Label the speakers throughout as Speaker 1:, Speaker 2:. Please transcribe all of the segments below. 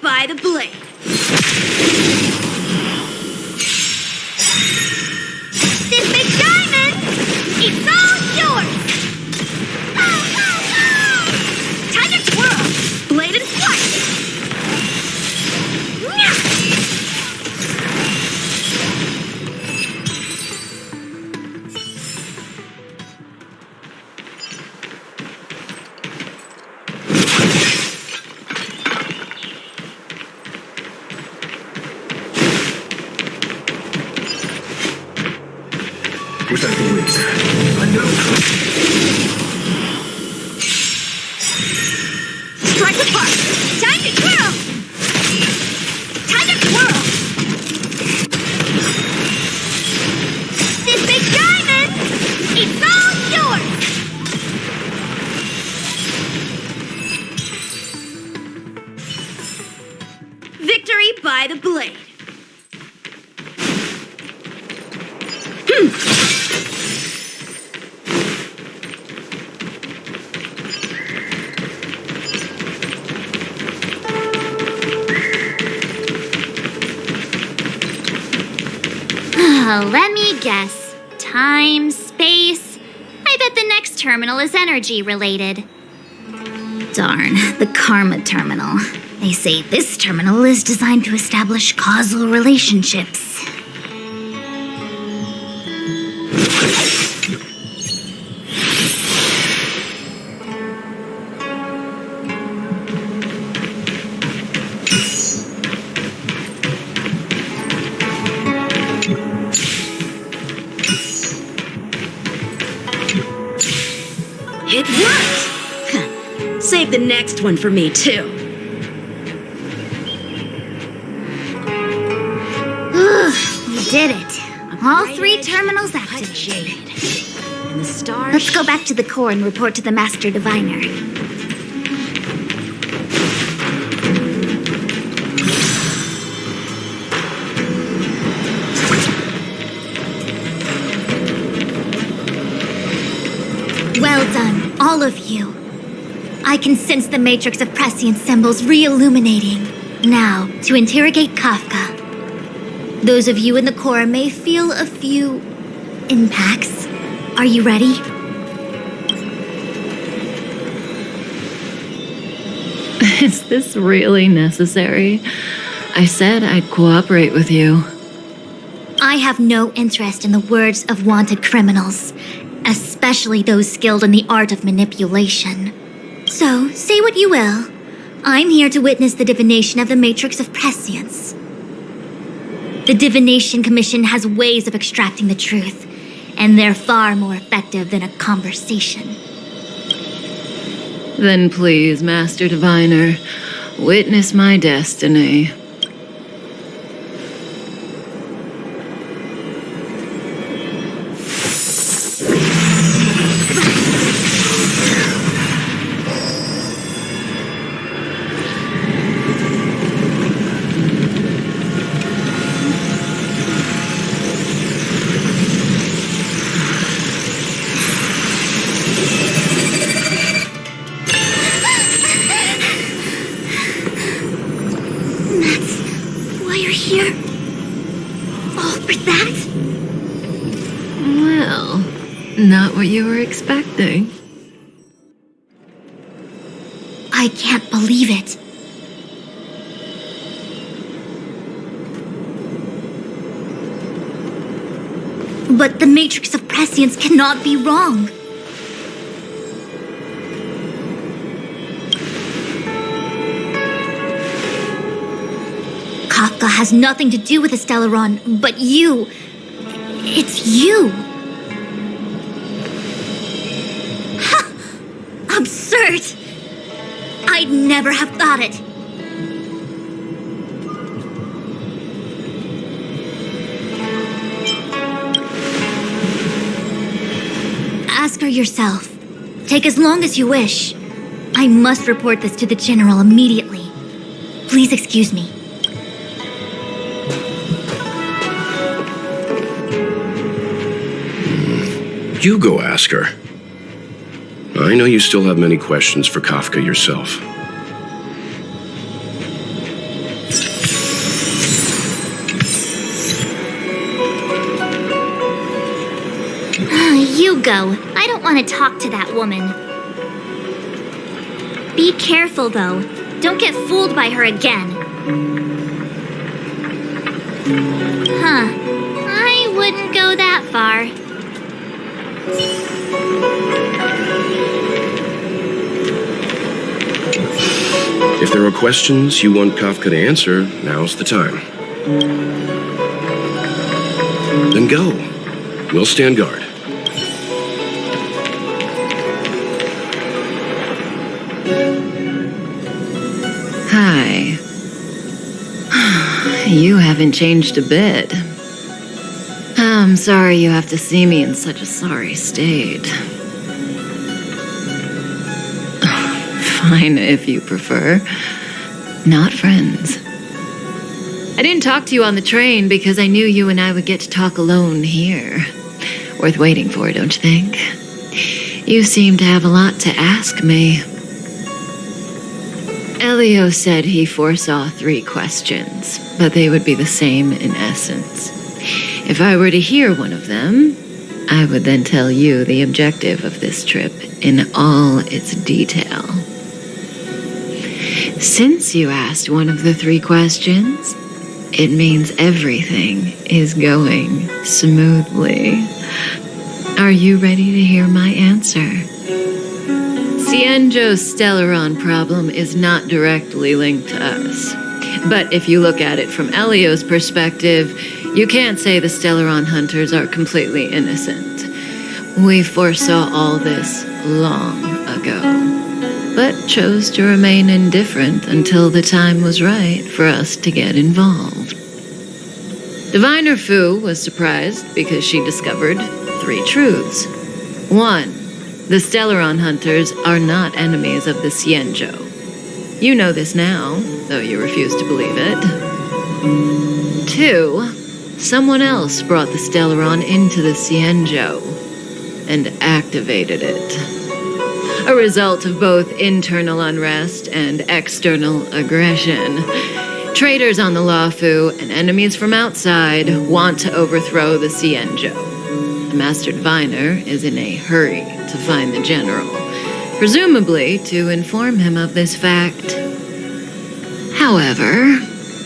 Speaker 1: By the blade. This big diamond, it's all yours. Time to twirl. Blade and flight.
Speaker 2: Without the wings, I know.
Speaker 1: Strike apart. Time to twirl. Time to twirl. This big diamond, it's all yours. Victory by the blade.
Speaker 3: Let me guess. Time, space. I bet the next terminal is energy related. Darn, the Karma Terminal. They say this terminal is designed to establish causal relationships.
Speaker 1: It worked! Save the next one for me, too.
Speaker 3: We did it. All 3 terminals activated.
Speaker 1: And the stars...
Speaker 3: Let's go back to the core and report to the Master Diviner. Well done, all of you. I can sense the matrix of prescient symbols re-illuminating. Now, to interrogate Kafka. Those of you in the core may feel a few impacts. Are you ready?
Speaker 4: Is this really necessary? I said I'd cooperate with you.
Speaker 3: I have no interest in the words of wanted criminals, especially those skilled in the art of manipulation. So, say what you will. I'm here to witness the divination of the matrix of prescience. The Divination Commission has ways of extracting the truth, and they're far more effective than a conversation.
Speaker 4: Then please, Master Diviner, witness my destiny.
Speaker 3: Why you're here? All for that?
Speaker 4: Well, not what you were expecting.
Speaker 3: I can't believe it. But the Matrix of Prescience cannot be wrong. Kafka has nothing to do with the Stellaron, but you. It's you. Ha! Absurd! I'd never have thought it. Ask her yourself. Take as long as you wish. I must report this to the General immediately. Please excuse me.
Speaker 5: You go ask her. I know you still have many questions for Kafka yourself.
Speaker 3: You go. I don't want to talk to that woman. Be careful, though. Don't get fooled by her again. Huh. I wouldn't go that far.
Speaker 5: If there are questions you want Kafka to answer, now's the time. Then go. We'll stand guard.
Speaker 4: Hi. You haven't changed a bit. I'm sorry you have to see me in such a sorry state. Fine, if you prefer. Not friends. I didn't talk to you on the train because I knew you and I would get to talk alone here. Worth waiting for, don't you think? You seem to have a lot to ask me. Elio said he foresaw 3 questions, but they would be the same in essence. If I were to hear one of them, I would then tell you the objective of this trip in all its detail. Since you asked one of the 3 questions, it means everything is going smoothly. Are you ready to hear my answer? Xianzhou's Stellaron problem is not directly linked to us. But if you look at it from Elio's perspective, you can't say the Stellaron hunters are completely innocent. We foresaw all this long ago, but chose to remain indifferent until the time was right for us to get involved. Diviner Fu was surprised because she discovered 3 truths. 1. The Stellaron hunters are not enemies of the Xianzhou. You know this now, though you refuse to believe it. 2. Someone else brought the Stellaron into the Xianzhou and activated it. A result of both internal unrest and external aggression. Traitors on the Luofu and enemies from outside want to overthrow the Xianzhou. The Master Diviner is in a hurry to find the General, presumably to inform him of this fact. However,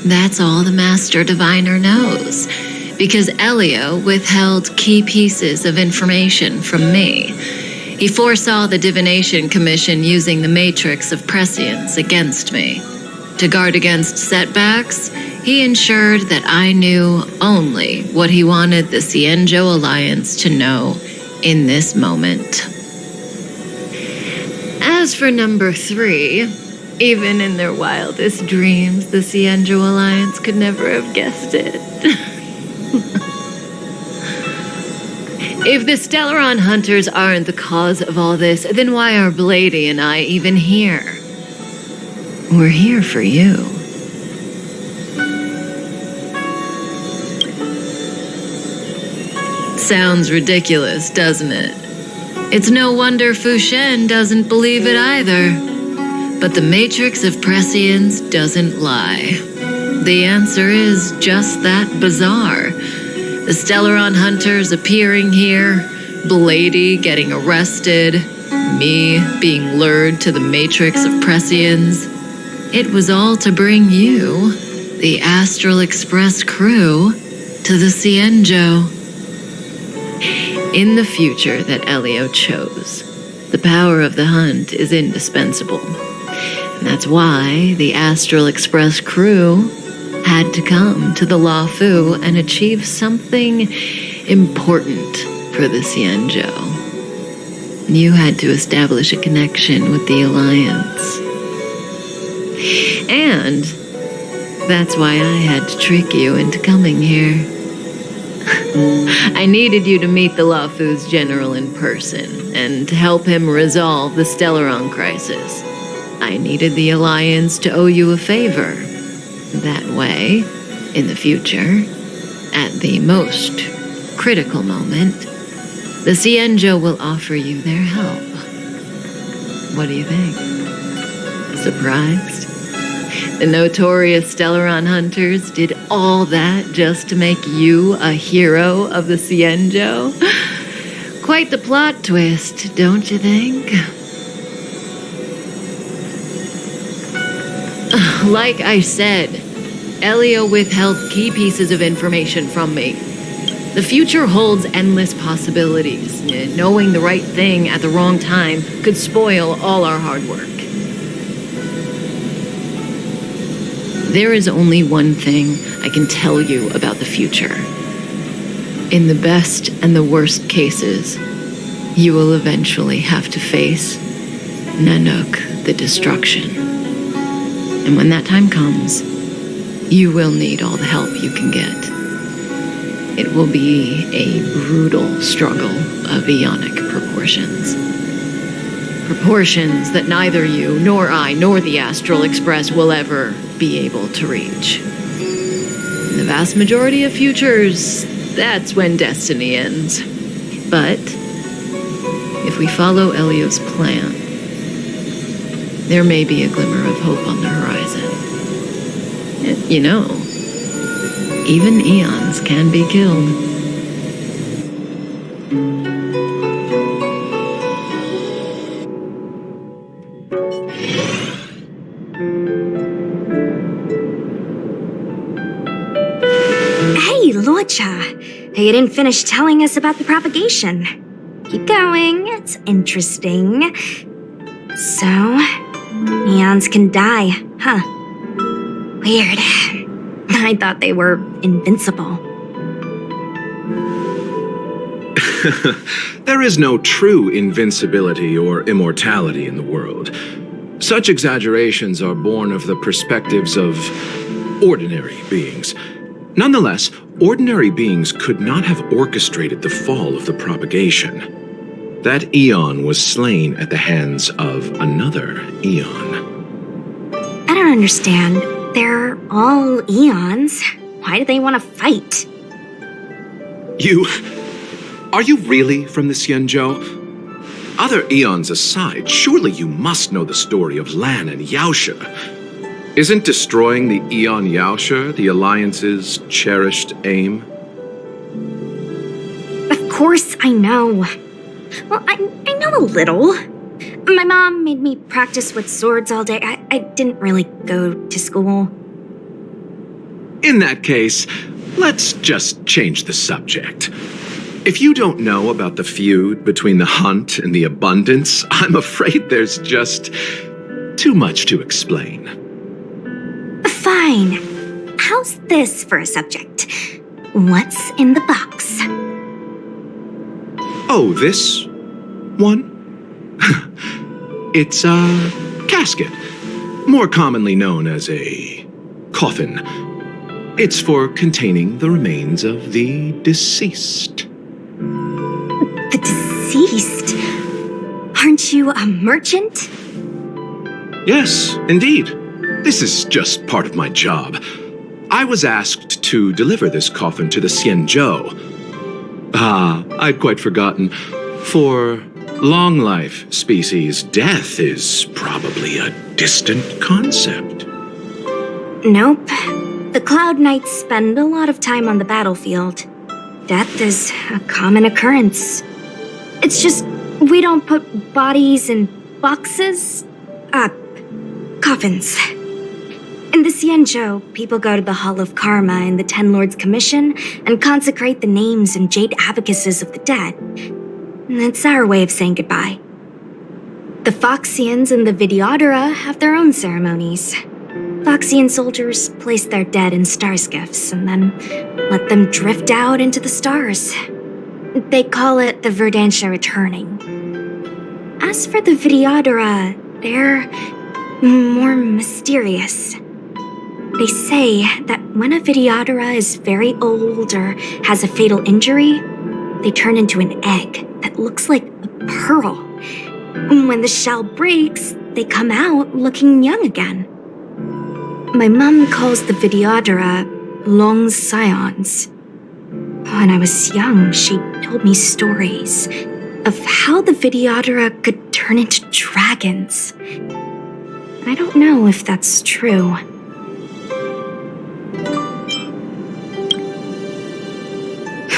Speaker 4: that's all the Master Diviner knows, because Elio withheld key pieces of information from me. He foresaw the Divination Commission using the Matrix of Prescience against me. To guard against setbacks, he ensured that I knew only what he wanted the Xianzhou Alliance to know in this moment. As for number 3, even in their wildest dreams, the Xianzhou Alliance could never have guessed it. If the Stellaron hunters aren't the cause of all this, then why are Blady and I even here? We're here for you. Sounds ridiculous, doesn't it? It's no wonder Fu Shen doesn't believe it either. But the Matrix of Prescience doesn't lie. The answer is just that bizarre. The Stellaron hunters appearing here, Blady getting arrested, me being lured to the Matrix of Prescience. It was all to bring you, the Astral Express crew, to the Xianzhou. In the future that Elio chose, the power of the hunt is indispensable. And that's why the Astral Express crew had to come to the Luofu and achieve something important for the Xianzhou. You had to establish a connection with the Alliance. And that's why I had to trick you into coming here. I needed you to meet the Luofu's general in person and to help him resolve the Stellaron crisis. I needed the Alliance to owe you a favor. That way, in the future, at the most critical moment, the Xianzhou will offer you their help. What do you think? Surprised? The notorious Stellaron hunters did all that just to make you a hero of the Xianzhou? Quite the plot twist, don't you think? Like I said, Elio withheld key pieces of information from me. The future holds endless possibilities, and knowing the right thing at the wrong time could spoil all our hard work. There is only one thing I can tell you about the future. In the best and the worst cases, you will eventually have to face Nanook, the destruction. And when that time comes, you will need all the help you can get. It will be a brutal struggle of eonic proportions. Proportions that neither you, nor I, nor the Astral Express will ever be able to reach. In the vast majority of futures, that's when destiny ends. But if we follow Elio's plan, there may be a glimmer of hope on the horizon. You know, even eons can be killed.
Speaker 6: Hey, Luocha, you didn't finish telling us about the propagation. Keep going, it's interesting. So, eons can die, huh? Weird. I thought they were invincible.
Speaker 5: There is no true invincibility or immortality in the world. Such exaggerations are born of the perspectives of ordinary beings. Nonetheless, ordinary beings could not have orchestrated the fall of the propagation. That eon was slain at the hands of another eon.
Speaker 6: I don't understand. They're all eons. Why do they want to fight?
Speaker 5: Are you really from the Xianzhou? Other eons aside, surely you must know the story of Lan and Yaoshe. Isn't destroying the Eon Yaoshe the Alliance's cherished aim?
Speaker 6: Of course I know. Well, I know a little. My mom made me practice with swords all day. I didn't really go to school.
Speaker 5: In that case, let's just change the subject. If you don't know about the feud between the hunt and the abundance, I'm afraid there's just too much to explain.
Speaker 6: Fine. How's this for a subject? What's in the box?
Speaker 5: Oh, this one? It's a casket, more commonly known as a coffin. It's for containing the remains of the deceased.
Speaker 6: The deceased? Aren't you a merchant?
Speaker 5: Yes, indeed. This is just part of my job. I was asked to deliver this coffin to the Xianzhou. Ah, I'd quite forgotten. For long life species, death is probably a distant concept.
Speaker 6: Nope. The Cloud Knights spend a lot of time on the battlefield. Death is a common occurrence. It's just we don't put bodies in boxes. Coffins. In the Xianzhou, people go to the Hall of Karma in the Ten Lords Commission and consecrate the names and jade abacuses of the dead. It's our way of saying goodbye. The Foxians and the Videodora have their own ceremonies. Foxian soldiers place their dead in star skiffs and then let them drift out into the stars. They call it the Verdantia returning. As for the Videodora, they're more mysterious. They say that when a Videodora is very old or has a fatal injury, they turn into an egg that looks like a pearl. When the shell breaks, they come out looking young again. My mom calls the Videodora long scions. When I was young, she told me stories of how the Videodora could turn into dragons. I don't know if that's true.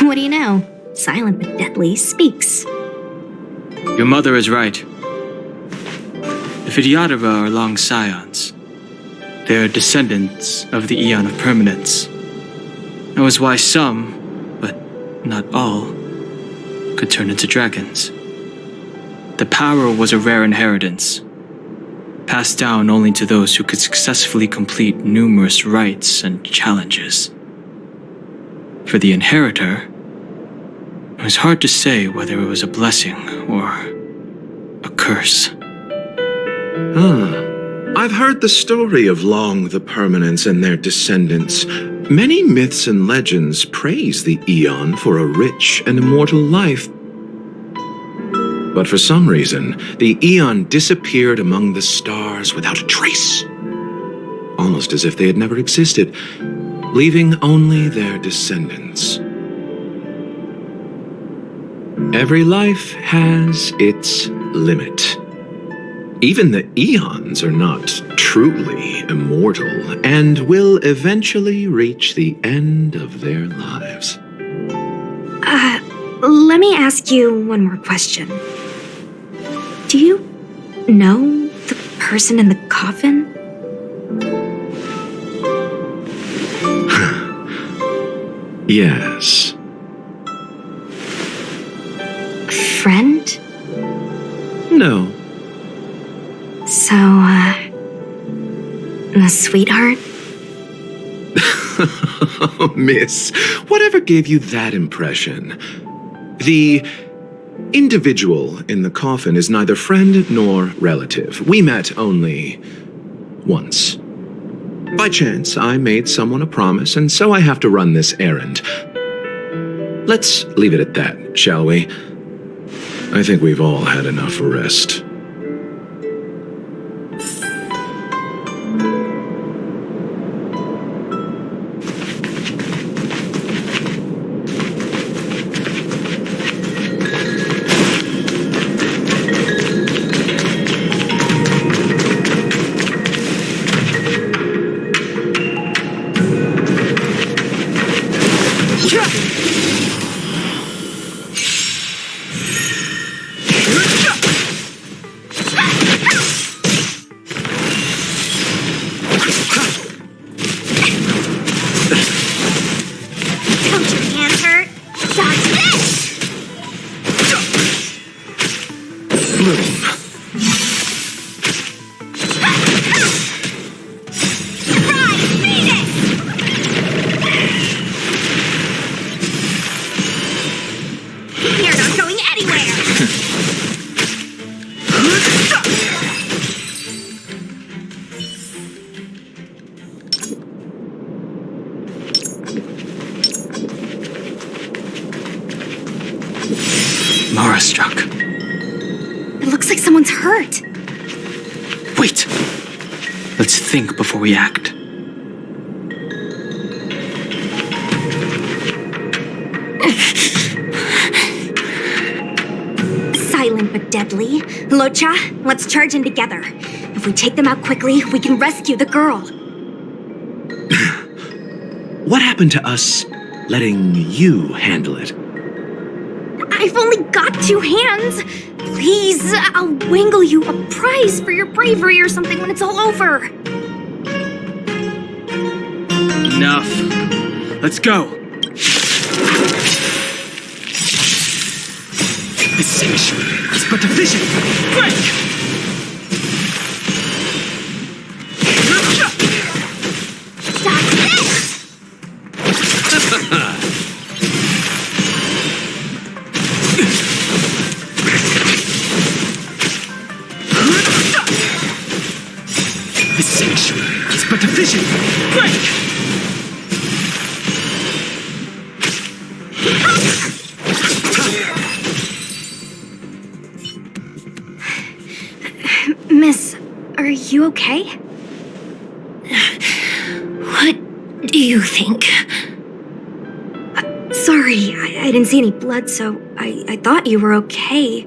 Speaker 6: What do you know? Silent but Deadly speaks.
Speaker 7: Your mother is right. The Videodora are long scions. They are descendants of the Eon of Permanence. That was why some, but not all, could turn into dragons. The power was a rare inheritance, passed down only to those who could successfully complete numerous rites and challenges. For the inheritor, it was hard to say whether it was a blessing or a curse.
Speaker 5: I've heard the story of Long the Permanence and their descendants. Many myths and legends praise the Eon for a rich and immortal life. But for some reason, the Eon disappeared among the stars without a trace. Almost as if they had never existed, leaving only their descendants. Every life has its limit. Even the Eons are not truly immortal and will eventually reach the end of their lives.
Speaker 6: Let me ask you one more question. Do you know the person in the coffin?
Speaker 5: Yes.
Speaker 6: A friend?
Speaker 5: No.
Speaker 6: So, a sweetheart?
Speaker 5: Miss, whatever gave you that impression? The individual in the coffin is neither friend nor relative. We met only once. By chance, I made someone a promise, and so I have to run this errand. Let's leave it at that, shall we? I think we've all had enough rest.
Speaker 7: Wait! Let's think before we act.
Speaker 6: Silent but deadly. Locha, let's charge in together. If we take them out quickly, we can rescue the girl.
Speaker 5: What happened to us letting you handle it?
Speaker 6: I've only got 2 hands. Please, I'll wangle you a prize for your bravery or something when it's all over.
Speaker 7: Enough. Let's go. This sanctuary is but a vision. Break!
Speaker 6: Stop this!
Speaker 7: This sanctuary is but a vision. Break!
Speaker 6: Miss, are you okay?
Speaker 3: What do you think?
Speaker 6: Sorry, I didn't see any blood, so I thought you were okay.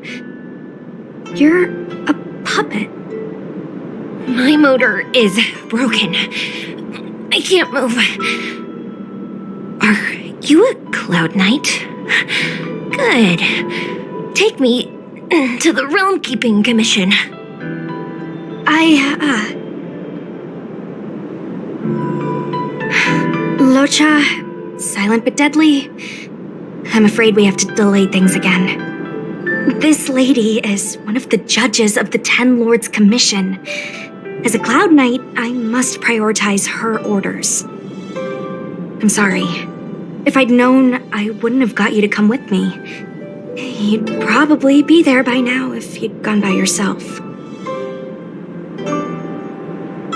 Speaker 6: You're a puppet.
Speaker 3: My motor is broken. I can't move. Are you a Cloud Knight? Good. Take me to the Realm Keeping Commission.
Speaker 6: Locha, silent but deadly. I'm afraid we have to delay things again. This lady is one of the judges of the 10 Lords Commission. As a Cloud Knight, I must prioritize her orders. I'm sorry. If I'd known, I wouldn't have got you to come with me. You'd probably be there by now if you'd gone by yourself.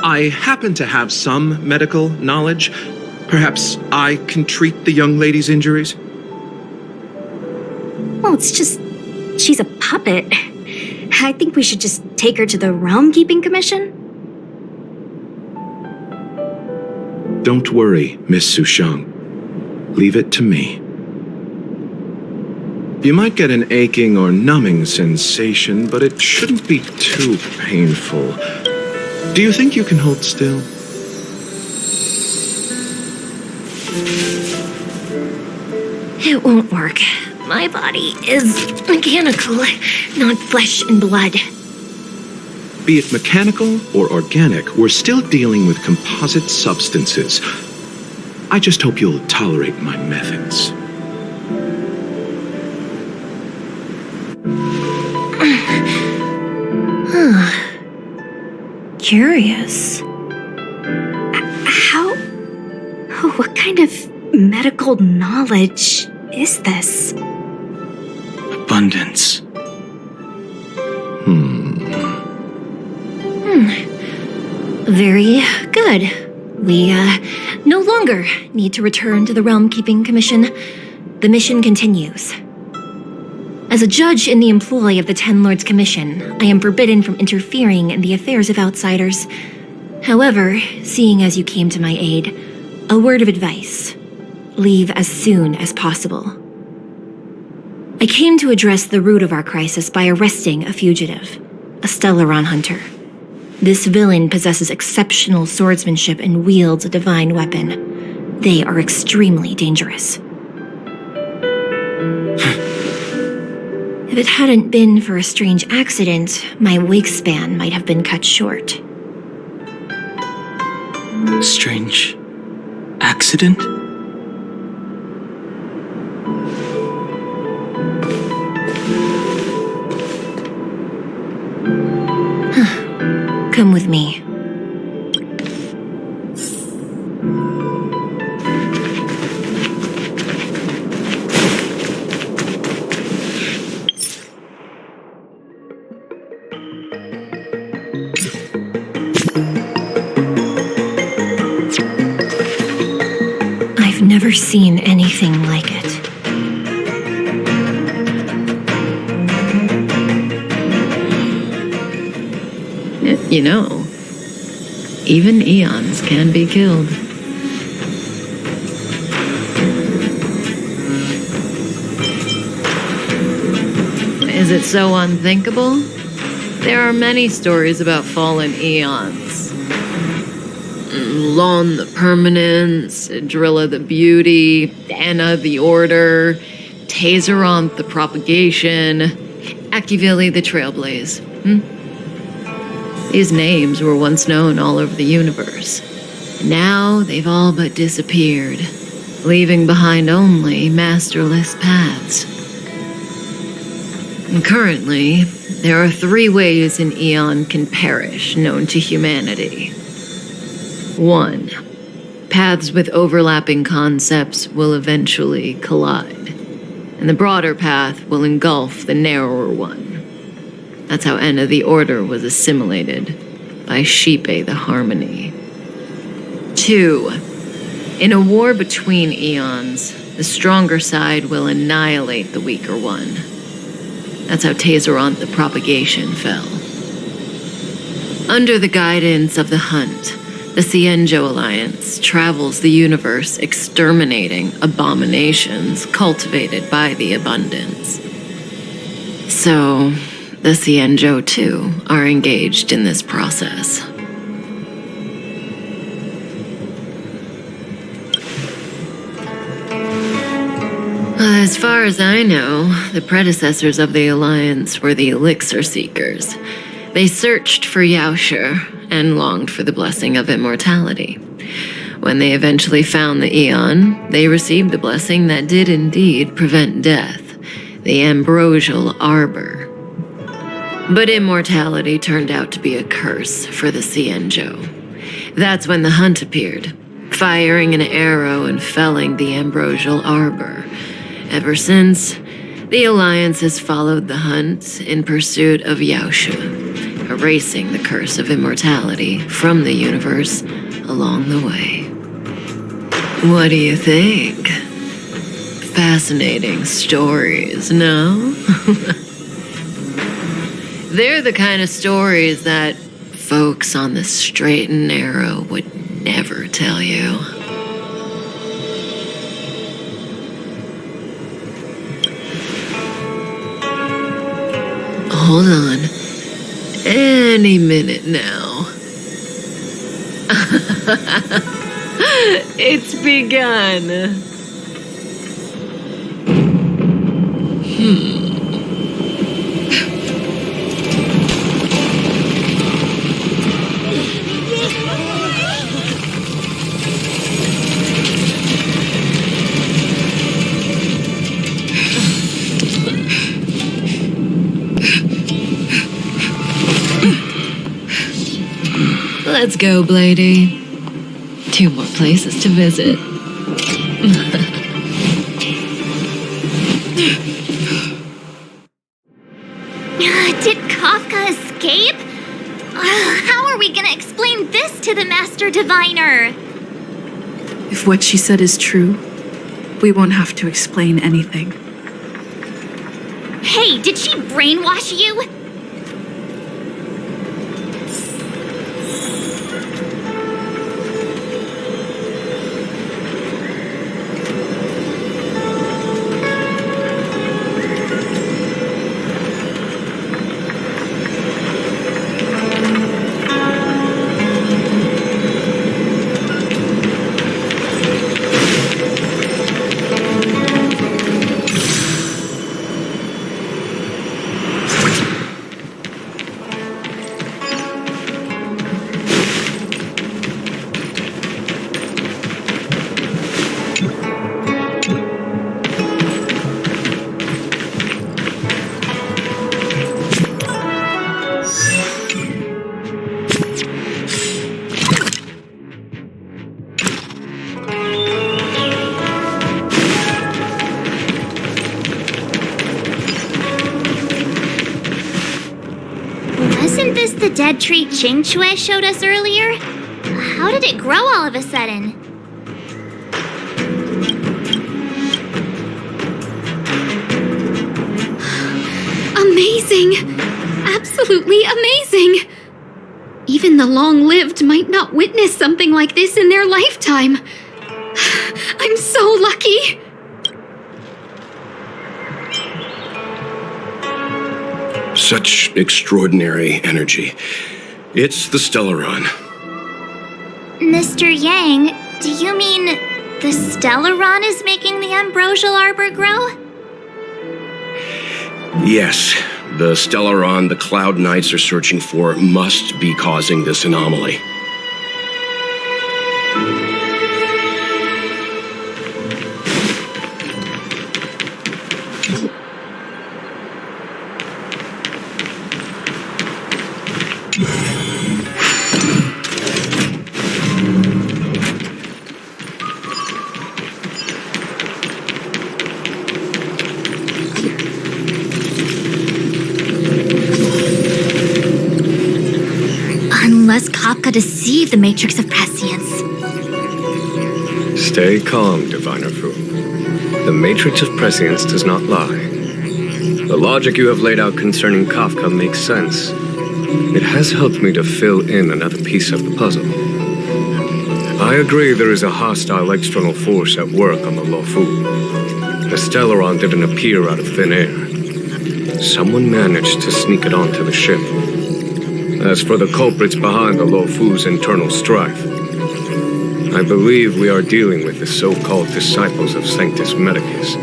Speaker 5: I happen to have some medical knowledge. Perhaps I can treat the young lady's injuries?
Speaker 6: Well, it's just... she's a puppet. I think we should just take her to the Realm Keeping Commission.
Speaker 5: Don't worry, Miss Sushang. Leave it to me. You might get an aching or numbing sensation, but it shouldn't be too painful. Do you think you can hold still?
Speaker 3: It won't work. My body is mechanical, not flesh and blood.
Speaker 5: Be it mechanical or organic, we're still dealing with composite substances. I just hope you'll tolerate my methods.
Speaker 3: Curious.
Speaker 6: What kind of medical knowledge is this?
Speaker 7: Abundance.
Speaker 3: Very good. We, no longer need to return to the Realm Keeping Commission. The mission continues. As a judge in the employ of the 10 Lords Commission, I am forbidden from interfering in the affairs of outsiders. However, seeing as you came to my aid, a word of advice. Leave as soon as possible. I came to address the root of our crisis by arresting a fugitive, a Stellaron hunter. This villain possesses exceptional swordsmanship and wields a divine weapon. They are extremely dangerous. If it hadn't been for a strange accident, my wingspan might have been cut short.
Speaker 7: Strange accident?
Speaker 3: Come with me. I've never seen anything like it.
Speaker 4: You know, even eons can be killed. Is it so unthinkable? There are many stories about fallen eons. Lon the Permanence, Drilla the Beauty, Anna the Order, Tazeronth the Propagation, Akivili the Trailblaze. These names were once known all over the universe. Now they've all but disappeared, leaving behind only masterless paths. And currently, there are 3 ways an eon can perish known to humanity. 1. Paths with overlapping concepts will eventually collide, and the broader path will engulf the narrower one. That's how Enna the Order was assimilated by Xipe the Harmony. 2. In a war between eons, the stronger side will annihilate the weaker one. That's how Tazeronth the Propagation fell. Under the guidance of the Hunt, the Xianzhou Alliance travels the universe exterminating abominations cultivated by the Abundance. So, the Xianzhou, too, are engaged in this process. As far as I know, the predecessors of the Alliance were the Elixir Seekers. They searched for Yaoshe and longed for the blessing of immortality. When they eventually found the Eon, they received the blessing that did indeed prevent death, the Ambrosial Arbor. But immortality turned out to be a curse for the Xianzhou. That's when the Hunt appeared, firing an arrow and felling the Ambrosial Arbor. Ever since, the Alliance has followed the Hunt in pursuit of Yaoshe, erasing the curse of immortality from the universe along the way. What do you think? Fascinating stories, no? They're the kind of stories that folks on the straight and narrow would never tell you. Hold on. Any minute now. It's begun. Let's go, Blady. 2 more places to visit.
Speaker 3: Did Kafka escape? How are we gonna explain this to the Master Diviner?
Speaker 8: If what she said is true, we won't have to explain anything.
Speaker 3: Hey, did she brainwash you? Wasn't this the dead tree Qingxue showed us earlier? How did it grow all of a sudden? Amazing! Absolutely amazing!
Speaker 9: Even the long-lived might not witness something like this in their lifetime. I'm so lucky!
Speaker 2: Such extraordinary energy. It's the Stellaron.
Speaker 3: Mr. Yang, do you mean the Stellaron is making the ambrosial arbor grow?
Speaker 2: Yes, the Stellaron the Cloud Knights are searching for must be causing this anomaly.
Speaker 3: Unless Kafka deceived the Matrix of Prescience.
Speaker 10: Stay calm, Diviner Fu. The Matrix of Prescience does not lie. The logic you have laid out concerning Kafka makes sense. It has helped me to fill in another piece of the puzzle. I agree there is a hostile external force at work on the Luofu. The Stellaron didn't appear out of thin air. Someone managed to sneak it onto the ship. As for the culprits behind the Luofu's internal strife, I believe we are dealing with the so-called disciples of Sanctus Medicus,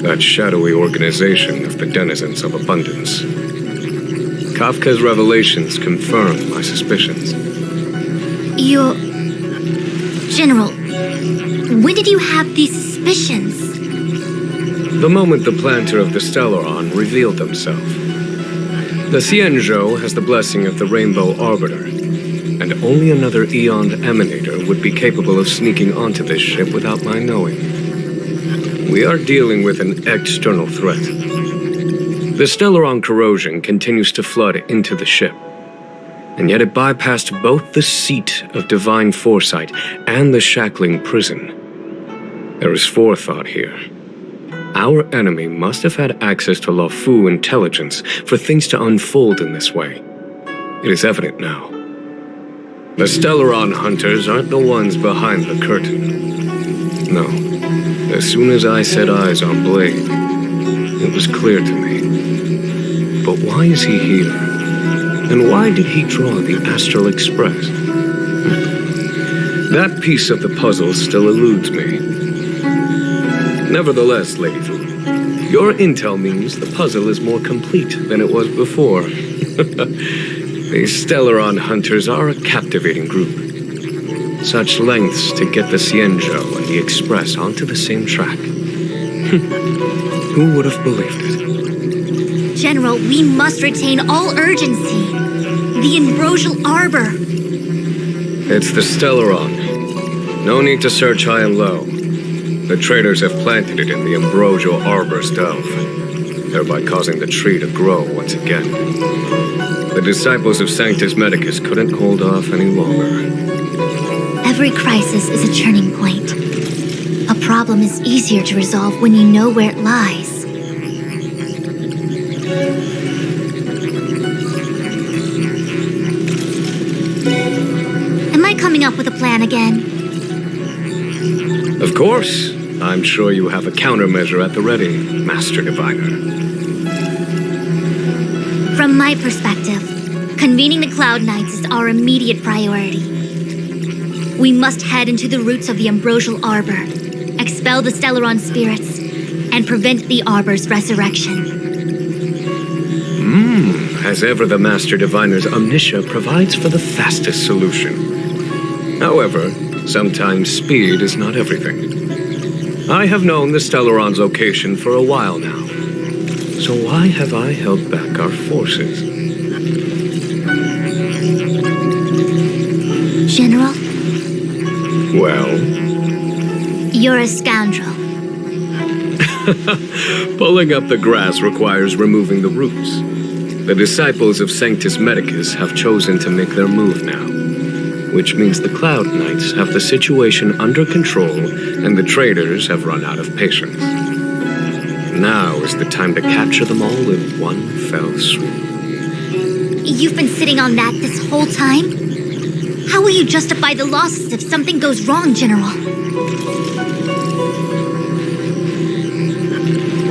Speaker 10: that shadowy organization of the denizens of abundance. Kafka's revelations confirm my suspicions.
Speaker 3: General, when did you have these suspicions?
Speaker 10: The moment the planter of the Stellaron revealed himself. The Xianzhou has the blessing of the Rainbow Arbiter, and only another Aeon Emanator would be capable of sneaking onto this ship without my knowing. We are dealing with an external threat. The Stellaron corrosion continues to flood into the ship, and yet it bypassed both the seat of divine foresight and the shackling prison. There is forethought here. Our enemy must have had access to Luofu intelligence for things to unfold in this way. It is evident now. The Stellaron hunters aren't the ones behind the curtain. No. As soon as I set eyes on Blade, it was clear to me. But why is he here? And why did he draw the Astral Express? That piece of the puzzle still eludes me. Nevertheless, Lady Fu, your intel means the puzzle is more complete than it was before. The Stellaron hunters are a captivating group. Such lengths to get the Xianzhou and the Express onto the same track. Who would have believed it?
Speaker 3: General, we must retain all urgency. The ambrosial arbor.
Speaker 10: It's the Stellaron. No need to search high and low. The traders have planted it in the ambrosial arbor's dove, thereby causing the tree to grow once again. The disciples of Sanctus Medicus couldn't hold off any longer.
Speaker 3: Every crisis is a turning point. A problem is easier to resolve when you know where it lies. Am I coming up with a plan again?
Speaker 10: Of course. I'm sure you have a countermeasure at the ready, Master Diviner.
Speaker 3: From my perspective, convening the Cloud Knights is our immediate priority. We must head into the roots of the ambrosial arbor, expel the Stellaron spirits, and prevent the arbor's resurrection.
Speaker 10: As ever, the Master Diviner's omniscia provides for the fastest solution. However, sometimes speed is not everything. I have known the Stellaron's location for a while now. So why have I held back our forces?
Speaker 3: General?
Speaker 10: Well?
Speaker 3: You're a scoundrel.
Speaker 10: Pulling up the grass requires removing the roots. The disciples of Sanctus Medicus have chosen to make their move now, which means the Cloud Knights have the situation under control and the traders have run out of patience. Now is the time to capture them all in one fell swoop.
Speaker 3: You've been sitting on that this whole time? How will you justify the losses if something goes wrong, General?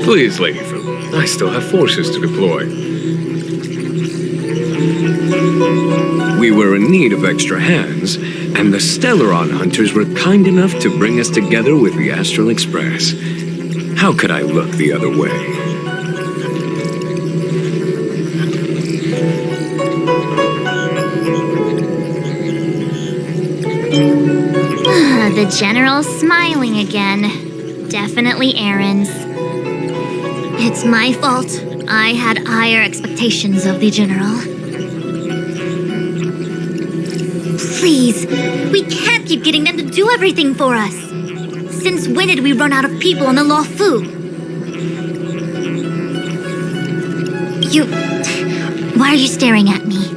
Speaker 10: Please, Lady Fu. I still have forces to deploy. We were in need of extra hands, and the Stellaron hunters were kind enough to bring us together with the Astral Express. How could I look the other way?
Speaker 3: The General's smiling again. Definitely errands. It's my fault. I had higher expectations of the General. Please, we can't keep getting them to do everything for us. Since when did we run out of people on the Luofu? Why are you staring at me?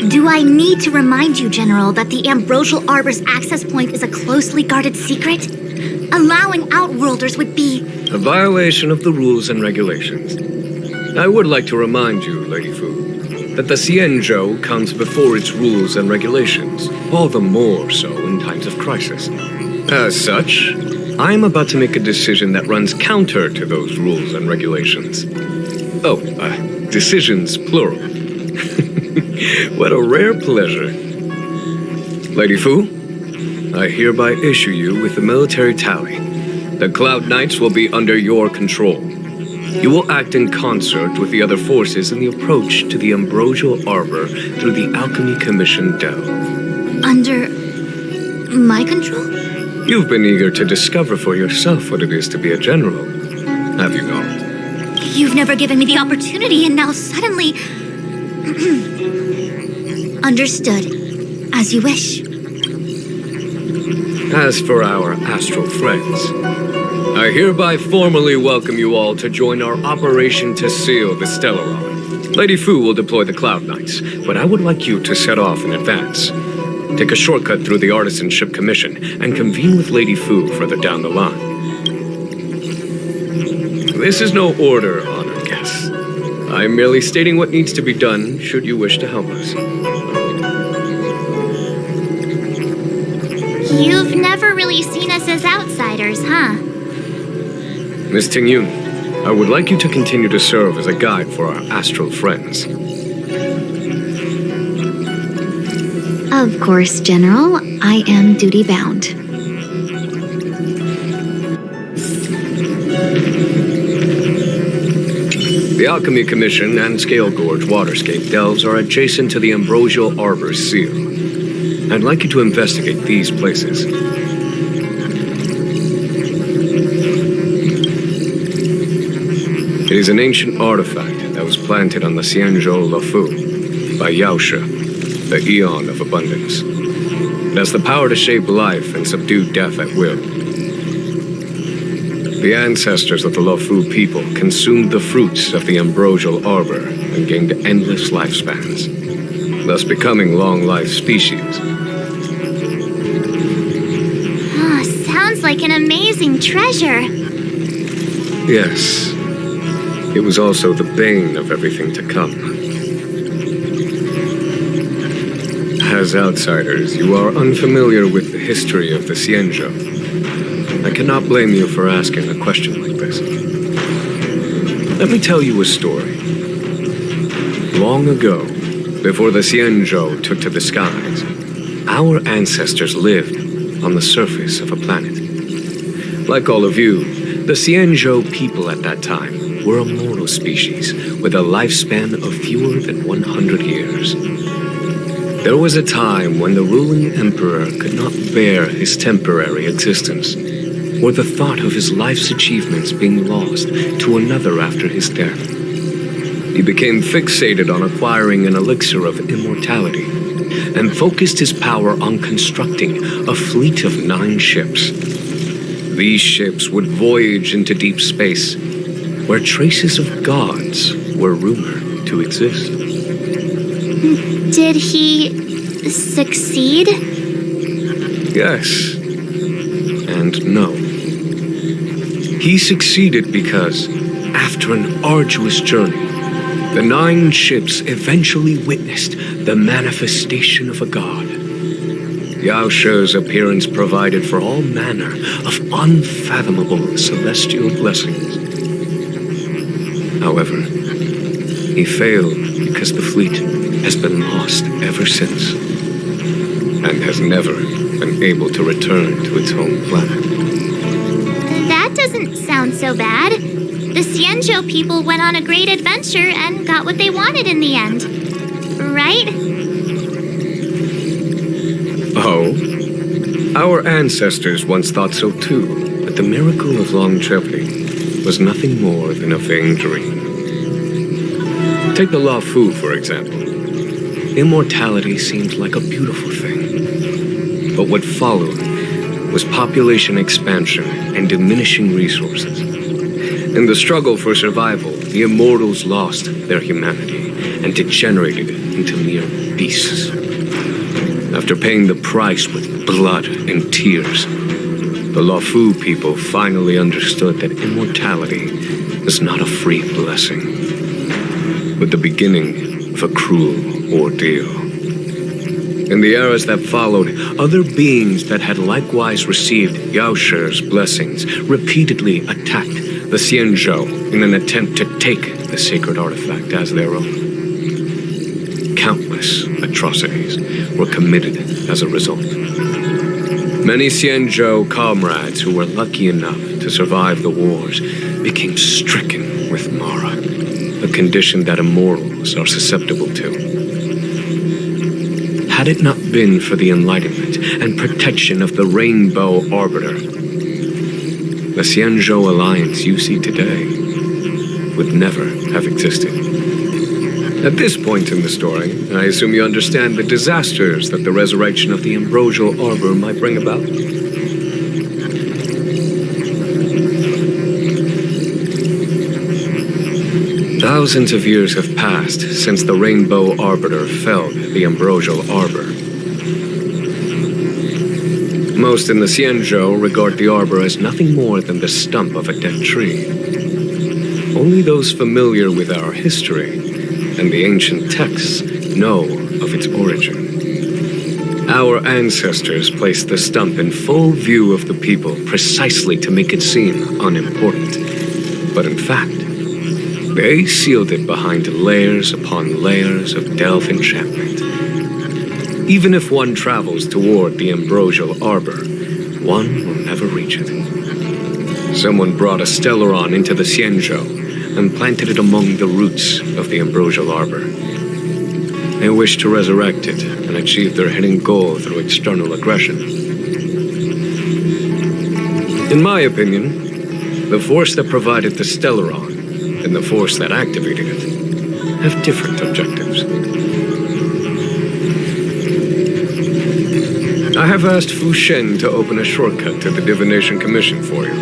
Speaker 3: Do I need to remind you, General, that the Ambrosial Arbor's access point is a closely guarded secret? Allowing Outworlders would be
Speaker 10: a violation of the rules and regulations. I would like to remind you, Lady Fu, that the Xianzhou comes before its rules and regulations, all the more so in times of crisis. As such, I am about to make a decision that runs counter to those rules and regulations. Oh, decisions plural. What a rare pleasure. Lady Fu, I hereby issue you with the military tally. The Cloud Knights will be under your control. You will act in concert with the other forces in the approach to the Ambrosial Arbor through the Alchemy Commission delve.
Speaker 3: under my control?
Speaker 10: You've been eager to discover for yourself what it is to be a general, have you not?
Speaker 3: You've never given me the opportunity, and now suddenly... Understood. As you wish.
Speaker 10: As for our astral friends, I hereby formally welcome you all to join our operation to seal the Stellaron. Lady Fu will deploy the Cloud Knights, but I would like you to set off in advance. Take a shortcut through the Artisanship Commission and convene with Lady Fu further down the line. This is no order, honored guests. I'm merely stating what needs to be done should you wish to help us.
Speaker 3: You've never really seen us as outsiders, huh?
Speaker 10: Miss Tingyun, I would like you to continue to serve as a guide for our astral friends.
Speaker 9: Of course, General. I am duty-bound.
Speaker 10: The Alchemy Commission and Scale Gorge Waterscape delves are adjacent to the Ambrosial Arbor's seal. I'd like you to investigate these places. It is an ancient artifact that was planted on the Xianzhou Luofu by Yaoshe, the Eon of Abundance. It has the power to shape life and subdue death at will. The ancestors of the Luofu people consumed the fruits of the Ambrosial Arbor and gained endless lifespans, thus becoming long-life species.
Speaker 3: Sounds like an amazing treasure.
Speaker 10: Yes. It was also the bane of everything to come. As outsiders, you are unfamiliar with the history of the Xianzhou. I cannot blame you for asking a question like this. Let me tell you a story. Long ago, before the Xianzhou took to the skies, our ancestors lived on the surface of a planet. Like all of you, the Xianzhou people at that time were a mortal species with a lifespan of fewer than 100 years. There was a time when the ruling emperor could not bear his temporary existence, or the thought of his life's achievements being lost to another after his death. He became fixated on acquiring an elixir of immortality, and focused his power on constructing a fleet of 9 ships. These ships would voyage into deep space, where traces of gods were rumored to exist.
Speaker 3: Did he succeed?
Speaker 10: Yes, and no. He succeeded because, after an arduous journey, The 9 ships eventually witnessed the manifestation of a god. Yao She's appearance provided for all manner of unfathomable celestial blessings. However, he failed because the fleet has been lost ever since, and has never been able to return to its home planet.
Speaker 3: That doesn't sound so bad. The Xianzhou people went on a great adventure and got what they wanted in the end. Right?
Speaker 10: Oh? Our ancestors once thought so too, but the miracle of longevity was nothing more than a vain dream. Take the Luofu, for example. Immortality seemed like a beautiful thing. But what followed was population expansion and diminishing resources. In the struggle for survival, the immortals lost their humanity and degenerated into mere beasts. After paying the price with blood and tears, the Luofu people finally understood that immortality is not a free blessing, but the beginning of a cruel ordeal. In the eras that followed, other beings that had likewise received Yao She's blessings repeatedly attacked the Xianzhou in an attempt to take the sacred artifact as their own. Countless atrocities were committed as a result. Many Xianzhou comrades who were lucky enough to survive the wars became stricken with Mara, a condition that immortals are susceptible to. Had it not been for the enlightenment and protection of the Rainbow Arbiter, the Xianzhou alliance you see today would never have existed. At this point in the story, I assume you understand the disasters that the resurrection of the Ambrosial Arbor might bring about? Thousands of years have passed since the Rainbow Arbiter felled the Ambrosial Arbor. Most in the Xianzhou regard the arbor as nothing more than the stump of a dead tree. Only those familiar with our history and the ancient texts know of its origin. Our ancestors placed the stump in full view of the people precisely to make it seem unimportant. But in fact, they sealed it behind layers upon layers of delve enchantment. Even if one travels toward the Ambrosial Arbor, one will never reach it. Someone brought a Stellaron into the Xianzhou and planted it among the roots of the Ambrosial Arbor. They wished to resurrect it and achieve their hidden goal through external aggression. In my opinion, the force that provided the Stellaron and the force that activated it have different objectives. I have asked Fu Shen to open a shortcut to the Divination Commission for you.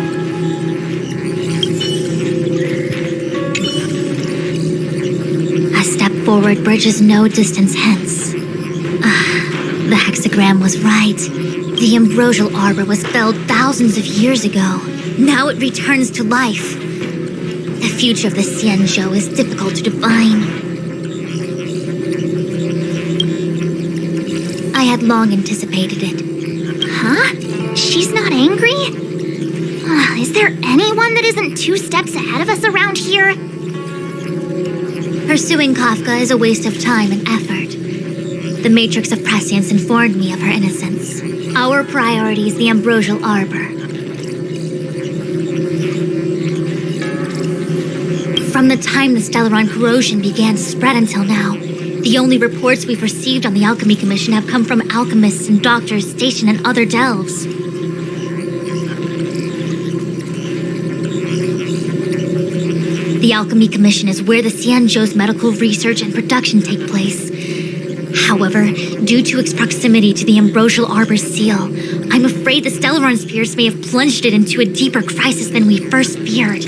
Speaker 3: A step forward bridges no distance hence. The hexagram was right. The Ambrosial Arbor was felled thousands of years ago. Now it returns to life. The future of the Xianzhou is difficult to define. I had long anticipated it. Huh? She's not angry? Is there anyone that isn't 2 steps ahead of us around here? Pursuing Kafka is a waste of time and effort. The Matrix of Prescience informed me of her innocence. Our priority is the Ambrosial Arbor. From the time the Stellaron corrosion began to spread until now, the only reports we've received on the Alchemy Commission have come from alchemists and doctors stationed in other delves. The Alchemy Commission is where the Xianzhou's medical research and production take place. However, due to its proximity to the Ambrosial Arbor's seal, I'm afraid the Stellaron spears may have plunged it into a deeper crisis than we first feared.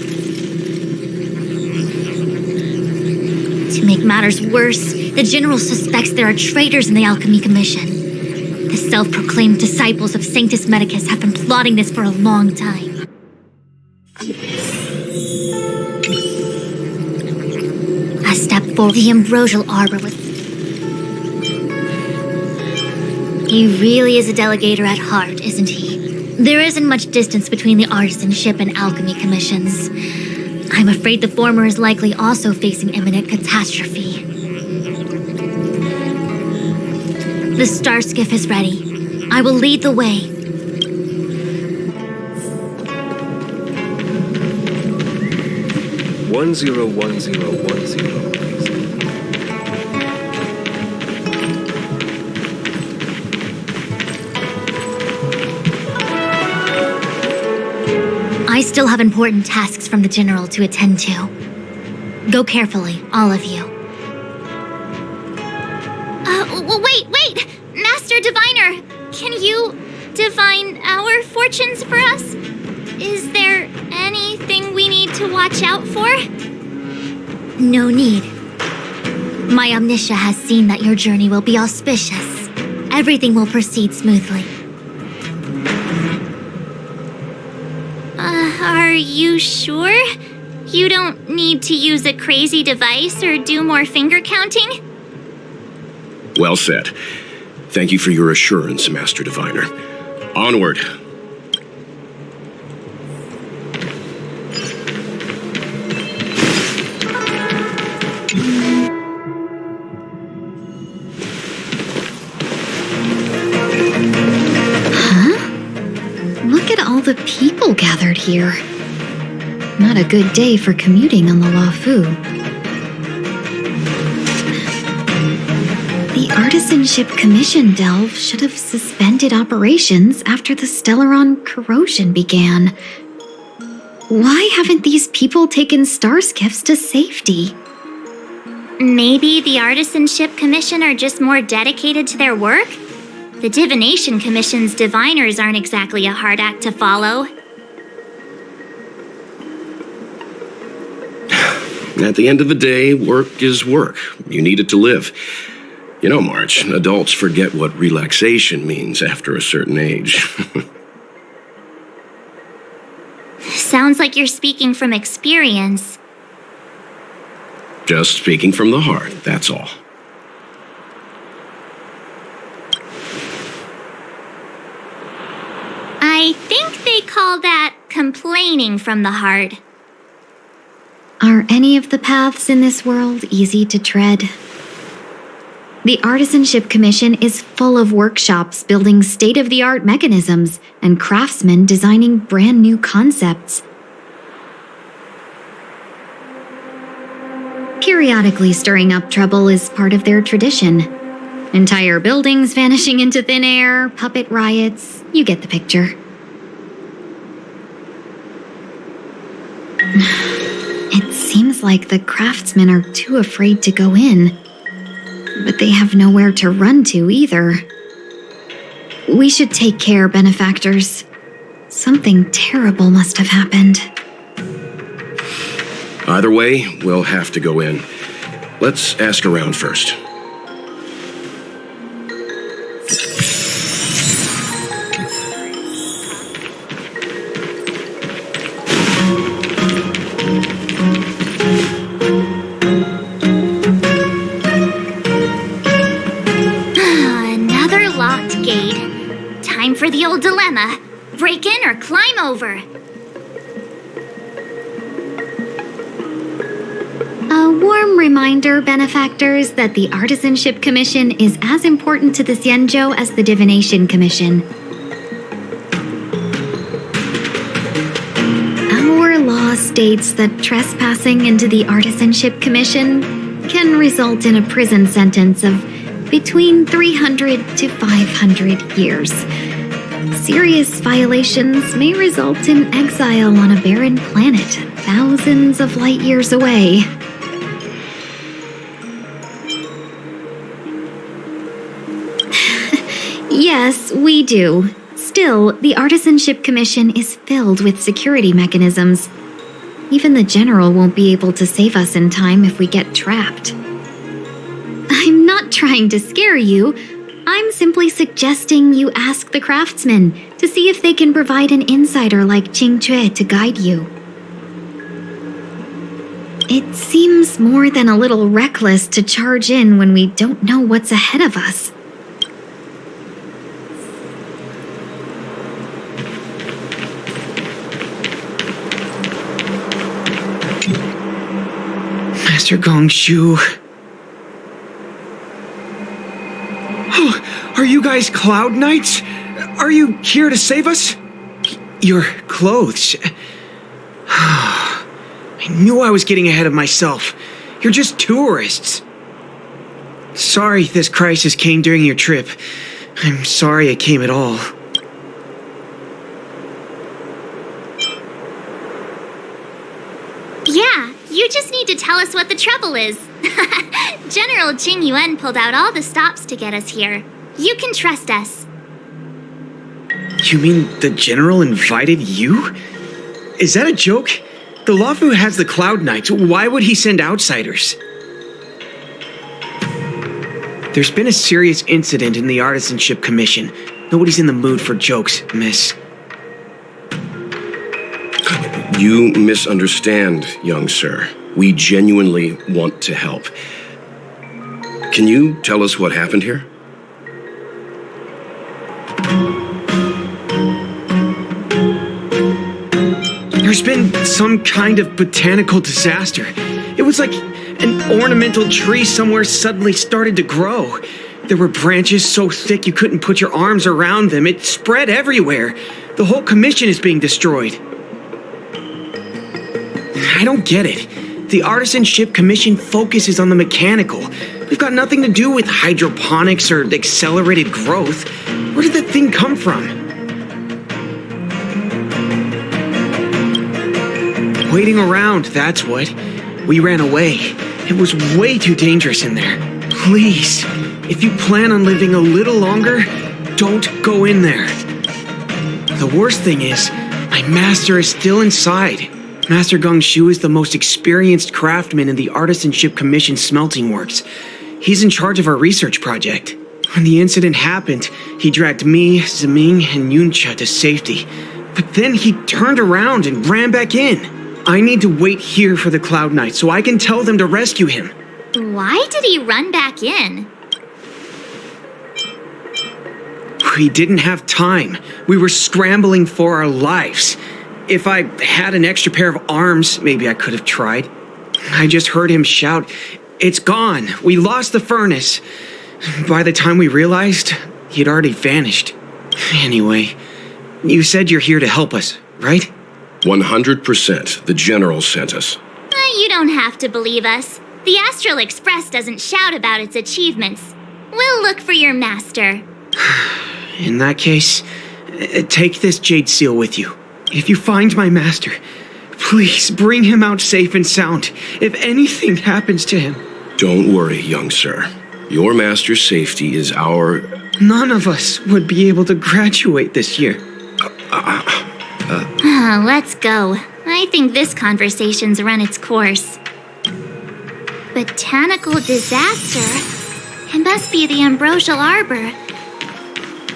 Speaker 3: To make matters worse, the General suspects there are traitors in the Alchemy Commission. The self-proclaimed disciples of Sanctus Medicus have been plotting this for a long time. A step for the ambrosial arbor with... He really is a delegator at heart, isn't he? There isn't much distance between the artisanship and alchemy commissions. I'm afraid the former is likely also facing imminent catastrophe. The star skiff is ready. I will lead the way.
Speaker 10: One zero 101010, please.
Speaker 3: I still have important tasks from the General to attend to. Go carefully, all of you.
Speaker 11: Wait! Master Diviner! Can you divine our fortunes for us? Is there anything we need to watch out for?
Speaker 3: No need. My Omniscia has seen that your journey will be auspicious. Everything will proceed smoothly.
Speaker 11: Are you sure? You don't need to use a crazy device or do more finger counting?
Speaker 2: Well said. Thank you for your assurance, Master Diviner. Onward.
Speaker 9: Look at all the people gathered here. Not a good day for commuting on the Luofu. The Artisanship Commission delve should have suspended operations after the Stellaron corrosion began. Why haven't these people taken star skiffs to safety?
Speaker 11: Maybe the Artisanship Commission are just more dedicated to their work? The Divination Commission's diviners aren't exactly a hard act to follow.
Speaker 2: At the end of the day, work is work. You need it to live. You know, March, adults forget what relaxation means after a certain age.
Speaker 11: Sounds like you're speaking from experience.
Speaker 2: Just speaking from the heart, that's all.
Speaker 11: I think they call that complaining from the heart.
Speaker 9: Are any of the paths in this world easy to tread? The Artisanship Commission is full of workshops building state-of-the-art mechanisms and craftsmen designing brand new concepts. Periodically stirring up trouble is part of their tradition. Entire buildings vanishing into thin air, puppet riots, you get the picture. It seems like the craftsmen are too afraid to go in. But they have nowhere to run to either. We should take care, benefactors. Something terrible must have happened.
Speaker 2: Either way, we'll have to go in. Let's ask around first.
Speaker 11: Another locked gate. Time for the old dilemma. Break in or climb over.
Speaker 9: A warm reminder, benefactors, that the Artisanship Commission is as important to the Xianzhou as the Divination Commission. Our law states that trespassing into the Artisanship Commission can result in a prison sentence of between 300 to 500 years. Serious violations may result in exile on a barren planet, thousands of light years away. Yes, we do. Still, the Artisanship Commission is filled with security mechanisms. Even the General won't be able to save us in time if we get trapped. I'm not trying to scare you. I'm simply suggesting you ask the craftsmen to see if they can provide an insider like Qing Cue to guide you. It seems more than a little reckless to charge in when we don't know what's ahead of us.
Speaker 12: Master Gongshu. Oh, are you guys Cloud Knights? Are you here to save us? Your clothes. I knew I was getting ahead of myself. You're just tourists. Sorry this crisis came during your trip. I'm sorry it came at all.
Speaker 11: Yeah, you just need to tell us what the trouble is. General Jing Yuan pulled out all the stops to get us here. You can trust us.
Speaker 12: You mean the General invited you? Is that a joke? The Luofu has the Cloud Knights. Why would he send outsiders? There's been a serious incident in the Artisanship Commission. Nobody's in the mood for jokes, miss.
Speaker 2: You misunderstand, young sir. We genuinely want to help. Can you tell us what happened here?
Speaker 12: There's been some kind of botanical disaster. It was like an ornamental tree somewhere suddenly started to grow. There were branches so thick you couldn't put your arms around them. It spread everywhere. The whole commission is being destroyed. I don't get it. The Artisanship Commission focuses on the mechanical. We've got nothing to do with hydroponics or accelerated growth. Where did that thing come from? Waiting around, that's what. We ran away. It was way too dangerous in there. Please, if you plan on living a little longer, don't go in there. The worst thing is, my master is still inside. Master Gongshu is the most experienced craftsman in the Artisanship Commission smelting works. He's in charge of our research project. When the incident happened, he dragged me, Zeming, and Yuncha to safety. But then he turned around and ran back in. I need to wait here for the Cloud Knight so I can tell them to rescue him.
Speaker 11: Why did he run back in?
Speaker 12: We didn't have time. We were scrambling for our lives. If I had an extra pair of arms, maybe I could have tried. I just heard him shout, "It's gone! We lost the furnace!" By the time we realized, he'd already vanished. Anyway, you said you're here to help us, right?
Speaker 2: 100%. The General sent us.
Speaker 11: You don't have to believe us. The Astral Express doesn't shout about its achievements. We'll look for your master.
Speaker 12: In that case, take this jade seal with you. If you find my master, please bring him out safe and sound. If anything happens to him.
Speaker 2: Don't worry, young sir. Your master's safety is our...
Speaker 12: None of us would be able to graduate this year.
Speaker 11: Let's go. I think this conversation's run its course. Botanical disaster? It must be the Ambrosial Arbor.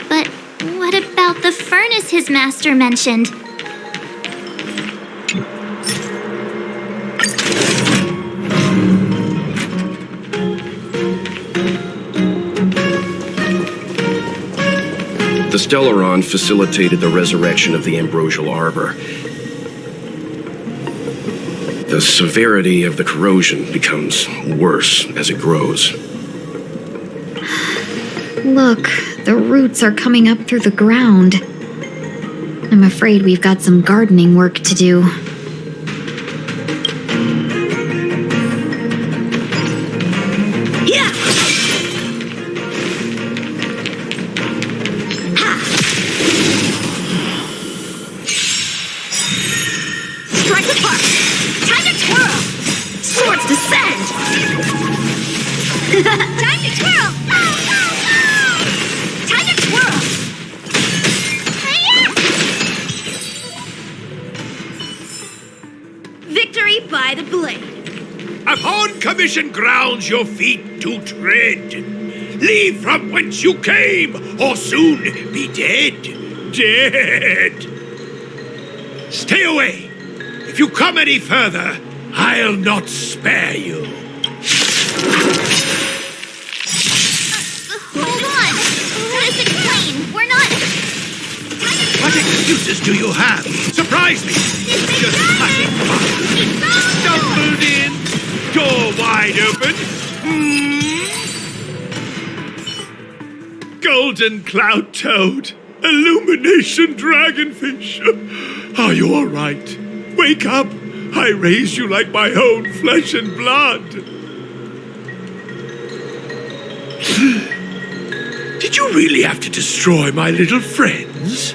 Speaker 11: But what about the furnace his master mentioned?
Speaker 2: The Stellaron facilitated the resurrection of the Ambrosial Arbor. The severity of the corrosion becomes worse as it grows.
Speaker 9: Look, the roots are coming up through the ground. I'm afraid we've got some gardening work to do.
Speaker 1: Yeah! Ha! Strike apart! Time to twirl! Swords descend!
Speaker 11: Time to twirl!
Speaker 1: Time to twirl! Victory by the blade.
Speaker 13: Upon commission grounds your feet to tread. Leave from whence you came, or soon be dead. Dead. Stay away. If you come any further, I'll not spare you.
Speaker 11: Hold on. Let us explain. We're not...
Speaker 13: What excuses do you have? Surprise me! Just having fun. Stumbled in, door wide open. Golden cloud toad, illumination dragonfish. Are you all right? Wake up! I raised you like my own flesh and blood. Did you really have to destroy my little friends?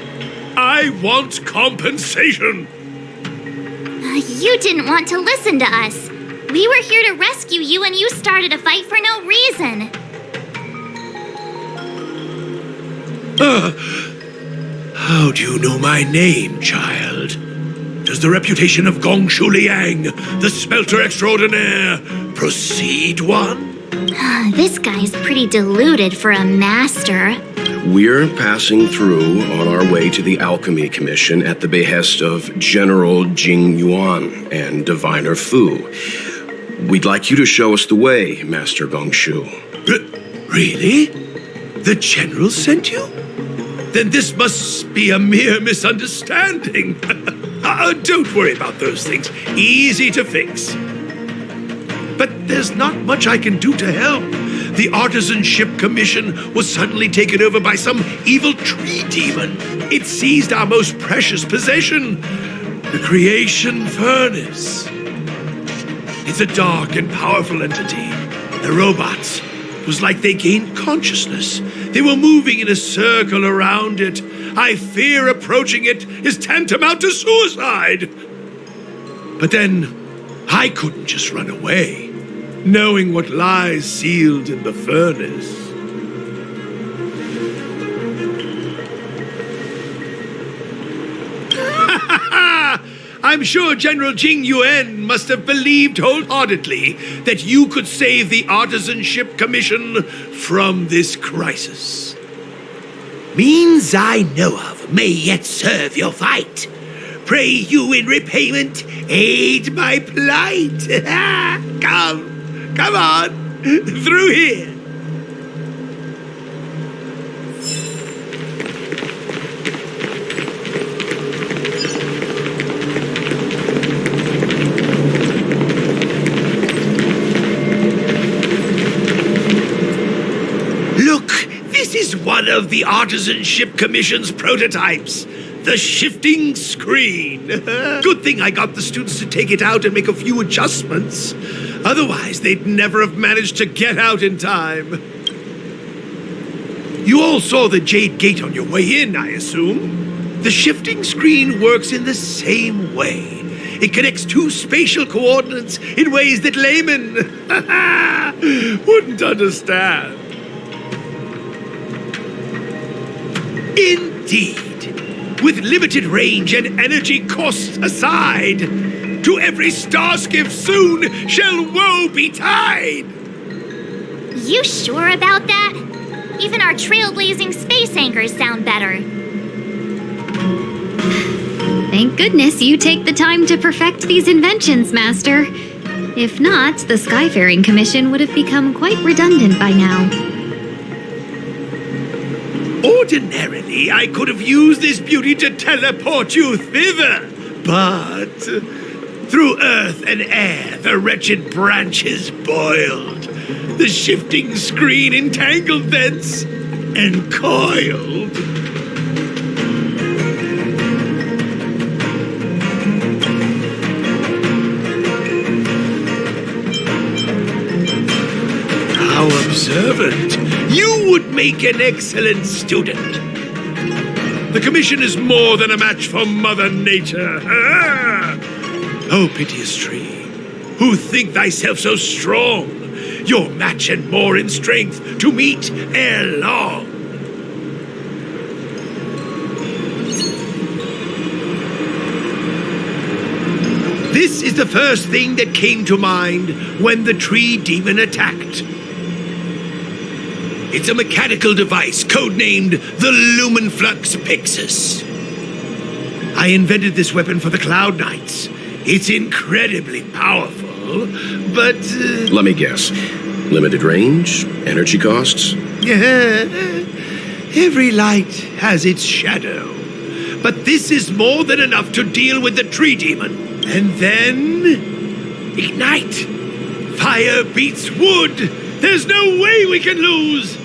Speaker 13: I want compensation.
Speaker 11: You didn't want to listen to us. We were here to rescue you and you started a fight for no reason.
Speaker 13: How do you know my name, child? Does the reputation of Gongshu Liang, the smelter extraordinaire, precede one?
Speaker 11: This guy's pretty deluded for a master.
Speaker 2: We're passing through on our way to the Alchemy Commission at the behest of General Jing Yuan and Diviner Fu. We'd like you to show us the way, Master Gongshu.
Speaker 13: Really? The General sent you? Then this must be a mere misunderstanding. Don't worry about those things. Easy to fix. But there's not much I can do to help. The Artisanship Commission was suddenly taken over by some evil tree demon. It seized our most precious possession, the Creation Furnace. It's a dark and powerful entity. The robots, it was like they gained consciousness. They were moving in a circle around it. I fear approaching it is tantamount to suicide. But then, I couldn't just run away, knowing what lies sealed in the furnace. I'm sure General Jing Yuan must have believed wholeheartedly that you could save the Artisanship Commission from this crisis. Means I know of may yet serve your fight. Pray you in repayment aid my plight. Come on, through here. Look, this is one of the Artisanship Commission's prototypes. The shifting screen. Good thing I got the students to take it out and make a few adjustments. Otherwise, they'd never have managed to get out in time. You all saw the Jade Gate on your way in, I assume. The shifting screen works in the same way. It connects two spatial coordinates in ways that laymen wouldn't understand. Indeed. With limited range and energy costs aside, to every star skiff soon shall woe betide!
Speaker 11: You sure about that? Even our trailblazing space anchors sound better.
Speaker 9: Thank goodness you take the time to perfect these inventions, Master. If not, the Skyfaring Commission would have become quite redundant by now.
Speaker 13: Ordinarily, I could have used this beauty to teleport you thither, but through earth and air the wretched branches boiled, the shifting screen entangled thence and coiled. How observant! You would make an excellent student. The Commission is more than a match for Mother Nature. Oh, piteous tree, who think thyself so strong, your match and more in strength to meet ere long. This is the first thing that came to mind when the tree demon attacked. It's a mechanical device codenamed the Lumenflux Pixis. I invented this weapon for the Cloud Knights. It's incredibly powerful, but...
Speaker 2: Let me guess. Limited range? Energy costs?
Speaker 13: Every light has its shadow. But this is more than enough to deal with the tree demon. And then... ignite! Fire beats wood! There's no way we can lose!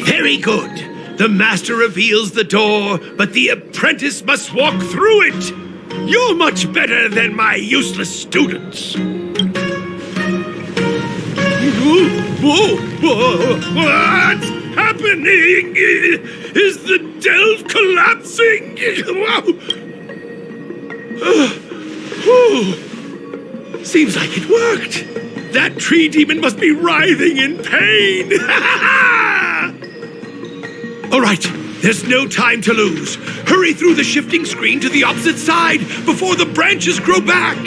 Speaker 13: Very good. The master reveals the door, but the apprentice must walk through it. You're much better than my useless students. What's happening? Is the delve collapsing? Seems like it worked. That tree demon must be writhing in pain. All right, there's no time to lose. Hurry through the shifting screen to the opposite side before the branches grow back.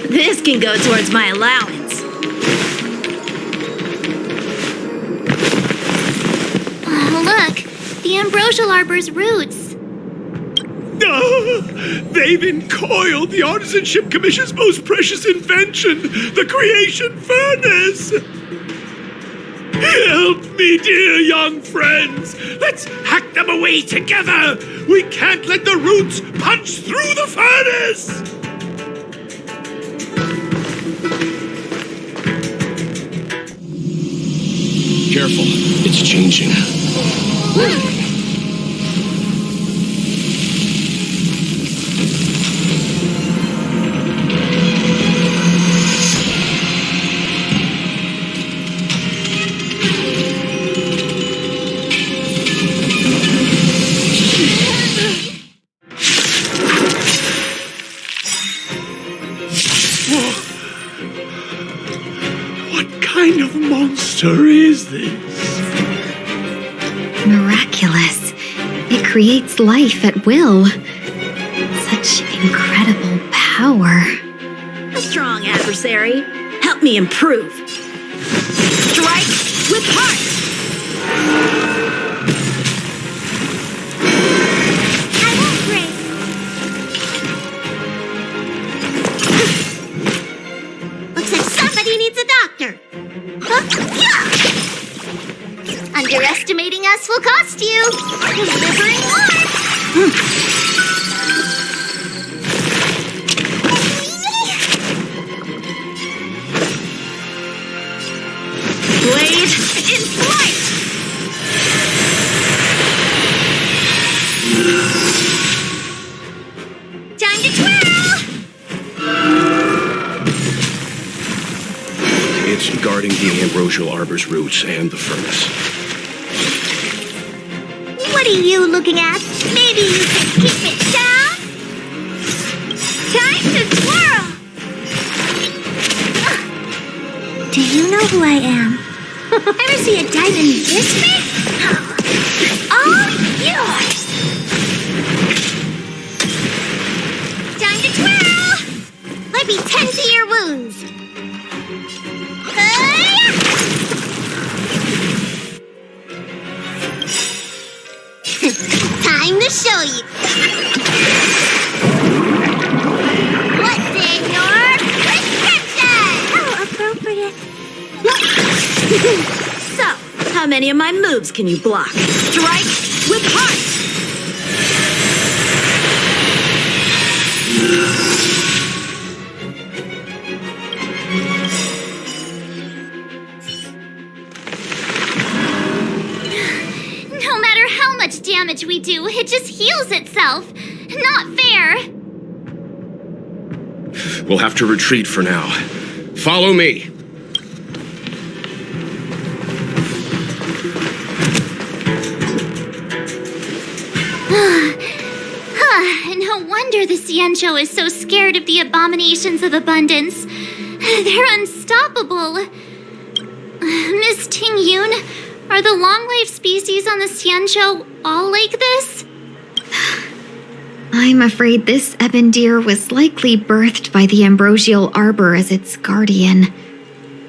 Speaker 1: This can go towards my allowance.
Speaker 11: Oh, look, the ambrosial arbor's roots.
Speaker 13: They've encoiled the Artisanship Commission's most precious invention, the creation furnace. Help me, dear young friends. Let's hack them away together. We can't let the roots punch through the furnace.
Speaker 2: Careful, it's changing.
Speaker 13: What kind of monster is this?
Speaker 9: Miraculous. It creates life at will. Such incredible power.
Speaker 1: A strong adversary. Help me improve. Strike with heart.
Speaker 11: I won't break. Looks like somebody needs a doctor. Huh? Yeah! Underestimating us will cost you. Delivering art.
Speaker 1: Blade in flight.
Speaker 11: Time to twirl.
Speaker 2: It's guarding the ambrosial arbor's roots and the furnace.
Speaker 11: What are you looking at? Maybe you can keep it down? Time to twirl! Do you know who I am? Ever see a diamond this big? All yours! Time to twirl! Let me tend to your wounds. Time Time to show you. What's in your prescription?
Speaker 1: How appropriate. So, how many of my moves can you block? Strike with heart!
Speaker 11: No matter how much damage we do, it just heals itself. Not fair.
Speaker 2: We'll have to retreat for now. Follow me.
Speaker 11: No wonder the Xianzhou is so scared of the abominations of abundance. They're unstoppable. Miss Ting Yun, are the long-life species on the Xianzhou all like this?
Speaker 9: I'm afraid this ebon deer was likely birthed by the ambrosial arbor as its guardian.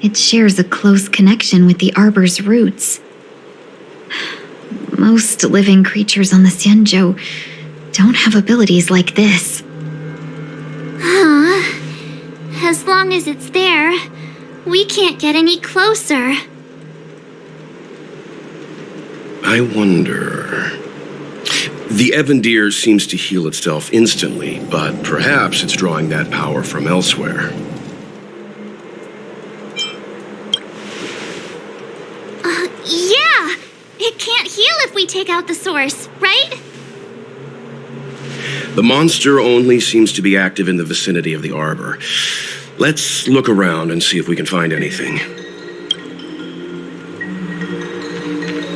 Speaker 9: It shares a close connection with the arbor's roots. Most living creatures on the Xianzhou don't have abilities like this.
Speaker 11: Huh. As long as it's there, we can't get any closer.
Speaker 2: I wonder... The ebon deer seems to heal itself instantly, but perhaps it's drawing that power from elsewhere.
Speaker 11: Yeah! It can't heal if we take out the source, right?
Speaker 2: The monster only seems to be active in the vicinity of the arbor. Let's look around and see if we can find anything.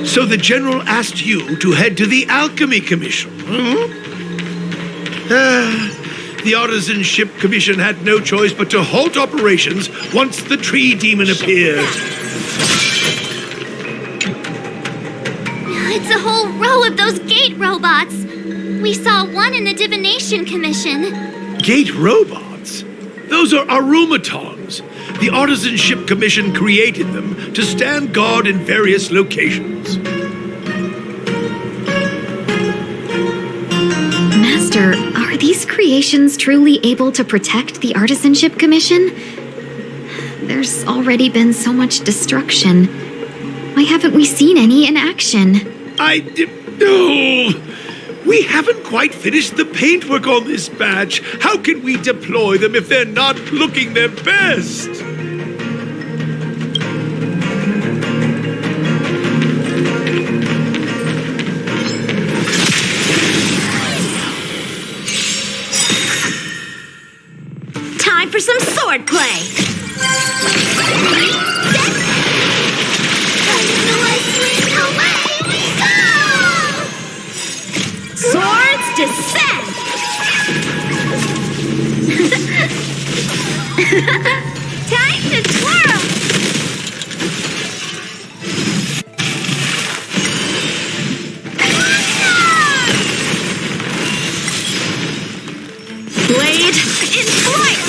Speaker 13: So the General asked you to head to the Alchemy Commission, the Artisanship Commission had no choice but to halt operations once the tree demon appeared.
Speaker 11: It's a whole row of those gate robots. We saw one in the Divination Commission.
Speaker 13: Gate robots? Those are arumatons. The Artisanship Commission created them to stand guard in various locations.
Speaker 9: Master, are these creations truly able to protect the Artisanship Commission? There's already been so much destruction. Why haven't we seen any in action?
Speaker 13: No! We haven't quite finished the paintwork on this badge. How can we deploy them if they're not looking their best?
Speaker 1: Time for some sword play! Swords descend! Time to twirl! Blade in flight!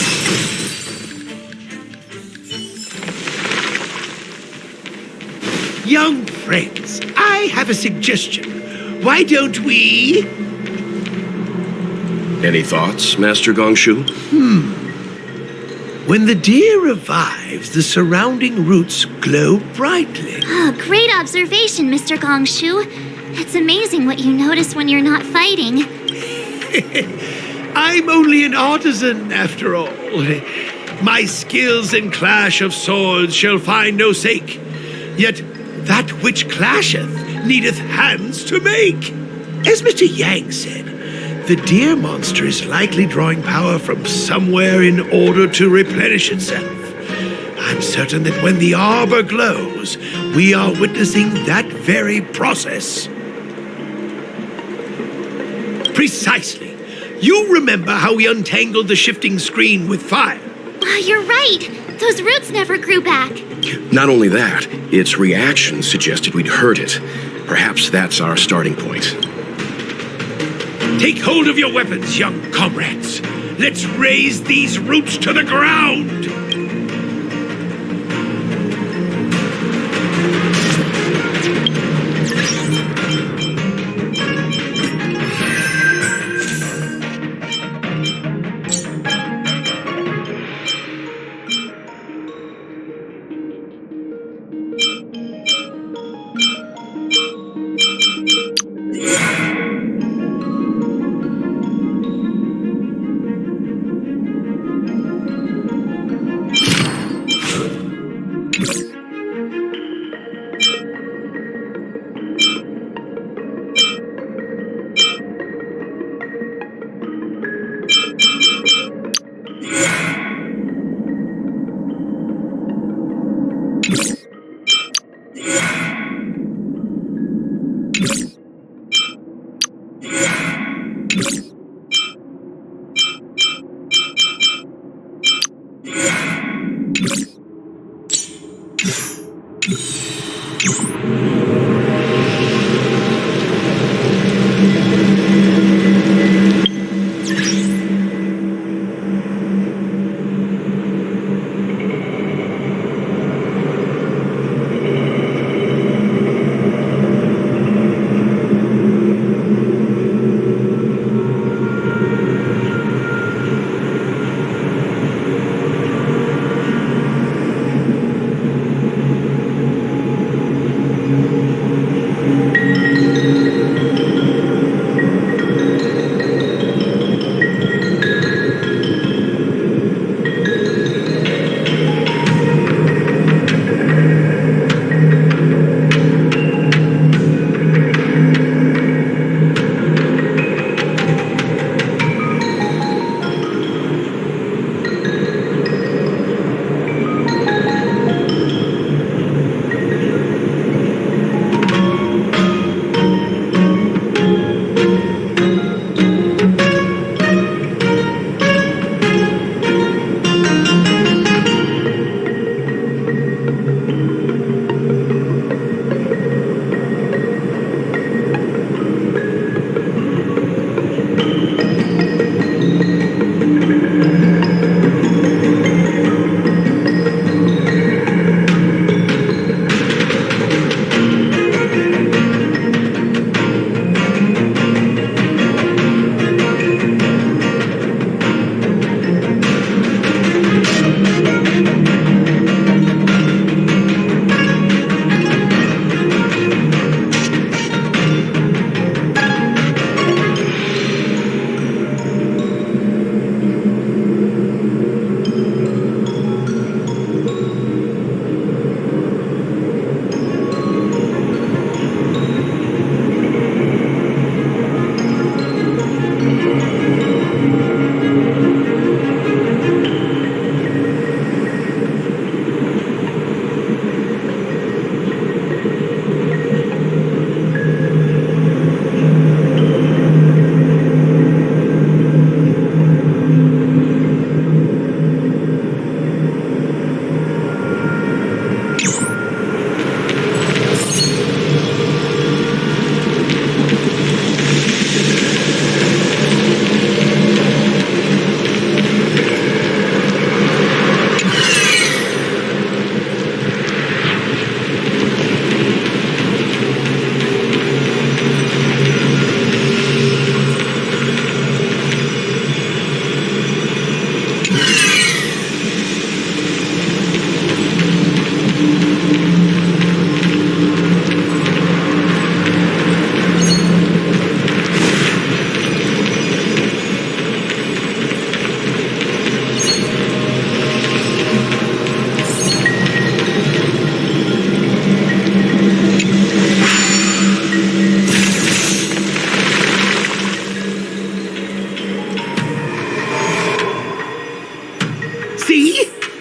Speaker 13: Young friends, I have a suggestion. Why don't we...
Speaker 2: Any thoughts, Master Gongshu?
Speaker 13: When the deer revives, the surrounding roots glow brightly.
Speaker 11: Oh, great observation, Mr. Gongshu. It's amazing what you notice when you're not fighting.
Speaker 13: I'm only an artisan, after all. My skills in clash of swords shall find no sake. Yet that which clasheth needeth hands to make. As Mr. Yang said, the deer monster is likely drawing power from somewhere in order to replenish itself. I'm certain that when the arbor glows, we are witnessing that very process. Precisely. You remember how we untangled the shifting screen with fire?
Speaker 11: You're right. Those roots never grew back.
Speaker 2: Not only that, its reaction suggested we'd hurt it. Perhaps that's our starting point.
Speaker 13: Take hold of your weapons, young comrades. Let's raise these roots to the ground.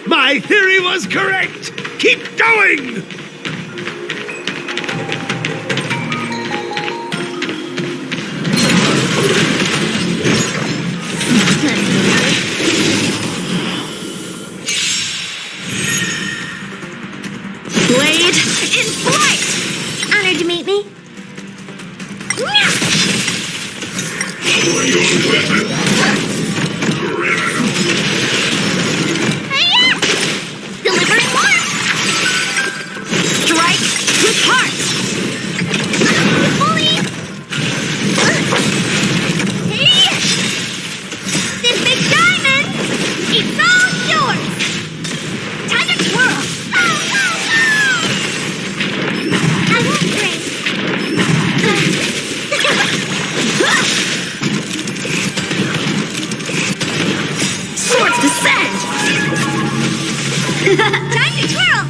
Speaker 13: My theory was correct! Keep going!
Speaker 1: Blade in flight!
Speaker 6: Honored to meet me.
Speaker 11: Delivering more!
Speaker 1: Strike with heart!
Speaker 11: Fully! Hey! This big diamond! It's all yours! Time to twirl! Go, go, go! I won't break.
Speaker 1: Swords descend!
Speaker 11: Time to twirl!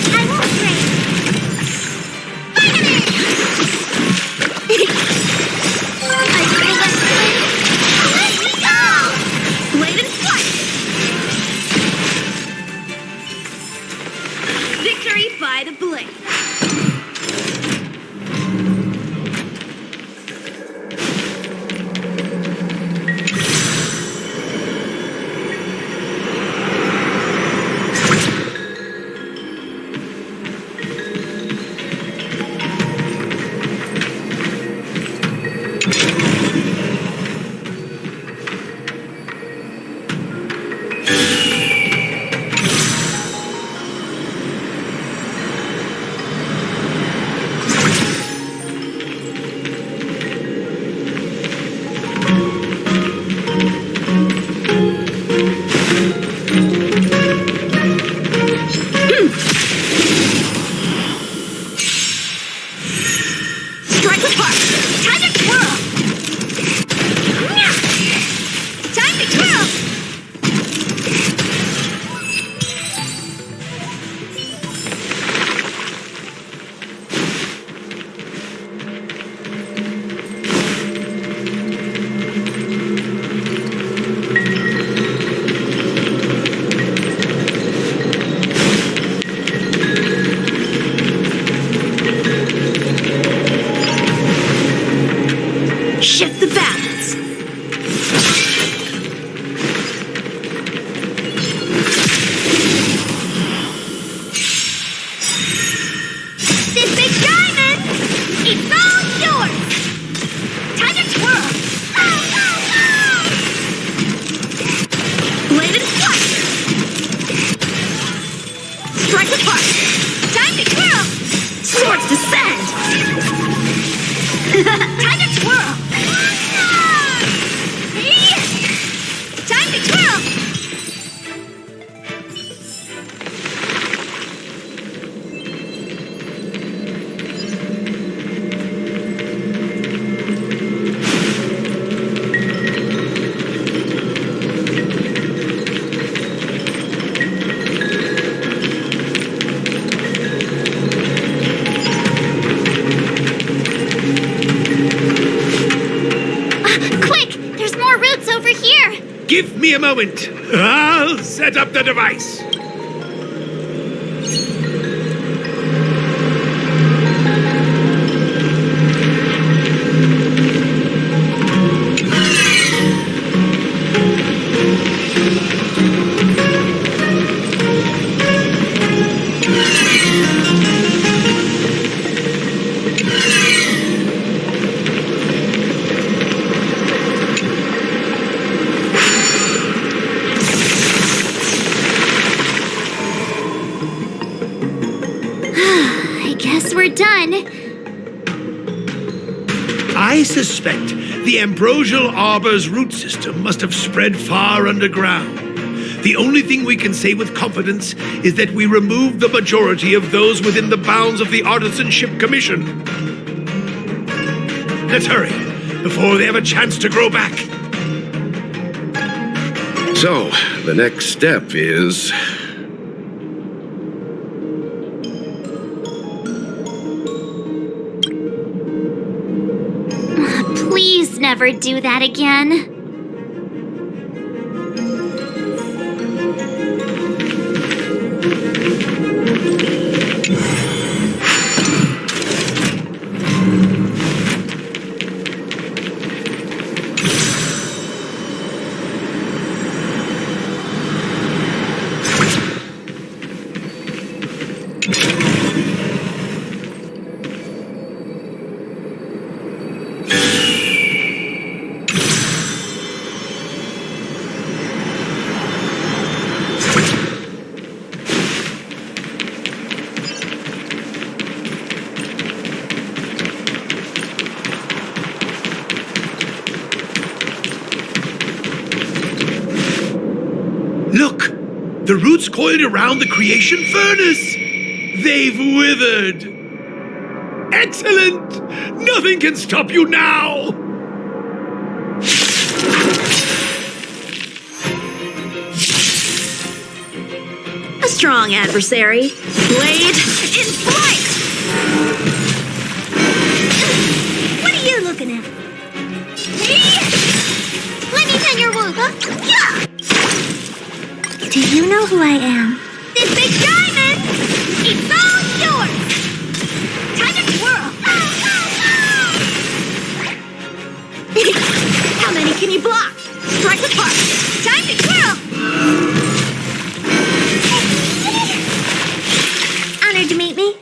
Speaker 11: I won't break. Finally! I feel that flame. Let me go!
Speaker 1: Blade in flight! Victory by the blade! Strike apart! Time to twirl! Swords descend! Time to twirl! Time to twirl!
Speaker 13: Give me a moment. I'll set up the device.
Speaker 11: We're done.
Speaker 13: I suspect the ambrosial arbor's root system must have spread far underground. The only thing we can say with confidence is that we removed the majority of those within the bounds of the Artisanship Commission. Let's hurry, before they have a chance to grow back.
Speaker 2: So, the next step is...
Speaker 11: Please never do that again.
Speaker 13: Look! The roots coiled around the creation furnace! They've withered! Excellent! Nothing can stop you now!
Speaker 1: A strong adversary. Blade in flight! What are you looking at?
Speaker 11: Let me tend your wound.
Speaker 1: Yeah! Do you know who I am?
Speaker 11: This big diamond! It's all yours! Time to twirl!
Speaker 1: How many can you block? Strike apart!
Speaker 11: Time to twirl!
Speaker 1: Honored to meet me.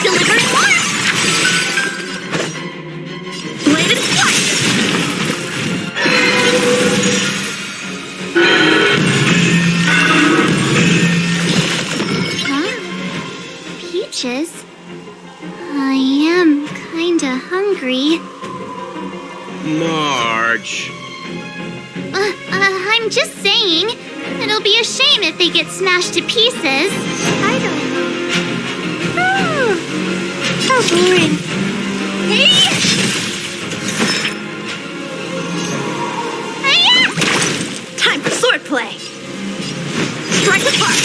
Speaker 11: Delivering more!
Speaker 1: Blade in flight!
Speaker 11: Huh? Peaches? I am kinda hungry.
Speaker 2: Marge.
Speaker 11: I'm just saying. It'll be a shame if they get smashed to pieces. I don't know. Oh, how boring. Hey! Hiya!
Speaker 1: Time for swordplay! Strike apart!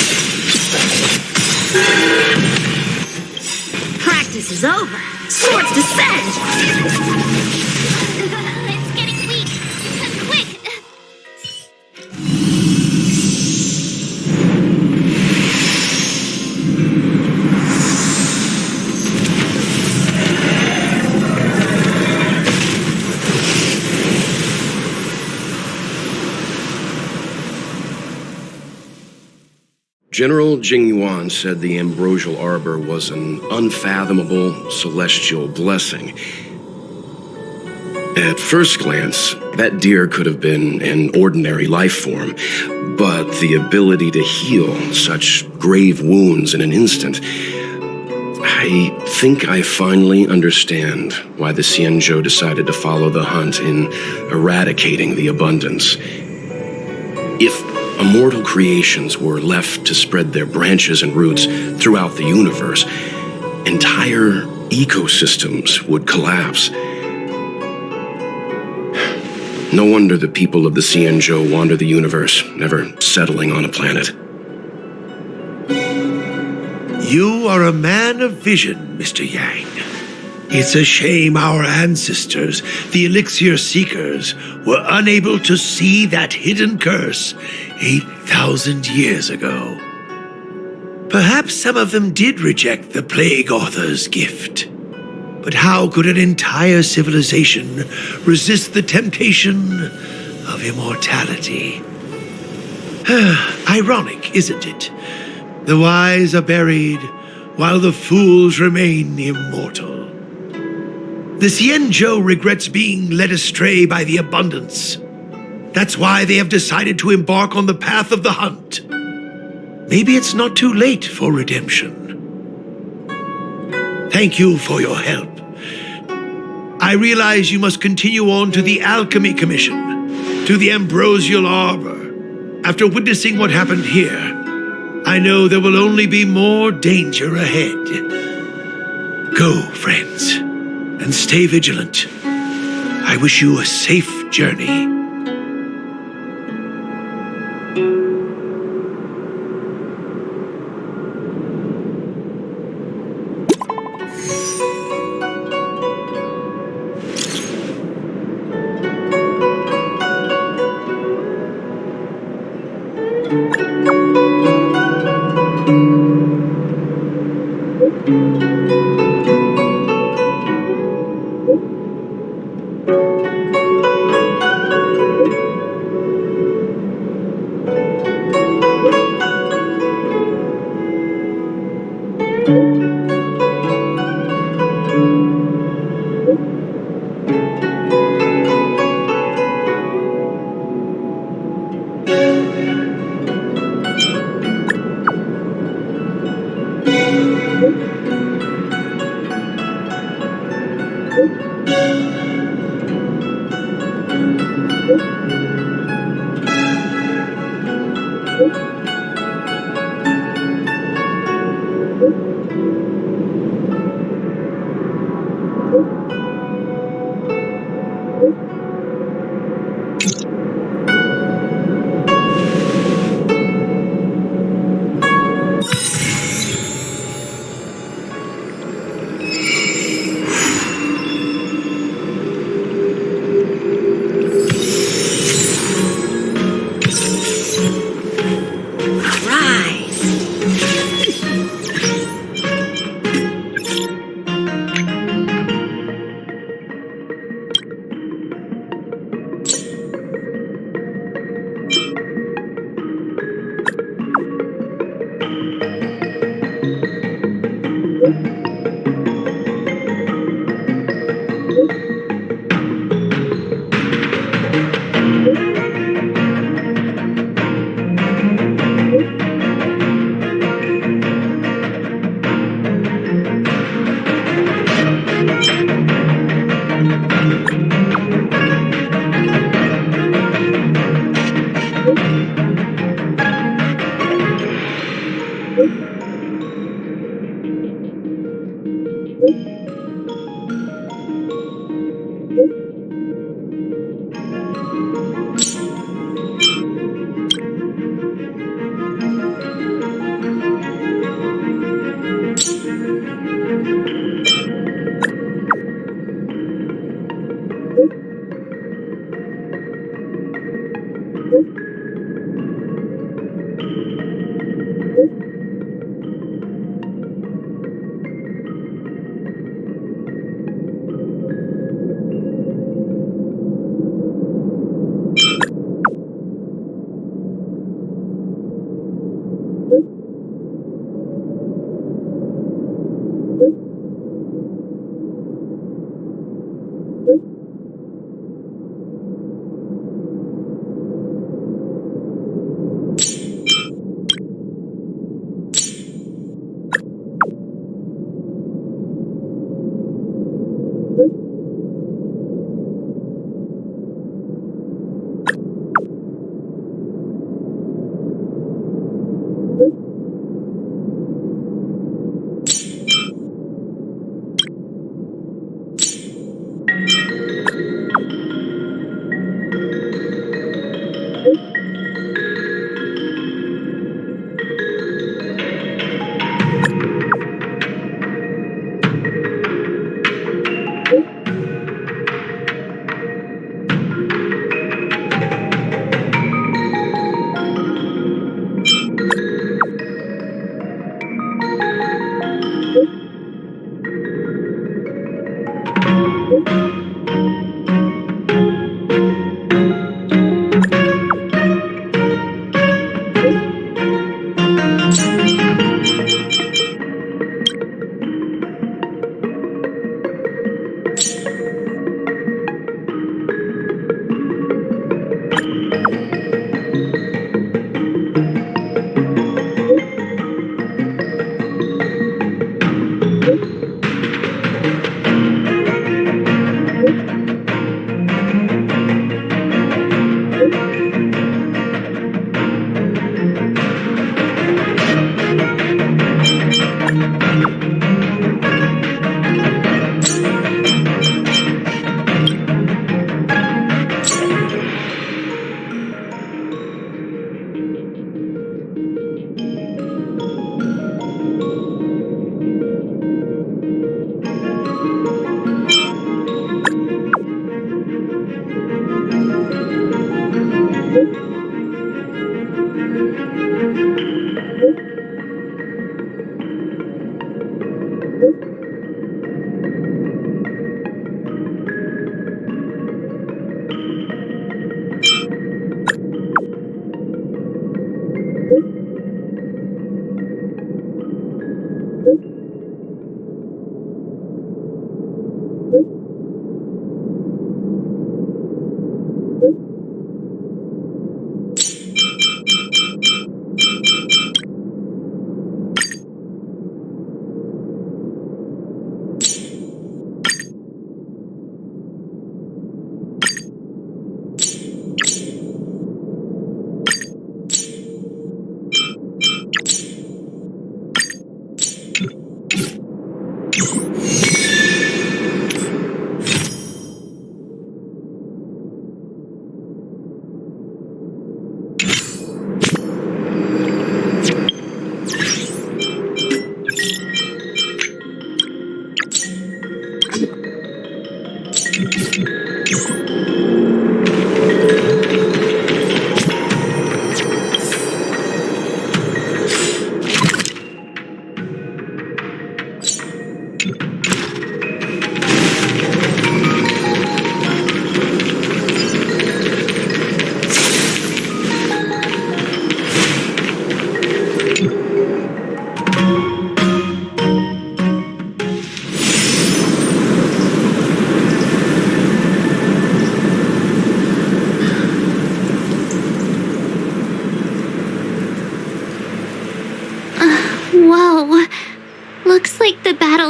Speaker 1: Practice is over. Swords descend!
Speaker 11: It's getting weak. Quick!
Speaker 2: General Jingyuan said the ambrosial arbor was an unfathomable celestial blessing. At first glance, that deer could have been an ordinary life form, but the ability to heal such grave wounds in an instant... I think I finally understand why the Xianzhou decided to follow the hunt in eradicating the abundance. If immortal creations were left to spread their branches and roots throughout the universe, entire ecosystems would collapse. No wonder the people of the Xianzhou wander the universe, never settling on a planet.
Speaker 13: You are a man of vision, Mr. Yang. It's a shame our ancestors, the Elixir Seekers, were unable to see that hidden curse 8,000 years ago. Perhaps some of them did reject the Plague Author's gift. But how could an entire civilization resist the temptation of immortality? Ironic, isn't it? The wise are buried, while the fools remain immortal. The Xianzhou regrets being led astray by the abundance. That's why they have decided to embark on the path of the hunt. Maybe it's not too late for redemption. Thank you for your help. I realize you must continue on to the Alchemy Commission, to the Ambrosial Arbor. After witnessing what happened here, I know there will only be more danger ahead. Go, friends, and stay vigilant. I wish you a safe journey.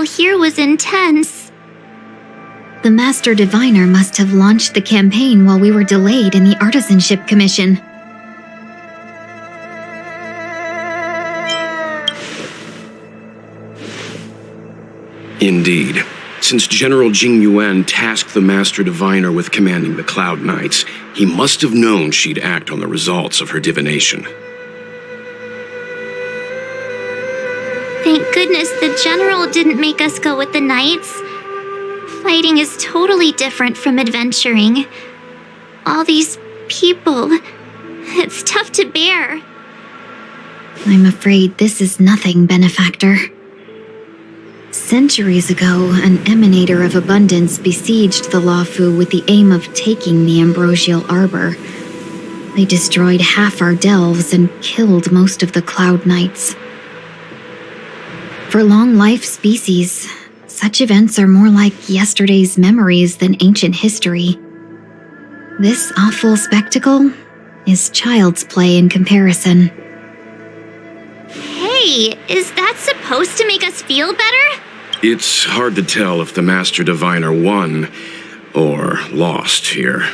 Speaker 11: here was intense.
Speaker 9: The Master Diviner must have launched the campaign while we were delayed in the Artisanship Commission.
Speaker 2: Indeed. Since General Jing Yuan tasked the Master Diviner with commanding the Cloud Knights, he must have known she'd act on the results of her divination.
Speaker 11: Thank goodness the General didn't make us go with the Knights. Fighting is totally different from adventuring. All these people, it's tough to bear.
Speaker 9: I'm afraid this is nothing, Benefactor. Centuries ago, an emanator of abundance besieged the Luofu with the aim of taking the Ambrosial Arbor. They destroyed half our delves and killed most of the Cloud Knights. For long-life species, such events are more like yesterday's memories than ancient history. This awful spectacle is child's play in comparison.
Speaker 11: Hey, is that supposed to make us feel better?
Speaker 2: It's hard to tell if the Master Diviner won or lost here.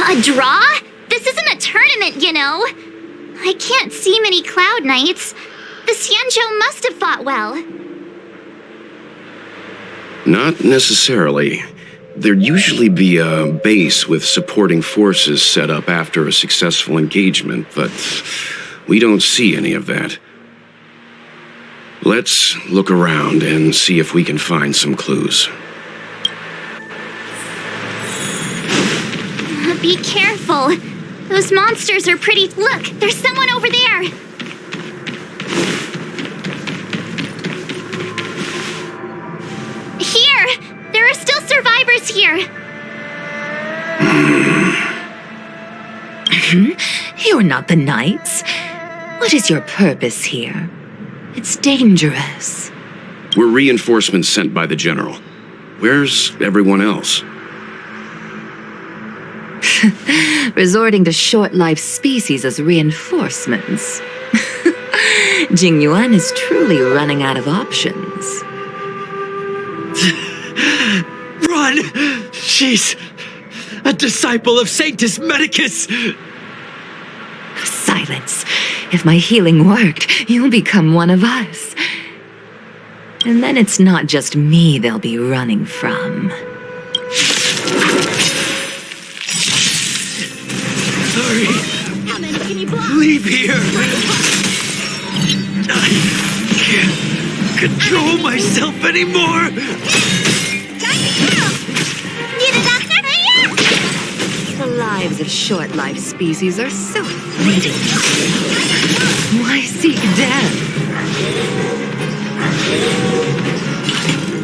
Speaker 11: A draw? This isn't a tournament, you know. I can't see many Cloud Knights. The Xianzhou must have fought well.
Speaker 2: Not necessarily. There'd usually be a base with supporting forces set up after a successful engagement, but we don't see any of that. Let's look around and see if we can find some clues.
Speaker 11: Be careful. Those monsters are pretty... Look, there's someone over there. Here! There are still survivors here.
Speaker 14: You're not the Knights. What is your purpose here? It's dangerous.
Speaker 2: We're reinforcements sent by the General. Where's everyone else?
Speaker 14: Resorting to short-lived species as reinforcements. Jing Yuan is truly running out of options.
Speaker 12: Run! She's a disciple of Sanctus Medicus!
Speaker 14: Silence. If my healing worked, you'll become one of us. And then it's not just me they'll be running from.
Speaker 12: Hurry! Leave here! I can't control myself anymore!
Speaker 11: Need a doctor?
Speaker 14: The lives of short-lived species are so fleeting. Why seek death?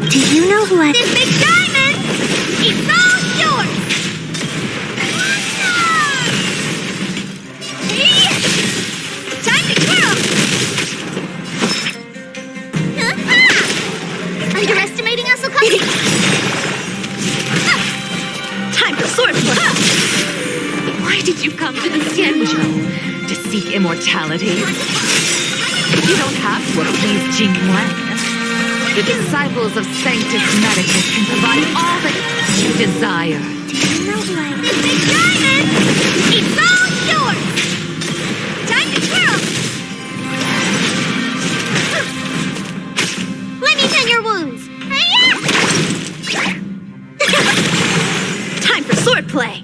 Speaker 6: Do you know what?
Speaker 11: This big diamond! It's all yours! Time to twirl! Underestimating us will come.
Speaker 14: Time for sword play. Why did you come to the Xianzhou? To seek immortality? You don't have to appease Jing Yuan. The disciples of Sanctus Medicus can provide all that you desire.
Speaker 11: This big diamond! It's all yours! Time to twirl! Let me tend your wounds. Time for sword play.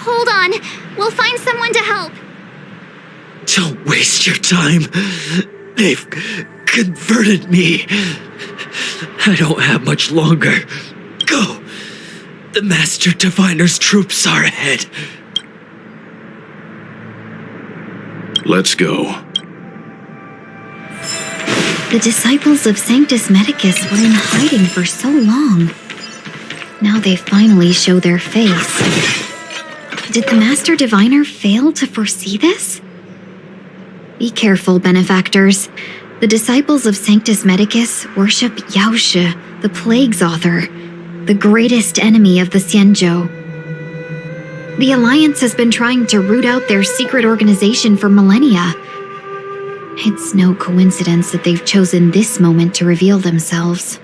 Speaker 11: Hold on. We'll find someone to help.
Speaker 12: Don't waste your time. They've converted me. I don't have much longer. Go. The Master Diviner's troops are ahead.
Speaker 2: Let's go.
Speaker 9: The disciples of Sanctus Medicus were in hiding for so long. Now they finally show their face. Did the Master Diviner fail to foresee this? Be careful, benefactors. The disciples of Sanctus Medicus worship Yaoshi, the Plague's author, the greatest enemy of the Xianzhou. The Alliance has been trying to root out their secret organization for millennia. It's no coincidence that they've chosen this moment to reveal themselves.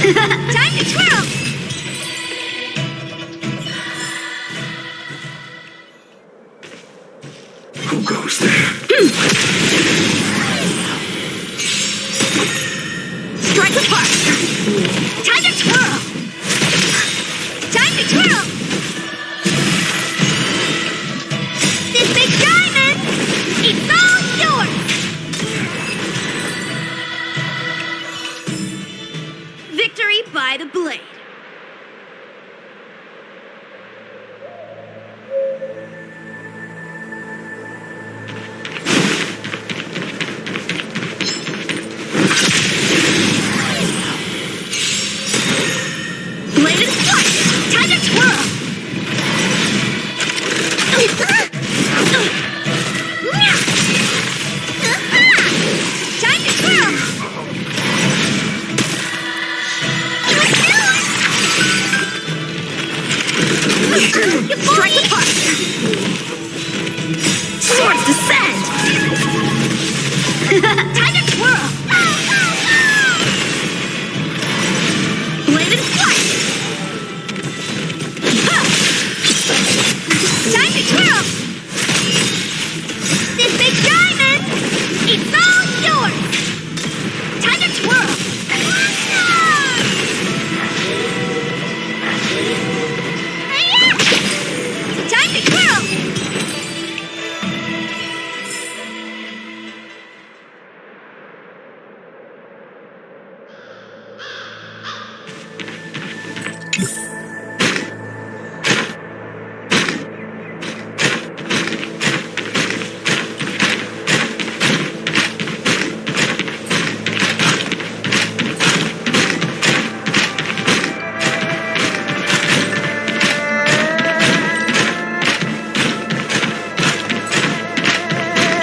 Speaker 11: Time to twirl!
Speaker 13: Who goes there?
Speaker 11: Strike apart! Time to twirl! Time to twirl! This big diamond, it's all yours!
Speaker 1: Victory by the blade.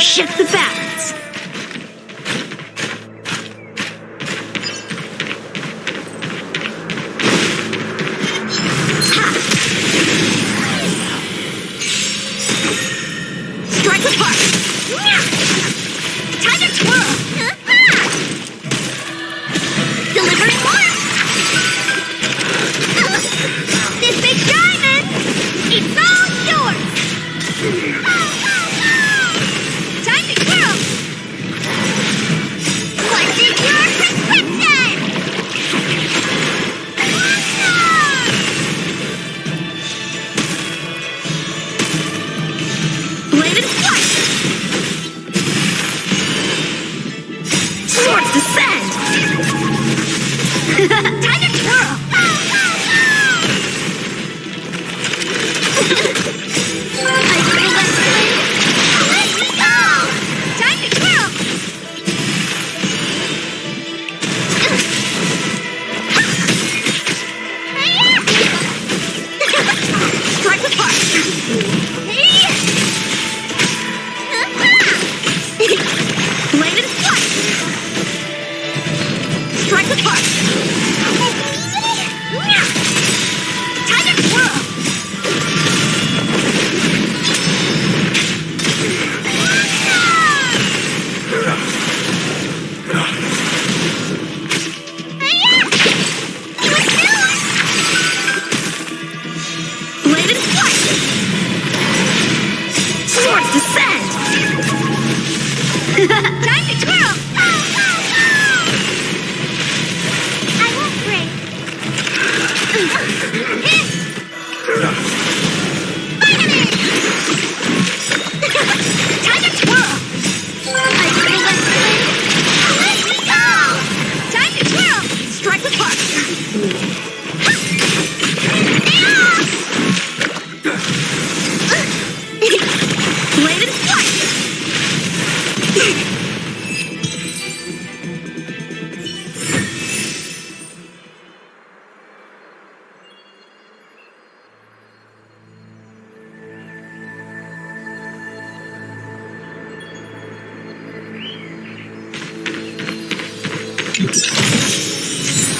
Speaker 1: shift the balance. Strike apart. Time to twirl. Delivering more. This big diamond, it's all yours. Time to twirl. What's in your prescription? Blade and flight. Swords descend. Time to twirl. I feel like let me go. Time to twirl. Strike apart. Blade and flight. Strike apart. Time to twirl. Blade and flight. Swords descend. Time to twirl. I won't break. Finally! Time to twirl. I feel like let me go. Time to twirl. Strike apart. Blade and flight.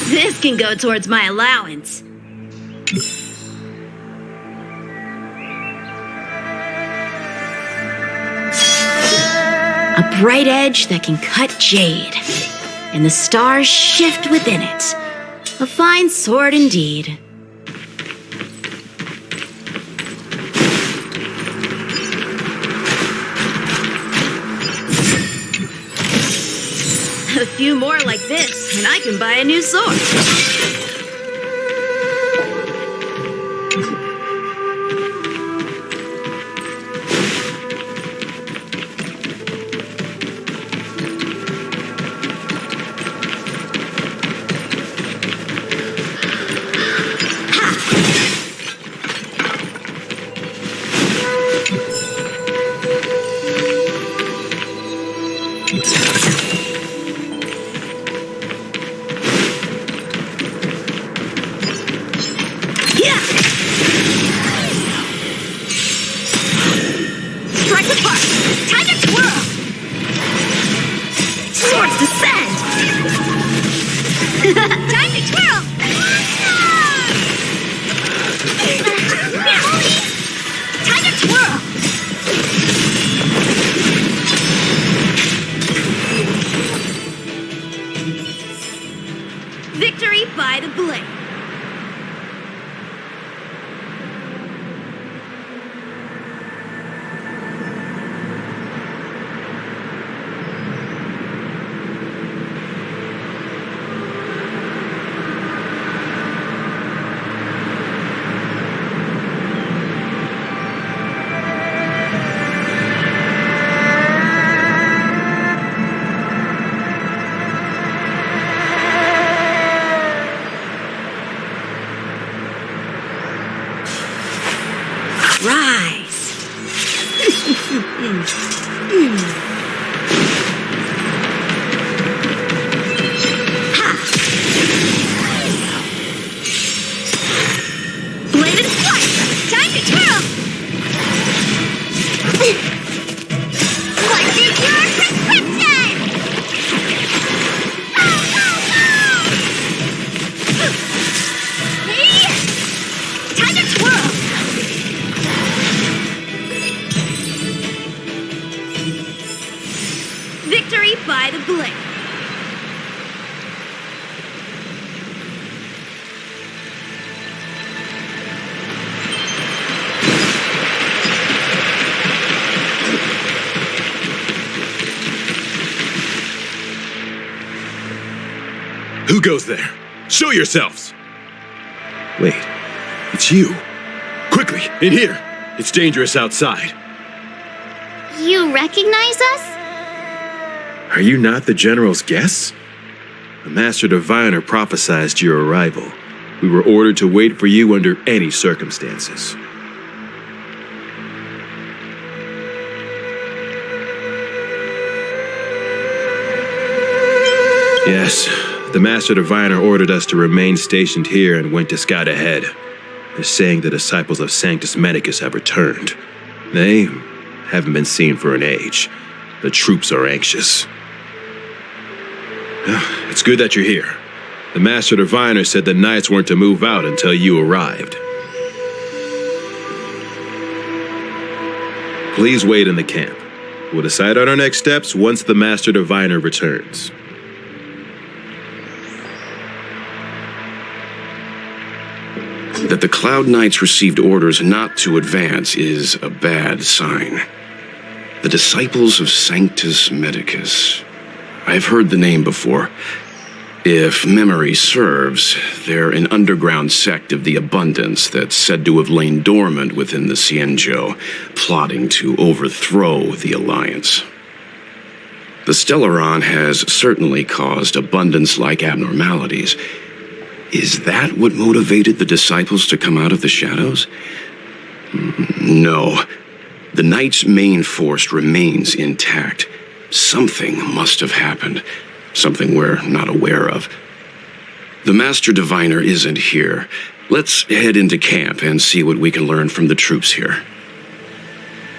Speaker 1: This can go towards my allowance. A bright edge that can cut jade, and the stars shift within it. A fine sword indeed. A few more like this, and I can buy a new sword. Victory by the blade. Like
Speaker 5: Who goes there? Show yourselves! Wait, it's you. Quickly, in here. It's dangerous outside.
Speaker 11: You recognize us?
Speaker 5: Are you not the General's guests? The Master Diviner prophesied your arrival. We were ordered to wait for you under any circumstances. Yes, the Master Diviner ordered us to remain stationed here and went to scout ahead. They're saying the disciples of Sanctus Medicus have returned. They haven't been seen for an age. The troops are anxious. It's good that you're here. The Master Diviner said the Knights weren't to move out until you arrived. Please wait in the camp. We'll decide on our next steps once the Master Diviner returns.
Speaker 2: That the Cloud Knights received orders not to advance is a bad sign. The Disciples of Sanctus Medicus. I've heard the name before. If memory serves, they're an underground sect of the Abundance that's said to have lain dormant within the Xianzhou, plotting to overthrow the Alliance. The Stellaron has certainly caused Abundance-like abnormalities. Is that what motivated the disciples to come out of the shadows? No. The Knight's main force remains intact. Something must have happened. Something we're not aware of. The Master Diviner isn't here. Let's head into camp and see what we can learn from the troops here.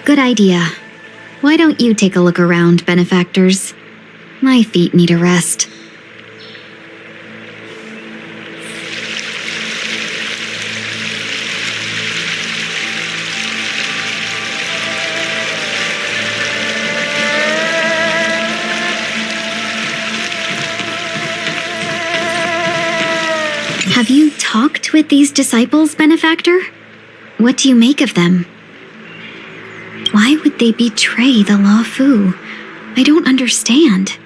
Speaker 9: Good idea. Why don't you take a look around, benefactors? My feet need a rest. Have you talked with these disciples, benefactor? What do you make of them? Why would they betray the Luofu? I don't understand.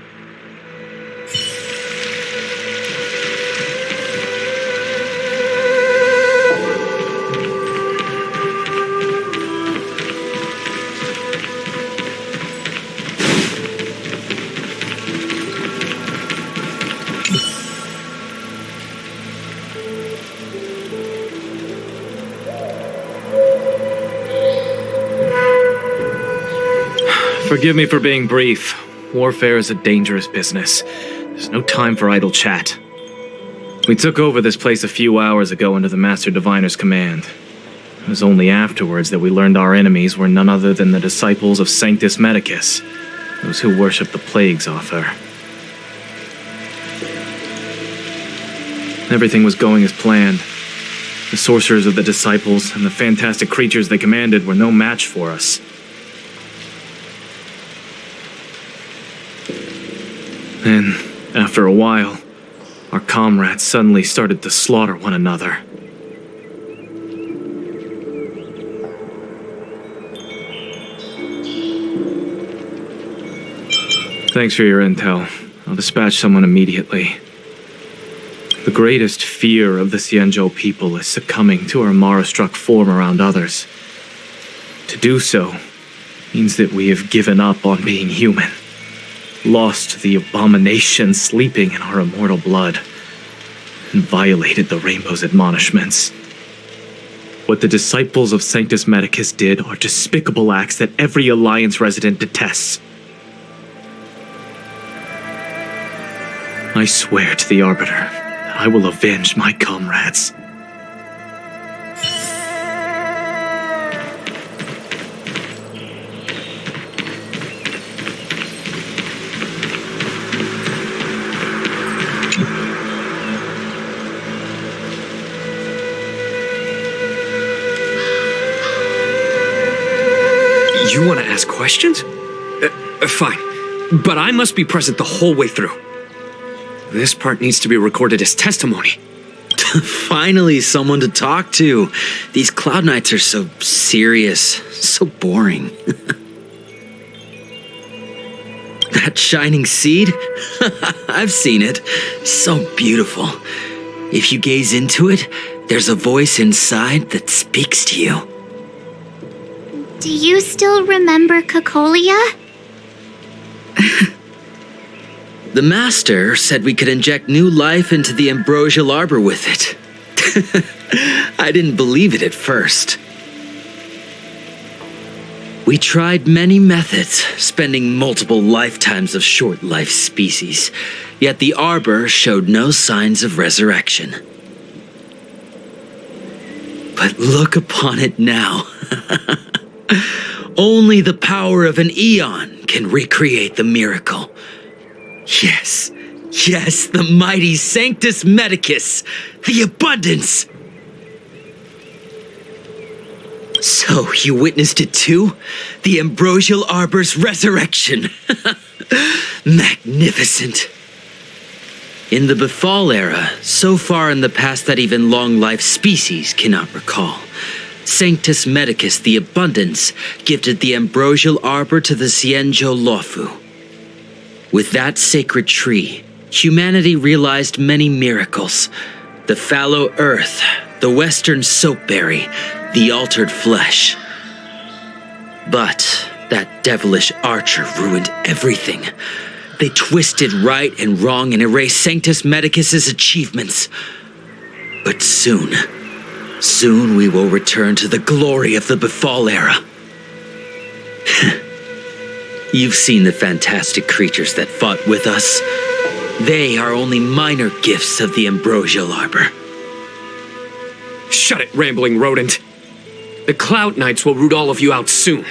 Speaker 15: Forgive me for being brief. Warfare is a dangerous business. There's no time for idle chat. We took over this place a few hours ago under the Master Diviner's command. It was only afterwards that we learned our enemies were none other than the disciples of Sanctus Medicus, those who worship the Plague's author. Everything was going as planned. The sorcerers of the disciples and the fantastic creatures they commanded were no match for us. Then, after a while, our comrades suddenly started to slaughter one another. Thanks for your intel. I'll dispatch someone immediately. The greatest fear of the Xianzhou people is succumbing to our Mara-struck form around others. To do so means that we have given up on being human. Lost the abomination sleeping in our immortal blood, and violated the Rainbow's admonishments. What the disciples of Sanctus Medicus did are despicable acts that every Alliance resident detests. I swear to the Arbiter that I will avenge my comrades.
Speaker 10: You want to ask questions? Fine. But I must be present the whole way through. This part needs to be recorded as testimony.
Speaker 16: Finally, someone to talk to. These Cloud Knights are so serious, so boring.
Speaker 10: That
Speaker 16: That shining seed? I've seen it. So beautiful. If you gaze into it, there's a voice inside that speaks to you.
Speaker 11: Do you still remember Cocolia?
Speaker 16: The master said we could inject new life into the ambrosial arbor with it. I didn't believe it at first. We tried many methods, spending multiple lifetimes of short-life species, yet the arbor showed no signs of resurrection. But look upon it now. Only the power of an eon can recreate the miracle. Yes, the mighty Sanctus Medicus, the abundance. So you witnessed it too? The ambrosial arbor's resurrection. Magnificent. In the Befall era, so far in the past that even long-life species cannot recall, Sanctus Medicus, the abundance, gifted the ambrosial arbor to the Xianzhou Luofu. With that sacred tree, humanity realized many miracles. The fallow earth, the western soapberry, the altered flesh. But that devilish archer ruined everything. They twisted right and wrong and erased Sanctus Medicus's achievements. But soon we will return to the glory of the Befall era. You've seen the fantastic creatures that fought with us. They are only minor gifts of the ambrosial arbor.
Speaker 10: Shut it, rambling rodent. The Cloud Knights will root all of you out soon.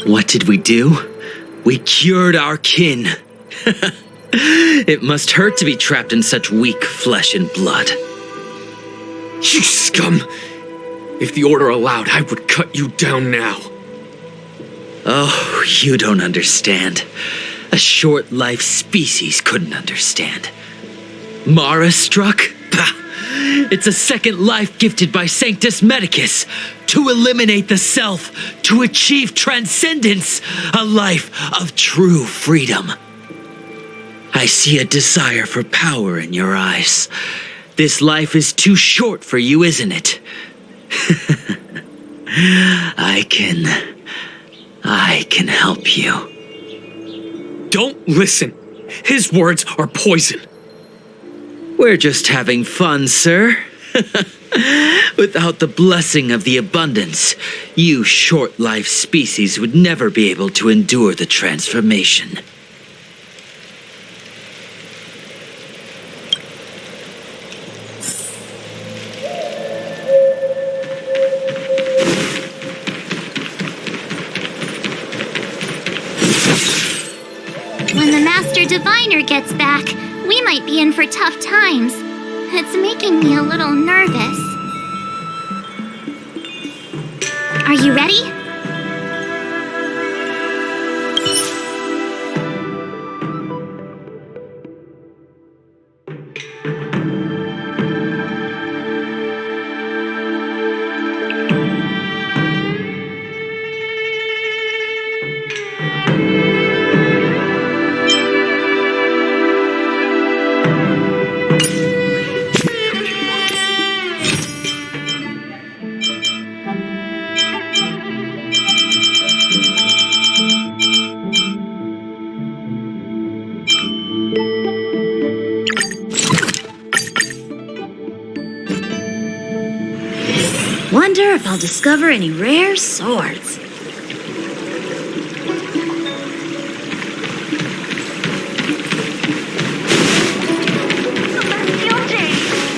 Speaker 16: What did we do? We cured our kin. It must hurt to be trapped in such weak flesh and blood.
Speaker 10: You scum! If the Order allowed, I would cut you down now.
Speaker 16: Oh, you don't understand. A short-life species couldn't understand. Mara struck? Bah! It's a second life gifted by Sanctus Medicus to eliminate the self, to achieve transcendence, a life of true freedom. I see a desire for power in your eyes. This life is too short for you, isn't it? I can help you.
Speaker 10: Don't listen. His words are poison.
Speaker 16: We're just having fun, sir. Without the blessing of the abundance, you short-life species would never be able to endure the transformation.
Speaker 11: When the Master Diviner gets back, we might be in for tough times. It's making me a little nervous. Are you ready?
Speaker 1: Wonder if I'll discover any rare swords.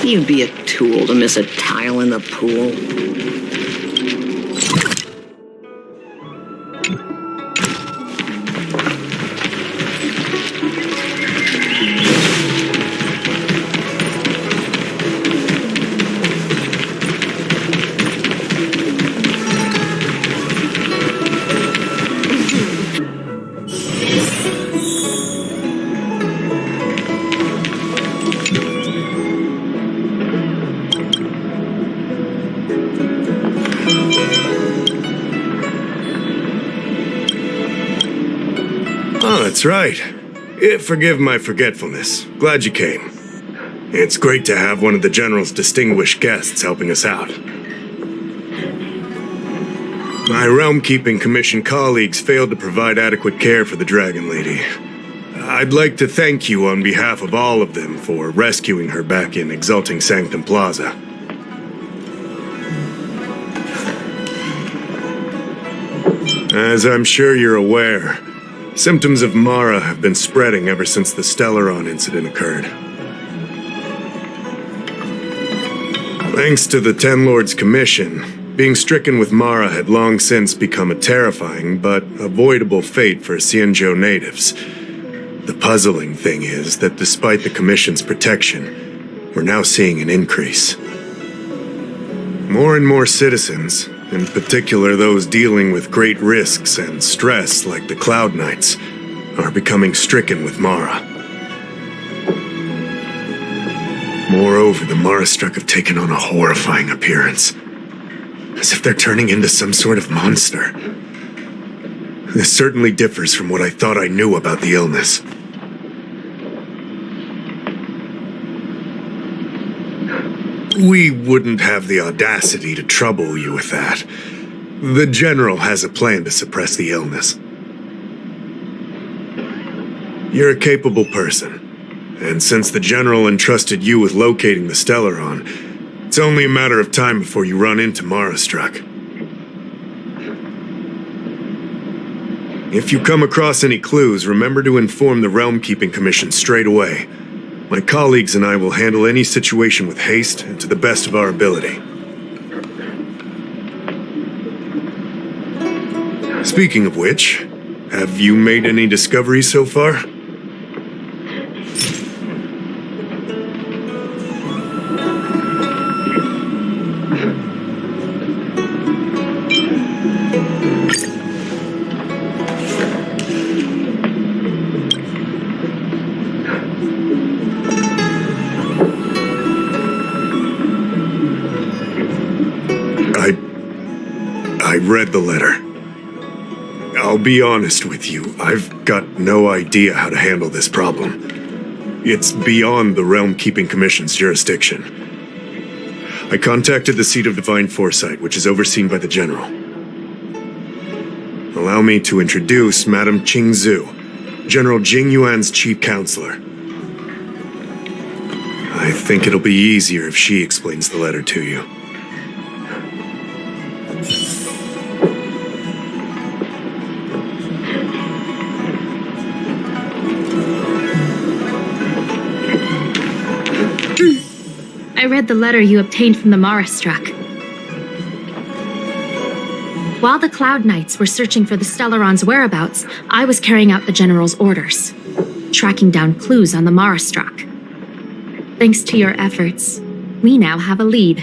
Speaker 17: You'd be a tool to miss a tile in the pool.
Speaker 18: That's right. Forgive my forgetfulness. Glad you came. It's great to have one of the General's distinguished guests helping us out. My Realm-Keeping Commission colleagues failed to provide adequate care for the Dragon Lady. I'd like to thank you on behalf of all of them for rescuing her back in Exalting Sanctum Plaza. As I'm sure you're aware, symptoms of Mara have been spreading ever since the Stellaron incident occurred. Thanks to the Ten Lords Commission, being stricken with Mara had long since become a terrifying but avoidable fate for Xianzhou natives. The puzzling thing is that despite the Commission's protection, we're now seeing an increase. More and more citizens, in particular those dealing with great risks and stress like the Cloud Knights, are becoming stricken with Mara. Moreover, the Mara-struck have taken on a horrifying appearance, as if they're turning into some sort of monster. This certainly differs from what I thought I knew about the illness. We wouldn't have the audacity to trouble you with that. The General has a plan to suppress the illness. You're a capable person, and since the General entrusted you with locating the Stellaron, it's only a matter of time before you run into Mara-struck. If you come across any clues, remember to inform the Realm-Keeping Commission straight away. My colleagues and I will handle any situation with haste and to the best of our ability. Speaking of which, have you made any discoveries so far? I read the letter. I'll be honest with you, I've got no idea how to handle this problem. It's beyond the Realm-Keeping Commission's jurisdiction. I contacted the Seat of Divine Foresight, which is overseen by the General. Allow me to introduce Madame Xianzhou, General Jing Yuan's chief counselor. I think it'll be easier if she explains the letter to you.
Speaker 19: I read the letter you obtained from the Mara-struck. While the Cloud Knights were searching for the Stellaron's whereabouts, I was carrying out the General's orders, tracking down clues on the Mara-struck. Thanks to your efforts, we now have a lead.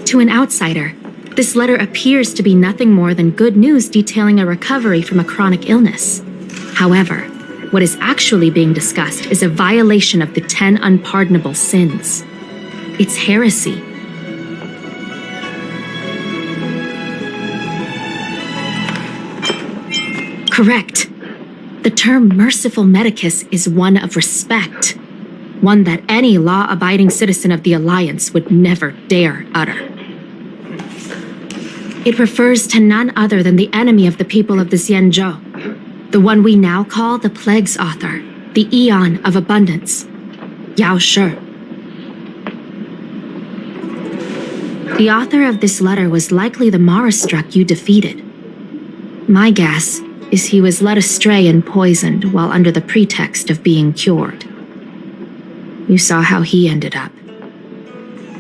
Speaker 19: To an outsider, this letter appears to be nothing more than good news detailing a recovery from a chronic illness. However, what is actually being discussed is a violation of the 10 unpardonable sins. It's heresy. Correct. The term merciful medicus is one of respect, one that any law-abiding citizen of the Alliance would never dare utter. It refers to none other than the enemy of the people of the Xianzhou, the one we now call the Plague's author, the Eon of Abundance, Yao Shi. The author of this letter was likely the Mara-struck you defeated. My guess is he was led astray and poisoned while under the pretext of being cured. You saw how he ended up.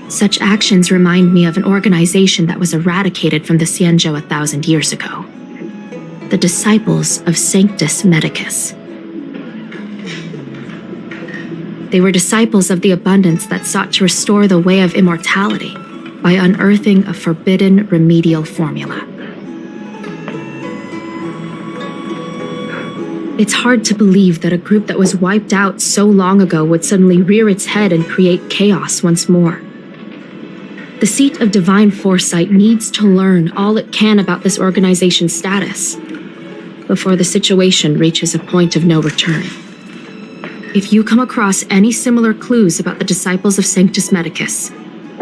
Speaker 19: Such actions remind me of an organization that was eradicated from the Xianzhou 1,000 years ago. The Disciples of Sanctus Medicus. They were disciples of the abundance that sought to restore the way of immortality by unearthing a forbidden remedial formula. It's hard to believe that a group that was wiped out so long ago would suddenly rear its head and create chaos once more. The Seat of Divine Foresight needs to learn all it can about this organization's status. before the situation reaches a point of no return. If you come across any similar clues about the disciples of Sanctus Medicus,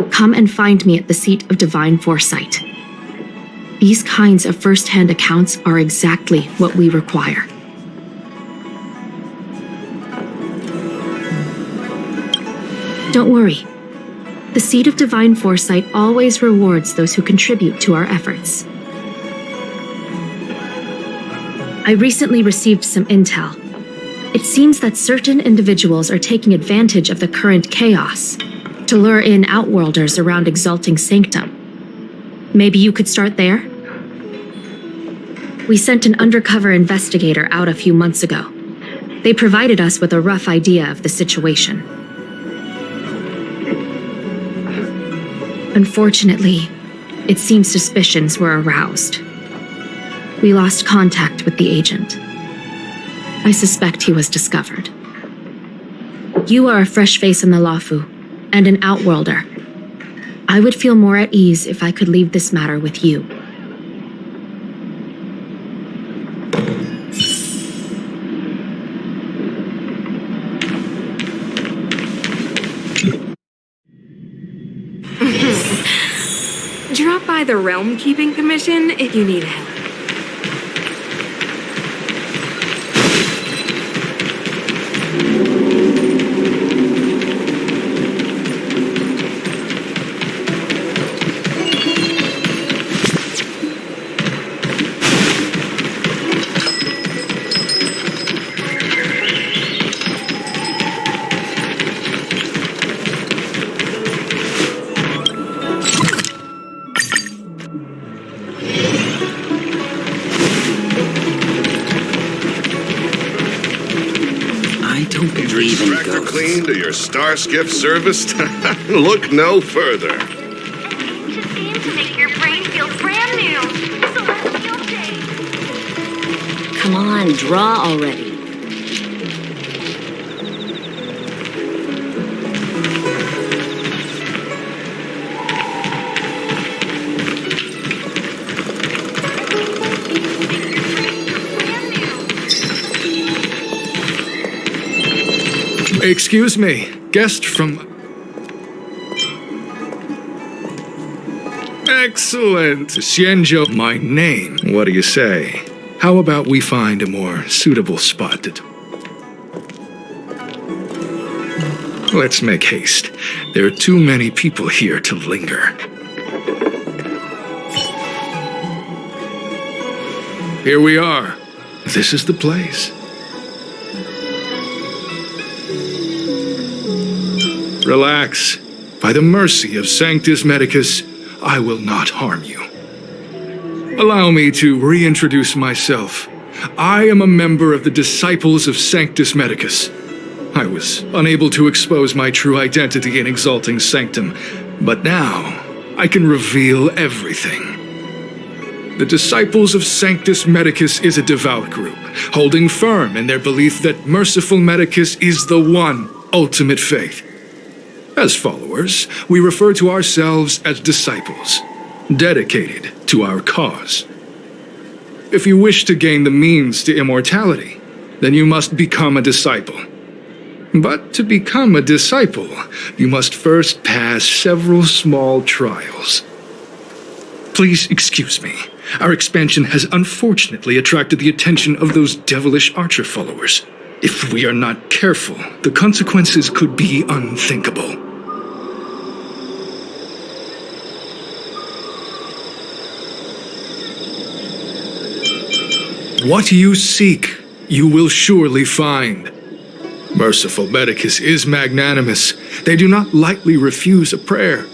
Speaker 19: come and find me at the seat of divine foresight. These kinds of first-hand accounts are exactly what we require. Don't worry. The seat of divine foresight always rewards those who contribute to our efforts. I recently received some intel. It seems that certain individuals are taking advantage of the current chaos to lure in outworlders around Exalting Sanctum. Maybe you could start there? We sent an undercover investigator out a few months ago. They provided us with a rough idea of the situation. Unfortunately, it seems suspicions were aroused. We lost contact with the agent. I suspect he was discovered. You are a fresh face in the Luofu, and an outworlder. I would feel more at ease if I could leave this matter with you.
Speaker 20: Drop by the Realm Keeping Commission if you need help.
Speaker 21: Clean to your star skiff service? Look no further.
Speaker 11: To make your brain feel brand new. Celestial day.
Speaker 17: Come on, draw already.
Speaker 5: Excuse me, guest from... Excellent! Xianzhou, my name. What do you say? How about we find a more suitable spot to... Let's make haste. There are too many people here to linger. Here we are. This is the place. Relax. By the mercy of Sanctus Medicus, I will not harm you. Allow me to reintroduce myself. I am a member of the Disciples of Sanctus Medicus. I was unable to expose my true identity in Exalting Sanctum, but now I can reveal everything. The Disciples of Sanctus Medicus is a devout group, holding firm in their belief that Merciful Medicus is the one ultimate faith. As followers, we refer to ourselves as disciples, dedicated to our cause. If you wish to gain the means to immortality, then you must become a disciple. But to become a disciple, you must first pass several small trials. Please excuse me. Our expansion has unfortunately attracted the attention of those devilish archer followers. If we are not careful, the consequences could be unthinkable. What you seek, you will surely find. Merciful Medicus is magnanimous. They do not lightly refuse a prayer.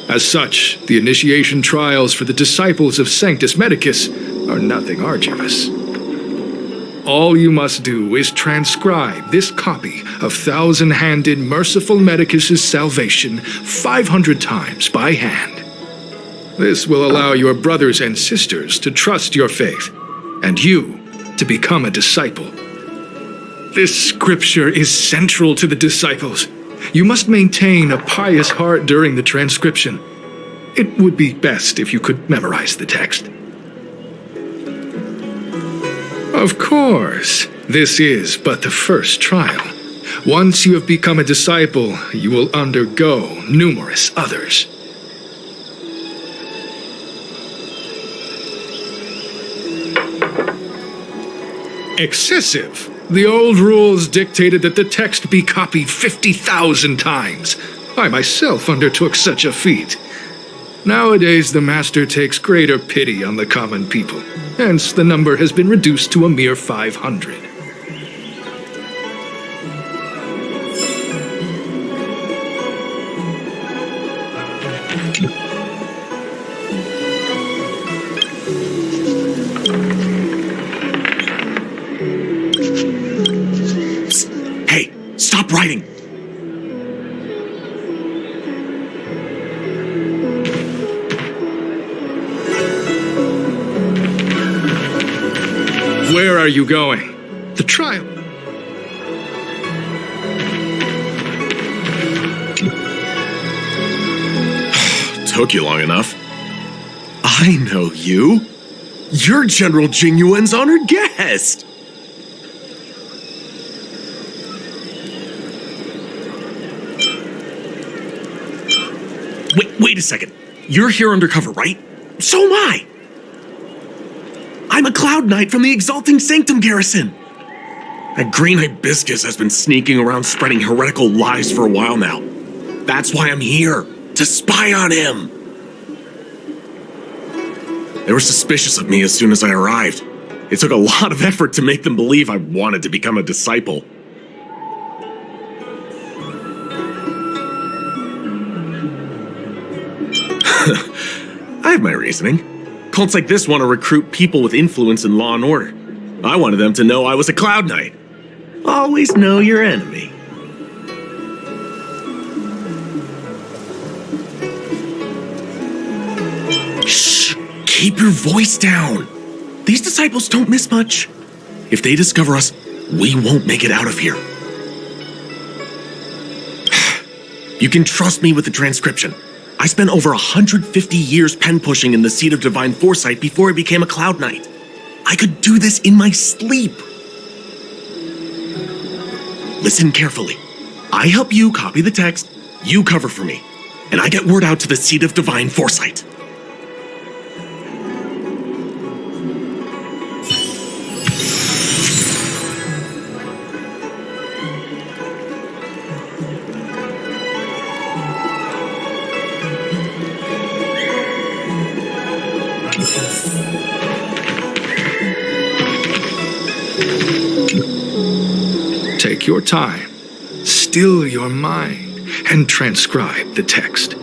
Speaker 5: As such, the initiation trials for the disciples of Sanctus Medicus are nothing arduous. All you must do is transcribe this copy of thousand-handed Merciful Medicus's salvation 500 times by hand. This will allow your brothers and sisters to trust your faith, and you to become a disciple. This scripture is central to the disciples. You must maintain a pious heart during the transcription. It would be best if you could memorize the text. Of course. This is but the first trial. Once you have become a disciple, you will undergo numerous others. Excessive. The old rules dictated that the text be copied 50,000 times. I myself undertook such a feat. Nowadays, the Master takes greater pity on the common people. Hence, the number has been reduced to a mere 500.
Speaker 7: Hey, stop writing!
Speaker 5: Where are you going? The trial.
Speaker 7: Took you long enough. I know you. You're General Jing Yuan's honored guest. Wait a second. You're here undercover, right? So am I. I'm a Cloud Knight from the Exalting Sanctum Garrison. That green hibiscus has been sneaking around spreading heretical lies for a while now. That's why I'm here, to spy on him. They were suspicious of me as soon as I arrived. It took a lot of effort to make them believe I wanted to become a disciple. I have my reasoning. Cults like this want to recruit people with influence in law and order. I wanted them to know I was a Cloud Knight. Always know your enemy. Shh! Keep your voice down. These disciples don't miss much. If they discover us, we won't make it out of here. You can trust me with the transcription. I spent over 150 years pen pushing in the seat of divine foresight before I became a Cloud Knight. I could do this in my sleep. Listen carefully. I help you copy the text, you cover for me, and I get word out to the seat of divine foresight.
Speaker 5: Take your time, still your mind, and transcribe the text.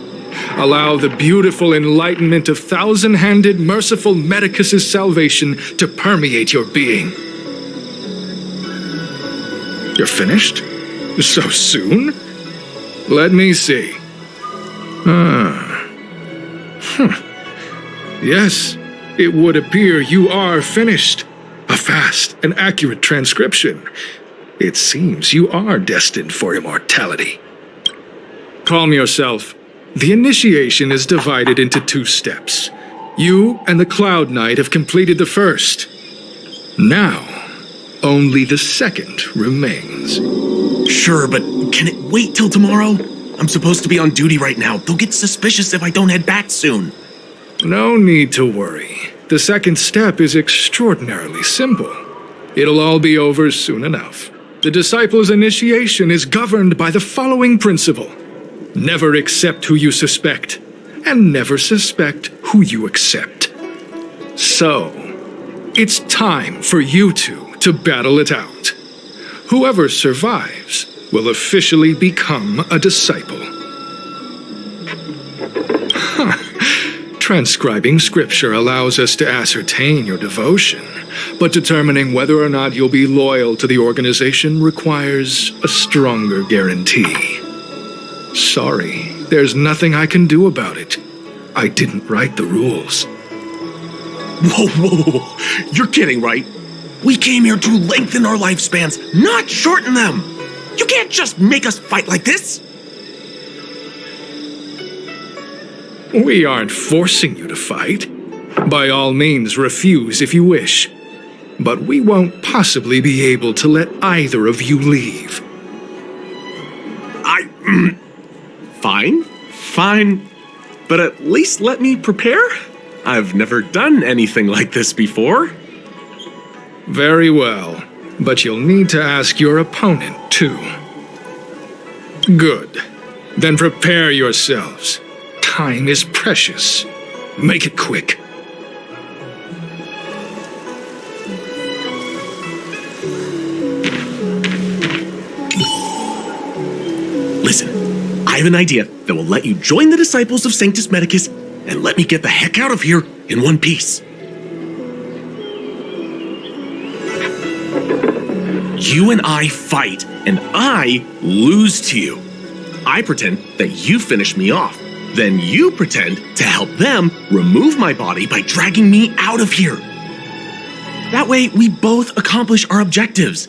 Speaker 5: Allow the beautiful enlightenment of thousand-handed, merciful Medicus's salvation to permeate your being. You're finished? So soon? Let me see. Yes, it would appear you are finished. A fast and accurate transcription. It seems you are destined for immortality. Calm yourself. The initiation is divided into 2 steps. You and the Cloud Knight have completed the first. Now, only the second remains.
Speaker 7: Sure, but can it wait till tomorrow? I'm supposed to be on duty right now. They'll get suspicious if I don't head back soon.
Speaker 5: No need to worry. The second step is extraordinarily simple. It'll all be over soon enough. The disciple's initiation is governed by the following principle. Never accept who you suspect, and never suspect who you accept. So, it's time for you two to battle it out. Whoever survives will officially become a disciple. Transcribing scripture allows us to ascertain your devotion, but determining whether or not you'll be loyal to the organization requires a stronger guarantee. Sorry, there's nothing I can do about it. I didn't write the rules.
Speaker 7: Whoa. You're kidding, right? We came here to lengthen our lifespans, not shorten them. You can't just make us fight like this.
Speaker 5: We aren't forcing you to fight. By all means, refuse if you wish. but we won't possibly be able to let either of you leave.
Speaker 7: Fine. But at least let me prepare. I've never done anything like this before.
Speaker 5: Very well, but you'll need to ask your opponent, too. Good. Then prepare yourselves. Time is precious. Make it quick.
Speaker 7: Listen, I have an idea that will let you join the disciples of Sanctus Medicus and let me get the heck out of here in one piece. You and I fight, and I lose to you. I pretend that you finish me off. Then you pretend to help them remove my body by dragging me out of here. That way, we both accomplish our objectives.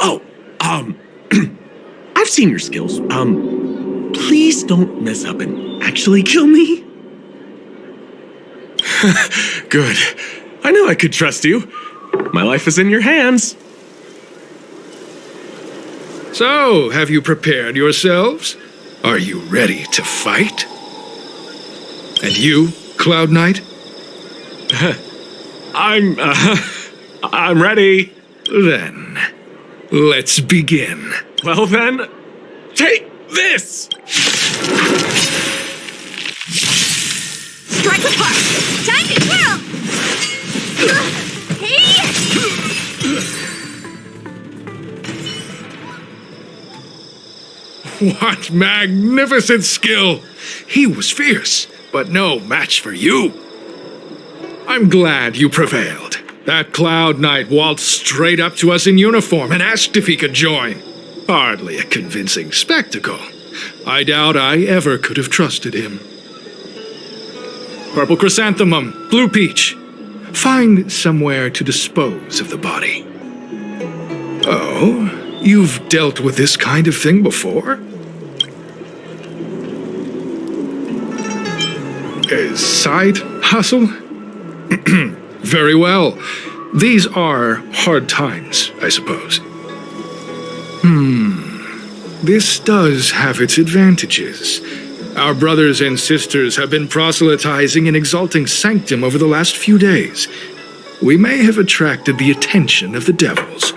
Speaker 7: Oh, I've seen your skills. Please don't mess up and actually kill me. Good. I knew I could trust you. My life is in your hands.
Speaker 5: So, have you prepared yourselves? Are you ready to fight? And you, Cloud Knight?
Speaker 7: I'm ready.
Speaker 5: Then, let's begin.
Speaker 7: Well then, take this!
Speaker 11: Strike apart! Time to kill!
Speaker 5: What magnificent skill! He was fierce, but no match for you. I'm glad you prevailed. That Cloud Knight waltzed straight up to us in uniform and asked if he could join. Hardly a convincing spectacle. I doubt I ever could have trusted him. Purple Chrysanthemum, Blue Peach. Find somewhere to dispose of the body. Oh, you've dealt with this kind of thing before? Side hustle? Very well. These are hard times, I suppose. This does have its advantages. Our brothers and sisters have been proselytizing and exalting Sanctum over the last few days. We may have attracted the attention of the devils.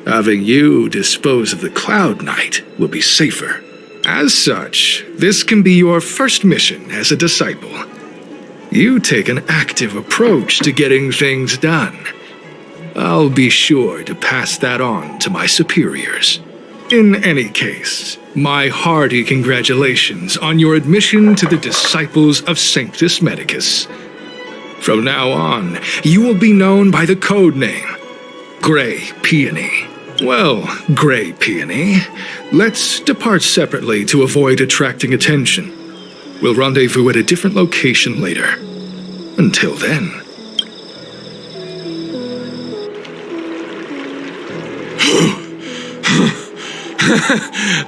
Speaker 5: Having you dispose of the Cloud Knight will be safer. As such, this can be your first mission as a disciple. You take an active approach to getting things done. I'll be sure to pass that on to my superiors. In any case, my hearty congratulations on your admission to the Disciples of Sanctus Medicus. From now on, you will be known by the code name, Grey Peony. Well, Grey Peony, let's depart separately to avoid attracting attention. We'll rendezvous at a different location later. Until then.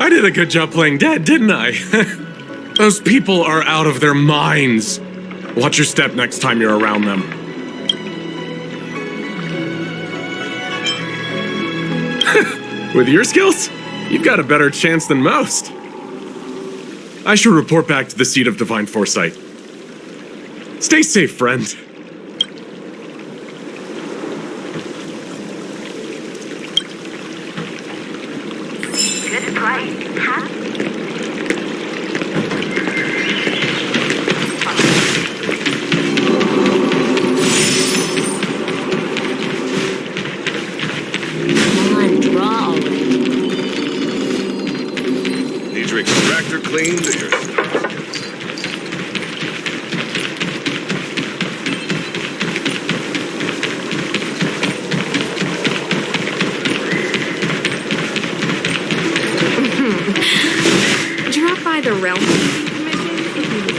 Speaker 7: I did a good job playing dead, didn't I? Those people are out of their minds. Watch your step next time you're around them. With your skills, you've got a better chance than most. I should report back to the Seat of Divine Foresight. Stay safe, friend.
Speaker 11: Good price, huh?
Speaker 21: Need your extractor cleaned or your
Speaker 20: Drop by the realm commission if you need.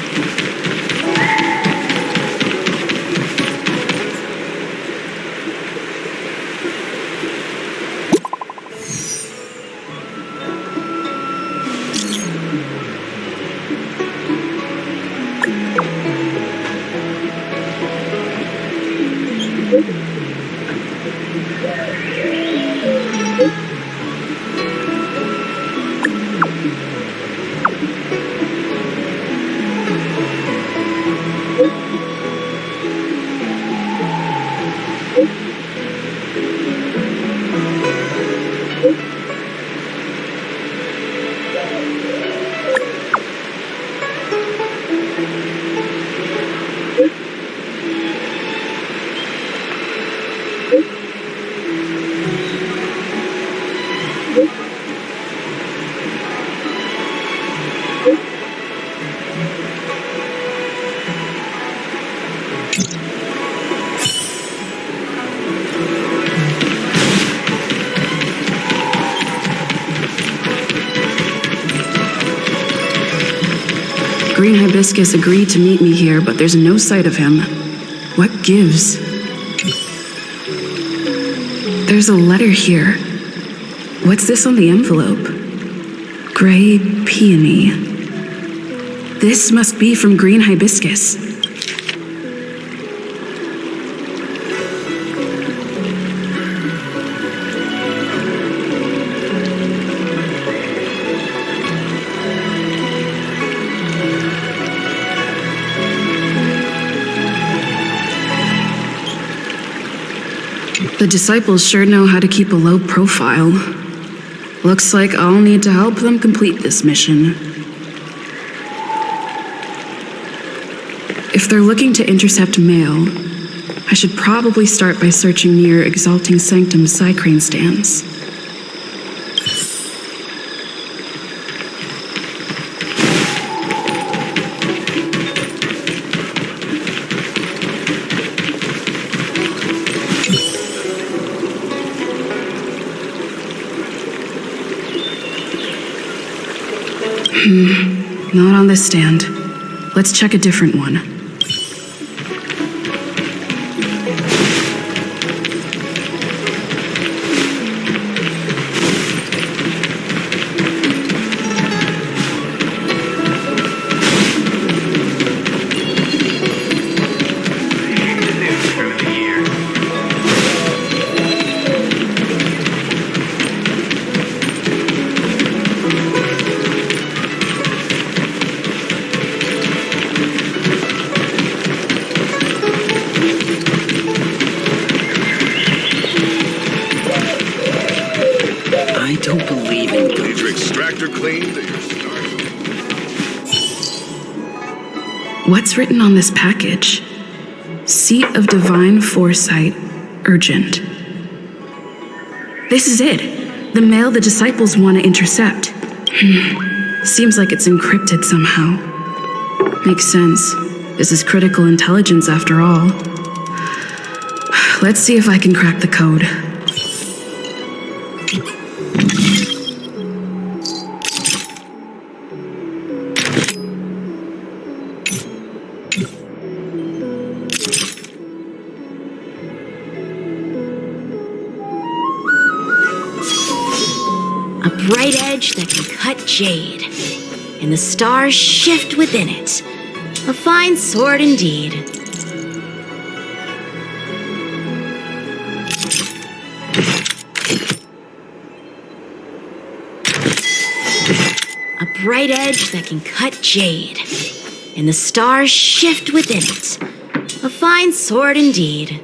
Speaker 8: Green Hibiscus agreed to meet me here, but there's no sight of him. What gives? There's a letter here. What's this on the envelope? Gray peony. This must be from Green Hibiscus. The disciples sure know how to keep a low profile. Looks like I'll need to help them complete this mission. If they're looking to intercept mail, I should probably start by searching near Exalting Sanctum's Psycrane stands. Not on this stand. Let's check a different one. What's written on this package? Seat of Divine Foresight, urgent. This is it. The mail the disciples want to intercept. Seems like it's encrypted somehow. Makes sense. This is critical intelligence after all. Let's see if I can crack the code.
Speaker 1: A bright edge that can cut jade, and the stars shift within it. A fine sword indeed. A bright edge that can cut jade, and the stars shift within it. A fine sword indeed.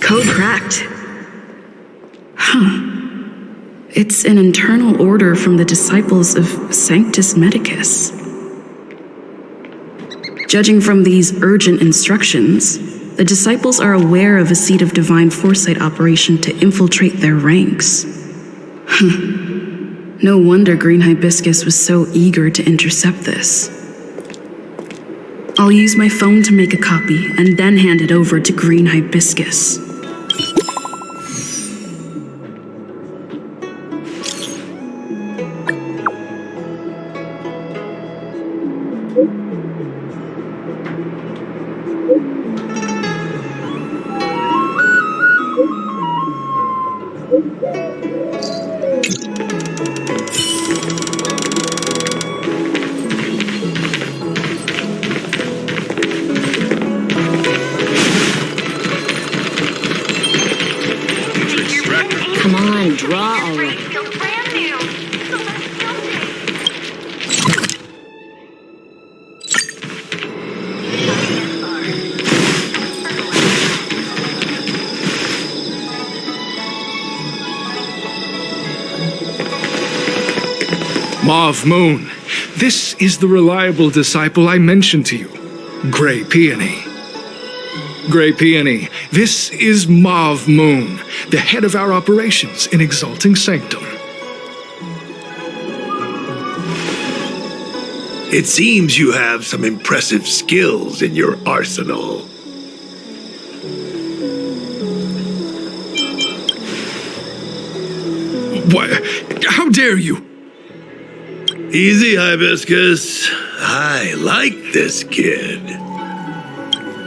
Speaker 8: Code cracked. It's an internal order from the disciples of Sanctus Medicus. Judging from these urgent instructions, the disciples are aware of a Seat of Divine Foresight operation to infiltrate their ranks. No wonder Green Hibiscus was so eager to intercept this. I'll use my phone to make a copy and then hand it over to Green Hibiscus.
Speaker 17: can draw already.
Speaker 5: Mauve Moon, this is the reliable disciple I mentioned to you, Grey Peony. Grey Peony, this is Mauve Moon, the head of our operations in Exalting Sanctum.
Speaker 13: It seems you have some impressive skills in your arsenal.
Speaker 5: What? How dare you?
Speaker 13: Easy, Hibiscus. I like this kid.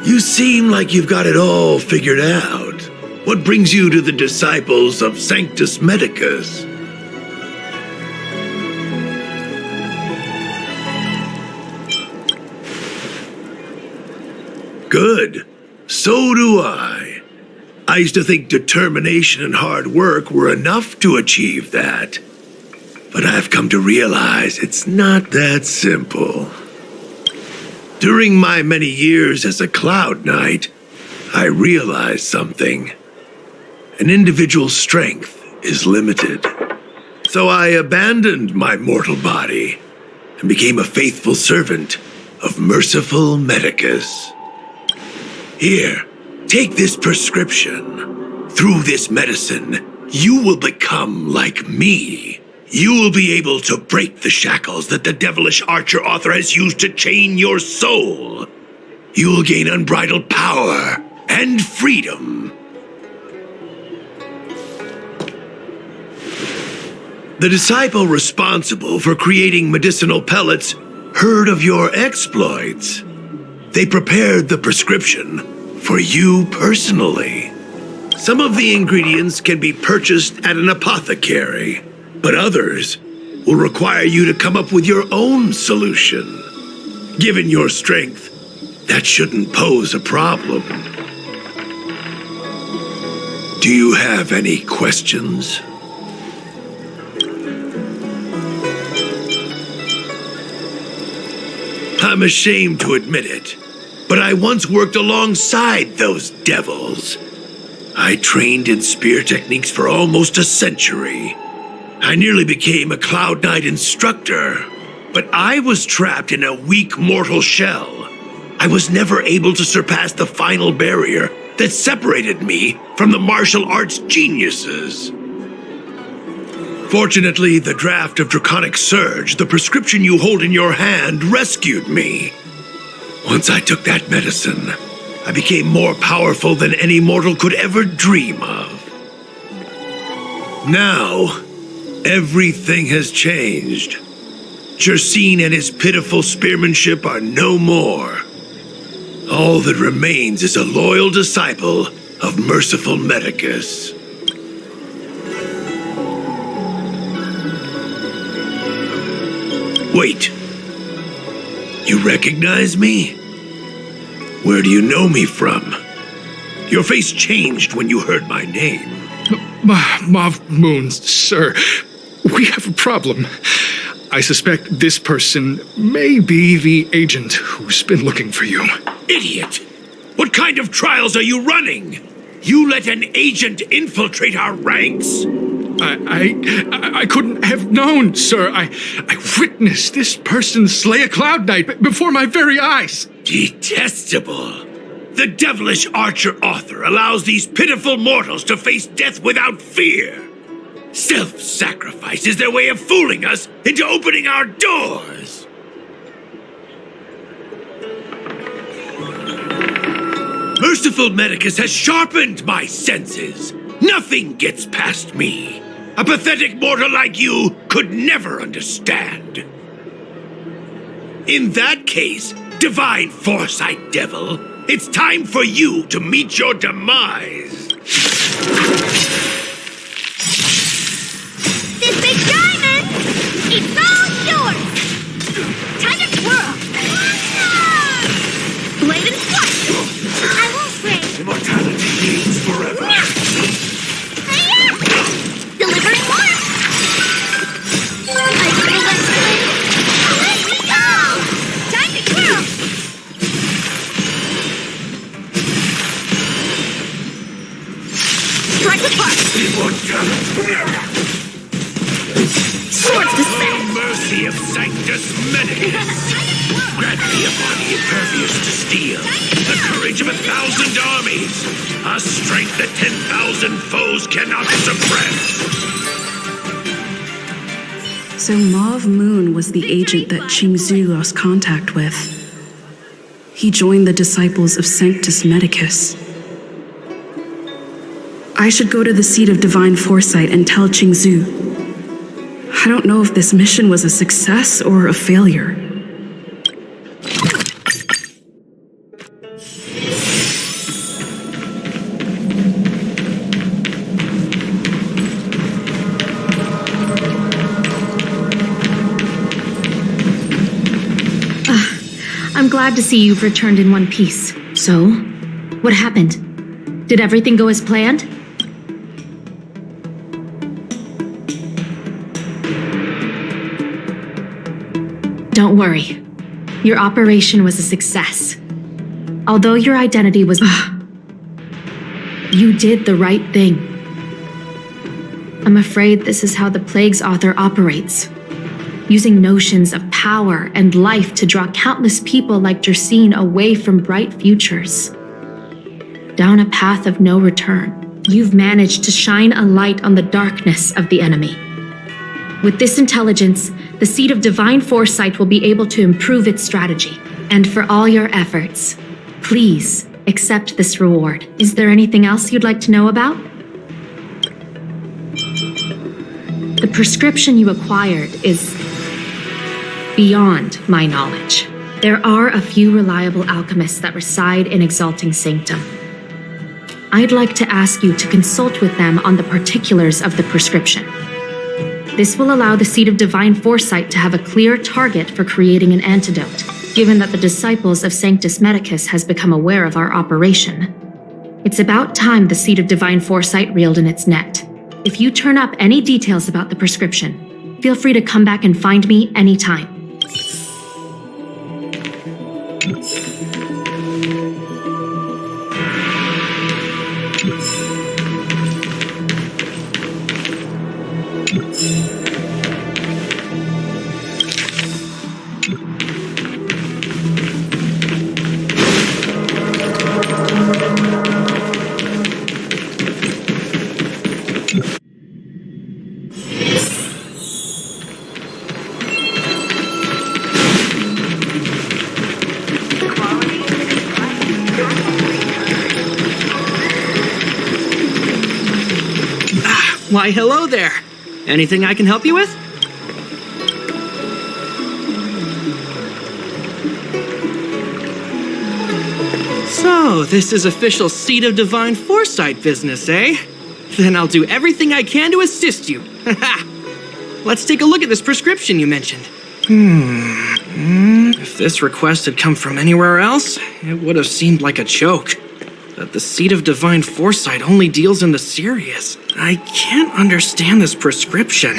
Speaker 13: You seem like you've got it all figured out. What brings you to the disciples of Sanctus Medicus? Good. So do I. I used to think determination and hard work were enough to achieve that. But I've come to realize it's not that simple. During my many years as a Cloud Knight, I realized something. An individual's strength is limited. So I abandoned my mortal body and became a faithful servant of merciful Medicus. Here, take this prescription. Through this medicine, you will become like me. You will be able to break the shackles that the devilish archer author has used to chain your soul. You will gain unbridled power and freedom. The disciple responsible for creating medicinal pellets heard of your exploits. They prepared the prescription for you personally. Some of the ingredients can be purchased at an apothecary, but others will require you to come up with your own solution. Given your strength, that shouldn't pose a problem. Do you have any questions? I'm ashamed to admit it, but I once worked alongside those devils. I trained in spear techniques for almost a century. I nearly became a Cloud Knight instructor, but I was trapped in a weak mortal shell. I was never able to surpass the final barrier that separated me from the martial arts geniuses. Fortunately, the draft of Draconic Surge, the prescription you hold in your hand, rescued me. Once I took that medicine, I became more powerful than any mortal could ever dream of. Now, everything has changed. Jersine and his pitiful spearmanship are no more. All that remains is a loyal disciple of merciful Medicus. Wait. You recognize me? Where do you know me from? Your face changed when you heard my name.
Speaker 5: Mauve Moon, sir. We have a problem. I suspect this person may be the agent who's been looking for you.
Speaker 13: Idiot! What kind of trials are you running? You let an agent infiltrate our ranks?
Speaker 5: I couldn't have known, sir. I witnessed this person slay a Cloud Knight before my very eyes.
Speaker 13: Detestable. The devilish archer author allows these pitiful mortals to face death without fear. Self-sacrifice is their way of fooling us into opening our doors. Merciful Medicus has sharpened my senses. Nothing gets past me. A pathetic mortal like you could never understand. In that case, divine foresight devil, it's time for you to meet your demise.
Speaker 11: This big diamond, it's all yours. Time to twirl. Blade and swipe. I won't break.
Speaker 13: Immortality reigns forever.
Speaker 11: Deliver
Speaker 14: Strike apart! Swords to set!
Speaker 13: Mercy of Sanctus Medicus! Grant me a body impervious to steel, the courage of 1,000 armies, a strength that 10,000 foes cannot suppress!
Speaker 8: So Mauve Moon was the agent that Xianzhou lost contact with. He joined the disciples of Sanctus Medicus. I should go to the seat of divine foresight and tell Xianzhou. I don't know if this mission was a success or a failure.
Speaker 19: I'm glad to see you've returned in one piece. So, what happened? Did everything go as planned? Don't worry. Your operation was a success. Although your identity was... You did the right thing. I'm afraid this is how the Plague's author operates. Using notions of power and life to draw countless people like Jersine away from bright futures. Down a path of no return, you've managed to shine a light on the darkness of the enemy. With this intelligence, the Seat of Divine Foresight will be able to improve its strategy. And for all your efforts, please accept this reward. Is there anything else you'd like to know about? The prescription you acquired is beyond my knowledge. There are a few reliable alchemists that reside in Exalting Sanctum. I'd like to ask you to consult with them on the particulars of the prescription. This will allow the Seat of Divine Foresight to have a clear target for creating an antidote, given that the disciples of Sanctus Medicus has become aware of our operation. It's about time the Seat of Divine Foresight reeled in its net. If you turn up any details about the prescription, feel free to come back and find me anytime.
Speaker 12: Why, hello there. Anything I can help you with? So, this is official Seat of Divine Foresight business, eh? Then I'll do everything I can to assist you. Let's take a look at this prescription you mentioned. If this request had come from anywhere else, it would have seemed like a joke. But the Seat of Divine Foresight only deals in the serious. I can't understand this prescription.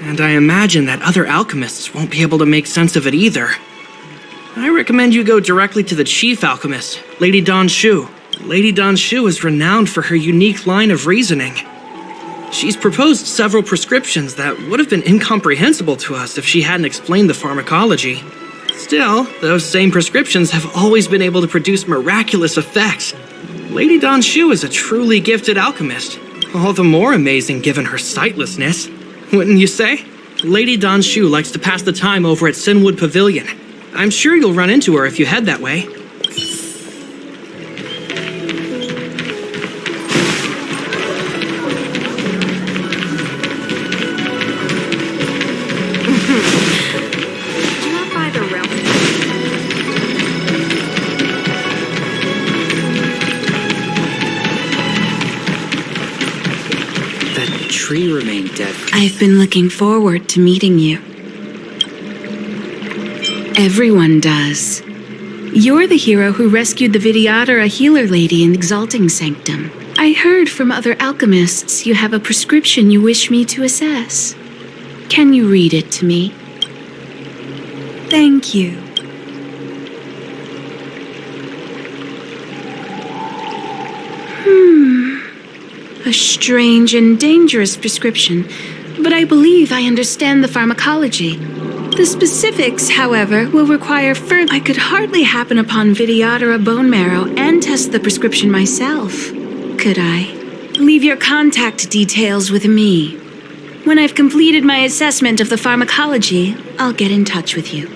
Speaker 12: And I imagine that other alchemists won't be able to make sense of it either. I recommend you go directly to the chief alchemist, Lady Dan Shu. Lady Dan Shu is renowned for her unique line of reasoning. She's proposed several prescriptions that would have been incomprehensible to us if she hadn't explained the pharmacology. Still, those same prescriptions have always been able to produce miraculous effects. Lady Dan Shu is a truly gifted alchemist. All the more amazing given her sightlessness. Wouldn't you say? Lady Dan Shu likes to pass the time over at Sinwood Pavilion. I'm sure you'll run into her if you head that way. Tree remained dead.
Speaker 8: I've been looking forward to meeting you. Everyone does. You're the hero who rescued the Vidyadhara, a healer lady in Exalting Sanctum. I heard from other alchemists you have a prescription you wish me to assess. Can you read it to me? Thank you. A strange and dangerous prescription, but I believe I understand the pharmacology. The specifics, however, will require further. I could hardly happen upon Vidyadhara bone marrow and test the prescription myself, could I? Leave your contact details with me. When I've completed my assessment of the pharmacology, I'll get in touch with you.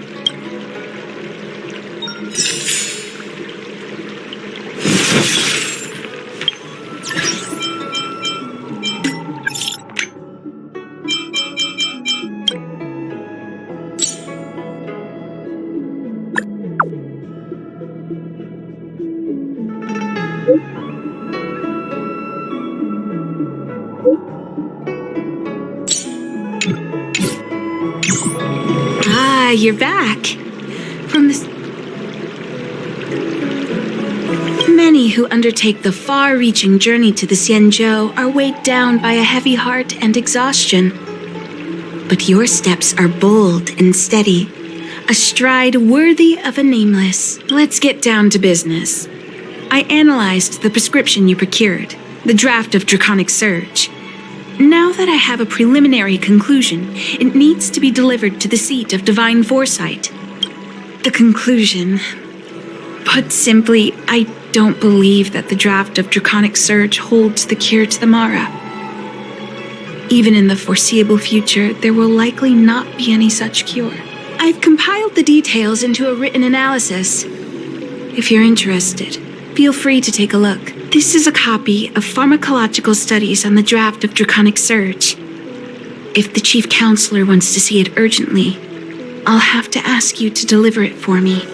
Speaker 8: Ah, you're back. From the... Many who undertake the far-reaching journey to the Xianzhou are weighed down by a heavy heart and exhaustion. But your steps are bold and steady, a stride worthy of a nameless. Let's get down to business. I analyzed the prescription you procured, the draft of Draconic Surge. Now that I have a preliminary conclusion, it needs to be delivered to the seat of Divine Foresight. The conclusion. Put simply, I don't believe that the draft of Draconic Surge holds the cure to the Mara. Even in the foreseeable future, there will likely not be any such cure. I've compiled the details into a written analysis. If you're interested, feel free to take a look. This is a copy of pharmacological studies on the draft of Draconic Surge. If the Chief Counselor wants to see it urgently, I'll have to ask you to deliver it for me.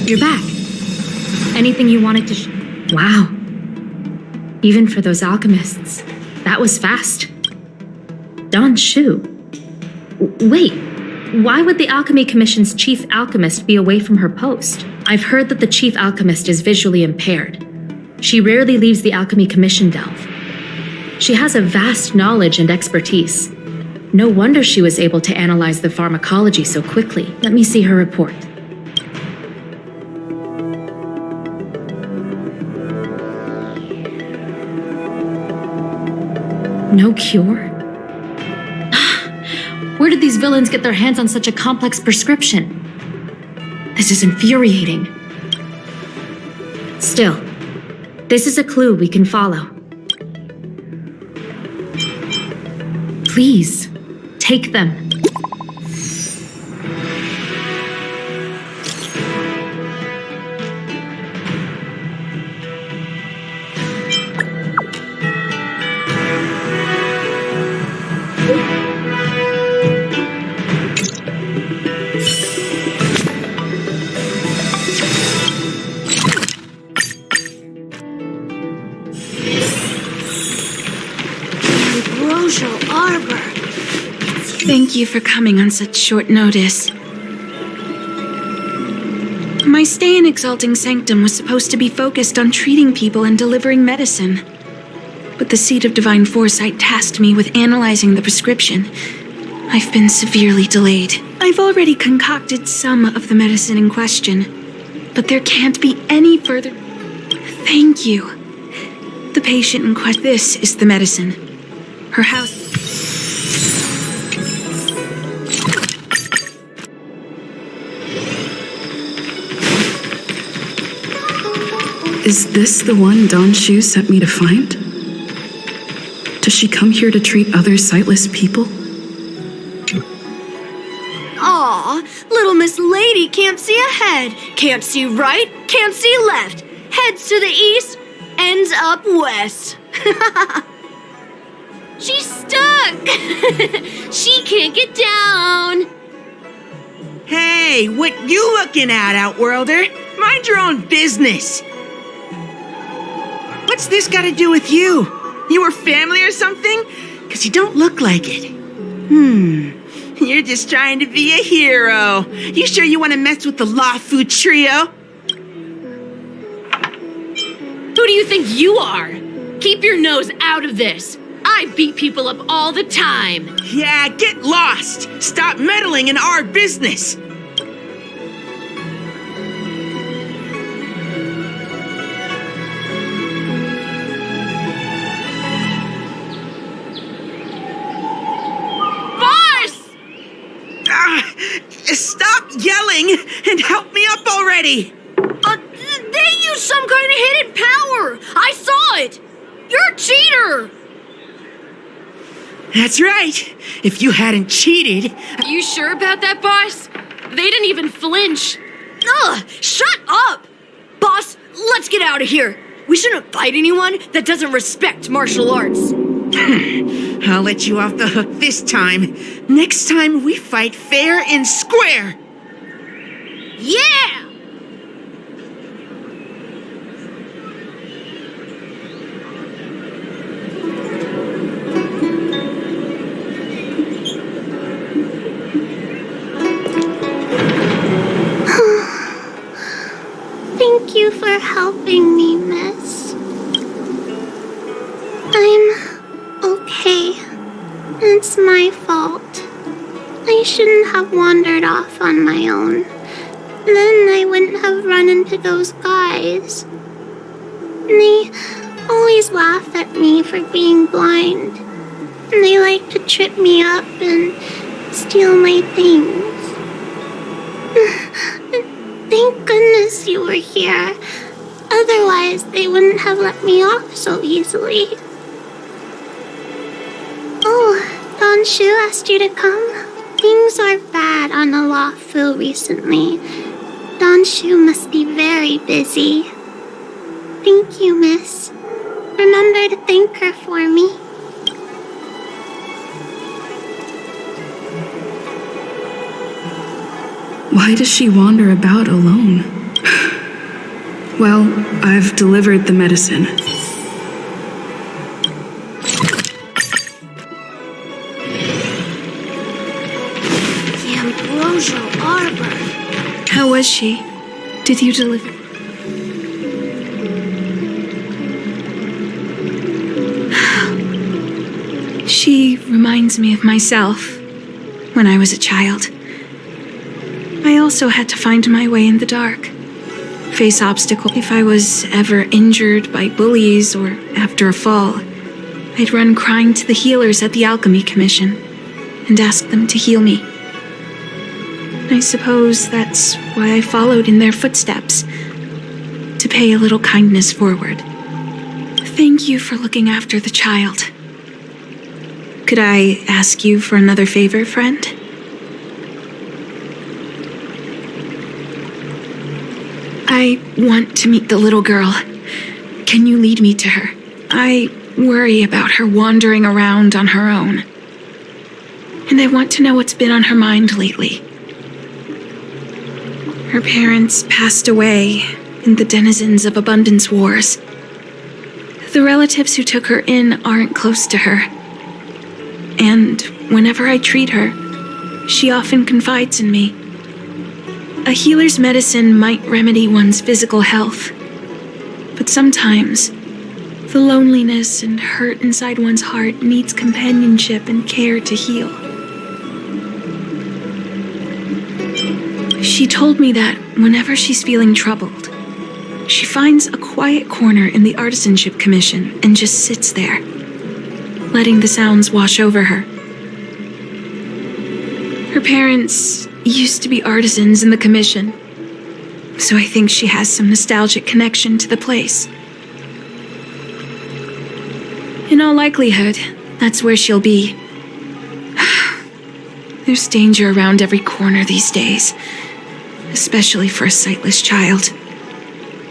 Speaker 19: You're back. Anything you wanted to Wow. Even for those alchemists, that was fast. Don Shu. Wait, why would the Alchemy Commission's chief alchemist be away from her post? I've heard that the chief alchemist is visually impaired. She rarely leaves the Alchemy Commission delve. She has a vast knowledge and expertise. No wonder she was able to analyze the pharmacology so quickly. Let me see her report. No cure? Where did these villains get their hands on such a complex prescription? This is infuriating. Still, this is a clue we can follow. Please, take them.
Speaker 8: Thank you for coming on such short notice. My stay in Exalting Sanctum was supposed to be focused on treating people and delivering medicine. But the Seat of Divine Foresight tasked me with analyzing the prescription. I've been severely delayed. I've already concocted some of the medicine in question, but there can't be any further... Thank you. The patient in question... This is the medicine. Her house...
Speaker 4: Is this the one Don Shu sent me to find? Does she come here to treat other sightless people?
Speaker 22: Aw, little Miss Lady can't see ahead, can't see right, can't see left, heads to the east, ends up west.
Speaker 11: She's stuck! She can't get down!
Speaker 12: Hey, what you looking at, Outworlder? Mind your own business. What's this got to do with you? You were family or something? Because you don't look like it. You're just trying to be a hero. You sure you want to mess with the Luofu trio?
Speaker 3: Who do you think you are? Keep your nose out of this. I beat people up all the time.
Speaker 12: Yeah, get lost. Stop meddling in our business. Stop yelling and help me up already!
Speaker 22: They used some kind of hidden power! I saw it! You're a cheater!
Speaker 12: That's right! If you hadn't cheated...
Speaker 3: You sure about that, boss? They didn't even flinch.
Speaker 22: Ugh! Shut up! Boss, let's get out of here! We shouldn't fight anyone that doesn't respect martial arts.
Speaker 12: I'll let you off the hook this time. Next time we fight fair and square.
Speaker 22: Yeah!
Speaker 11: Thank you for helping me, miss. I'm okay. It's my fault. I shouldn't have wandered off on my own. Then I wouldn't have run into those guys. They always laugh at me for being blind. And they like to trip me up and steal my things. Thank goodness you were here. Otherwise, they wouldn't have let me off so easily. Oh, Don Shu asked you to come? Things are bad on the Luofu recently. Don Shu must be very busy. Thank you, miss. Remember to thank her for me.
Speaker 4: Why does she wander about alone? Well, I've delivered the medicine.
Speaker 22: The Ambrosial Arbor.
Speaker 8: How was she? Did you deliver? She reminds me of myself when I was a child. I also had to find my way in the dark, face obstacles. If I was ever injured by bullies or after a fall, I'd run crying to the healers at the Alchemy Commission and ask them to heal me. I suppose that's why I followed in their footsteps, to pay a little kindness forward. Thank you for looking after the child. Could I ask you for another favor, friend? I want to meet the little girl. Can you lead me to her? I worry about her wandering around on her own. And I want to know what's been on her mind lately. Her parents passed away in the denizens of Abundance Wars. The relatives who took her in aren't close to her. And whenever I treat her, she often confides in me. A healer's medicine might remedy one's physical health, but sometimes the loneliness and hurt inside one's heart needs companionship and care to heal. She told me that whenever she's feeling troubled, she finds a quiet corner in the Artisanship Commission and just sits there, letting the sounds wash over her. Her parents used to be artisans in the commission, so I think she has some nostalgic connection to the place. In all likelihood, that's where she'll be. There's danger around every corner these days, especially for a sightless child.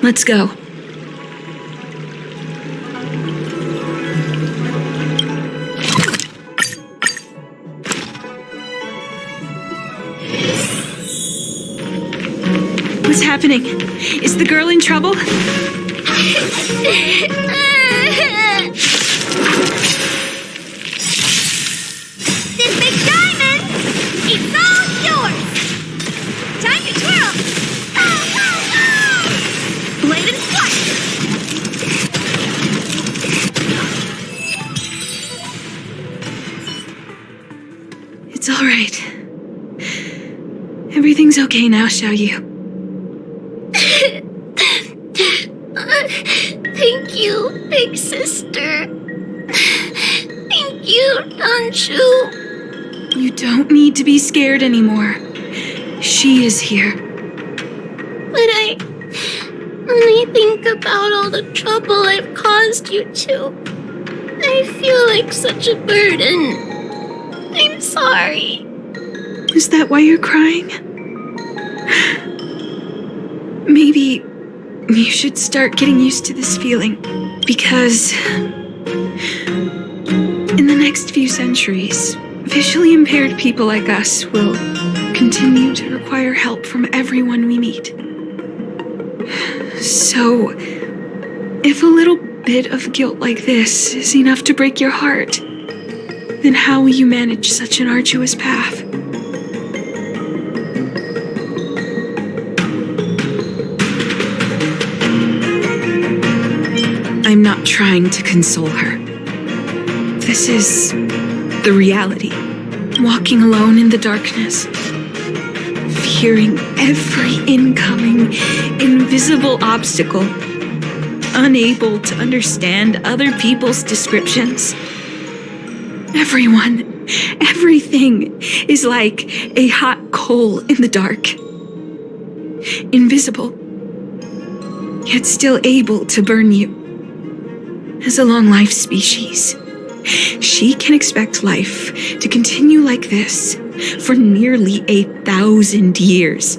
Speaker 8: Let's go. What's happening? happening? Is the girl in trouble?
Speaker 11: This big diamond, it's all yours. Time to twirl. Blade and slice.
Speaker 8: It's all right. Everything's okay now, Xiaoyu.
Speaker 11: Thank you, big sister. Thank you, Xianzhou.
Speaker 8: You don't need to be scared anymore. She is here.
Speaker 11: But when I think about all the trouble I've caused you two, I feel like such a burden. I'm sorry.
Speaker 8: Is that why you're crying? Maybe you should start getting used to this feeling, because in the next few centuries, visually impaired people like us will continue to require help from everyone we meet. So, if a little bit of guilt like this is enough to break your heart, then how will you manage such an arduous path? I'm not trying to console her. This is the reality. Walking alone in the darkness, fearing every incoming, invisible obstacle, unable to understand other people's descriptions. Everyone, everything is like a hot coal in the dark. Invisible, yet still able to burn you. As a long-life species, she can expect life to continue like this for nearly 1,000 years.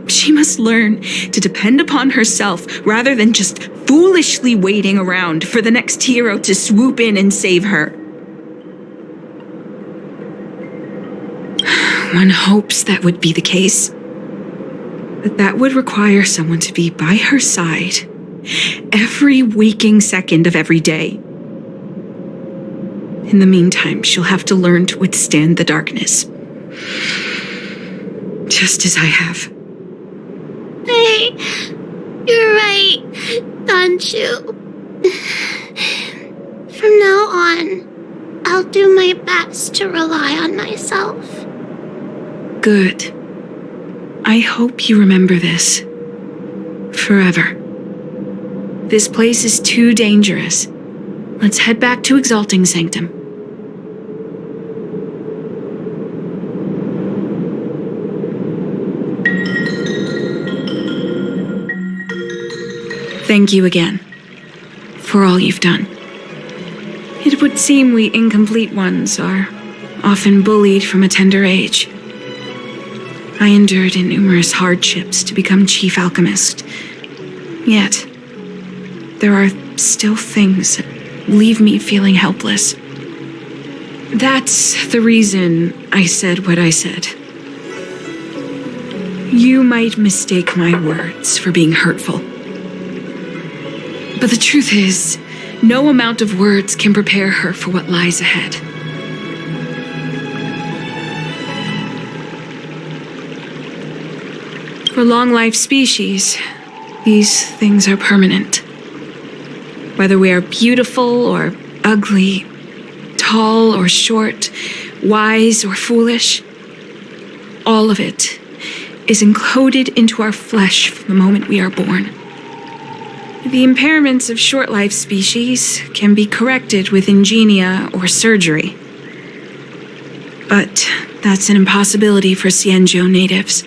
Speaker 8: She must learn to depend upon herself rather than just foolishly waiting around for the next hero to swoop in and save her. One hopes that would be the case, but that would require someone to be by her side every waking second of every day. In the meantime, she'll have to learn to withstand the darkness. Just as I have.
Speaker 11: Hey, you're right, Xianzhou. From now on, I'll do my best to rely on myself.
Speaker 8: Good. I hope you remember this. Forever. This place is too dangerous. Let's head back to Exalting Sanctum. Thank you again for all you've done. It would seem we incomplete ones are often bullied from a tender age. I endured numerous hardships to become chief alchemist. Yet, there are still things that leave me feeling helpless. That's the reason I said what I said. You might mistake my words for being hurtful. But the truth is, no amount of words can prepare her for what lies ahead. For long-life species, these things are permanent. Whether we are beautiful or ugly, tall or short, wise or foolish, all of it is encoded into our flesh from the moment we are born. The impairments of short-life species can be corrected with ingenia or surgery. But that's an impossibility for Xianzhou natives.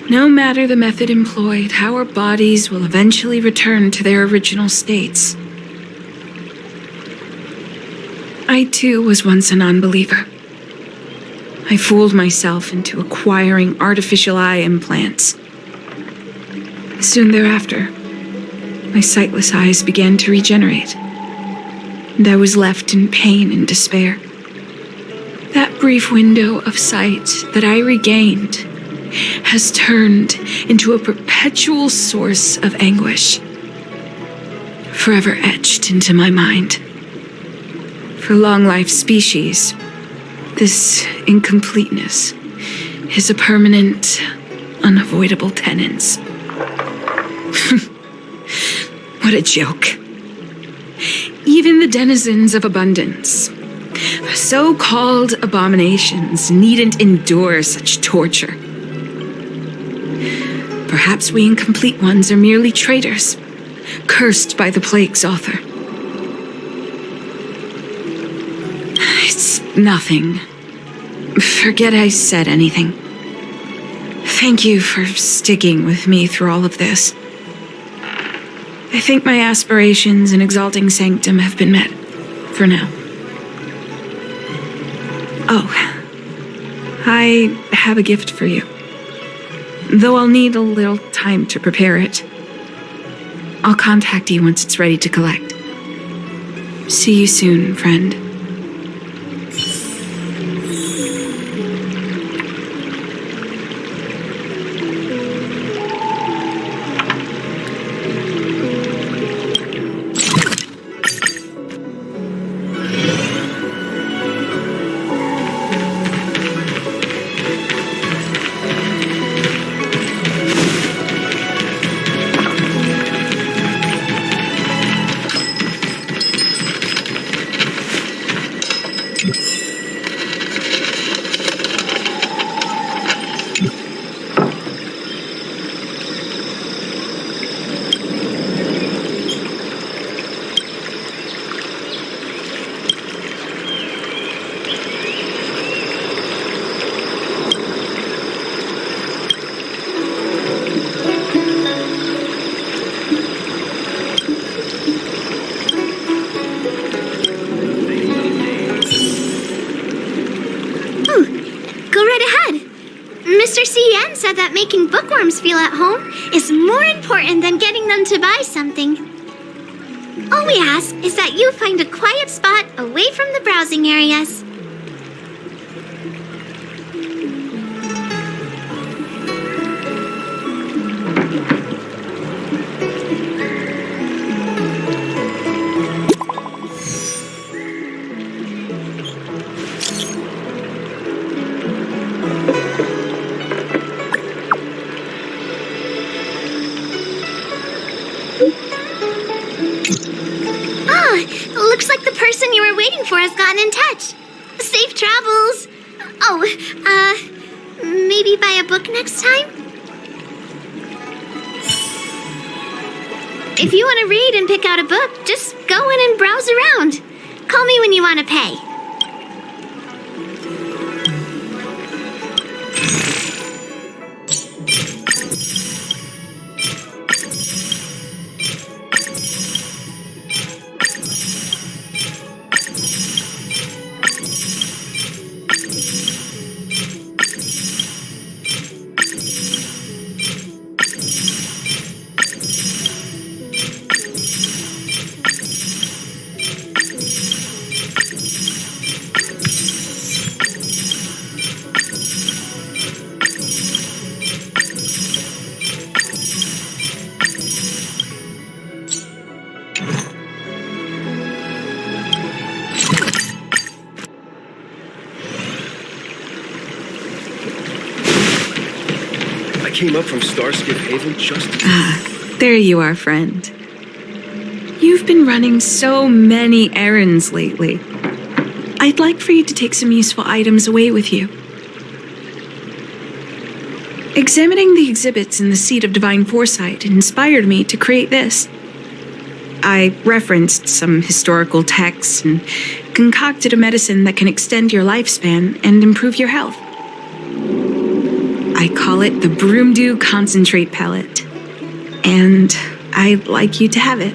Speaker 8: No matter the method employed, our bodies will eventually return to their original states. I too was once a non-believer. I fooled myself into acquiring artificial eye implants. Soon thereafter, my sightless eyes began to regenerate, and I was left in pain and despair. That brief window of sight that I regained
Speaker 4: has turned into a perpetual source of anguish, forever etched into my mind. For long-life species, this incompleteness is a permanent, unavoidable tenance. What a joke. Even the denizens of abundance, so-called abominations, needn't endure such torture. Perhaps we incomplete ones are merely traitors, cursed by the plague's author. It's nothing. Forget I said anything. Thank you for sticking with me through all of this. I think my aspirations in Exalting Sanctum have been met, for now. Oh, I have a gift for you. Though I'll need a little time to prepare it. I'll contact you once it's ready to collect. See you soon, friend.
Speaker 11: Said that making bookworms feel at home is more important than getting them to buy something. All we ask is that you find a quiet spot away from the browsing areas. Looks like the person you were waiting for has gotten in touch. Safe travels. Oh, maybe buy a book next time? If you want to read and pick out a book, just go in and browse around. Call me when you want to pay.
Speaker 2: Came up from Starskip Haven just...
Speaker 4: There you are, friend. You've been running so many errands lately. I'd like for you to take some useful items away with you. Examining the exhibits in the Seat of Divine Foresight inspired me to create this. I referenced some historical texts and concocted a medicine that can extend your lifespan and improve your health. I call it the Broomdew Concentrate Pellet, and I'd like you to have it.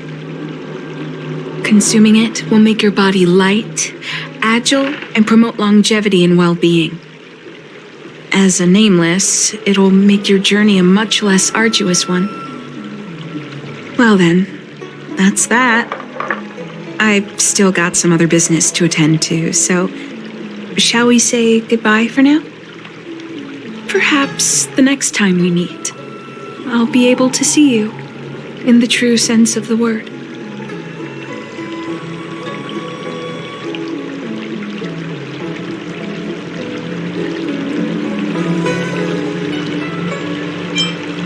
Speaker 4: Consuming it will make your body light, agile, and promote longevity and well-being. As a nameless, it'll make your journey a much less arduous one. Well then, that's that. I've still got some other business to attend to, so shall we say goodbye for now? Perhaps the next time we meet, I'll be able to see you in the true sense of the word.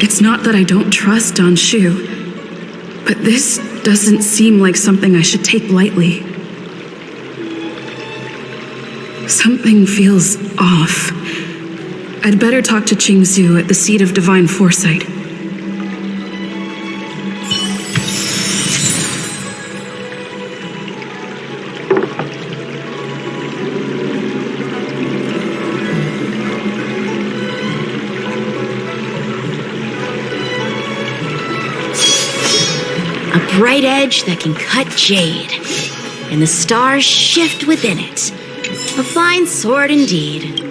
Speaker 6: It's not that I don't trust Xianzhou, but this doesn't seem like something I should take lightly. Something feels off. I'd better talk to Xianzhou at the Seat of Divine Foresight.
Speaker 1: A bright edge that can cut jade, and the stars shift within it. A fine sword indeed.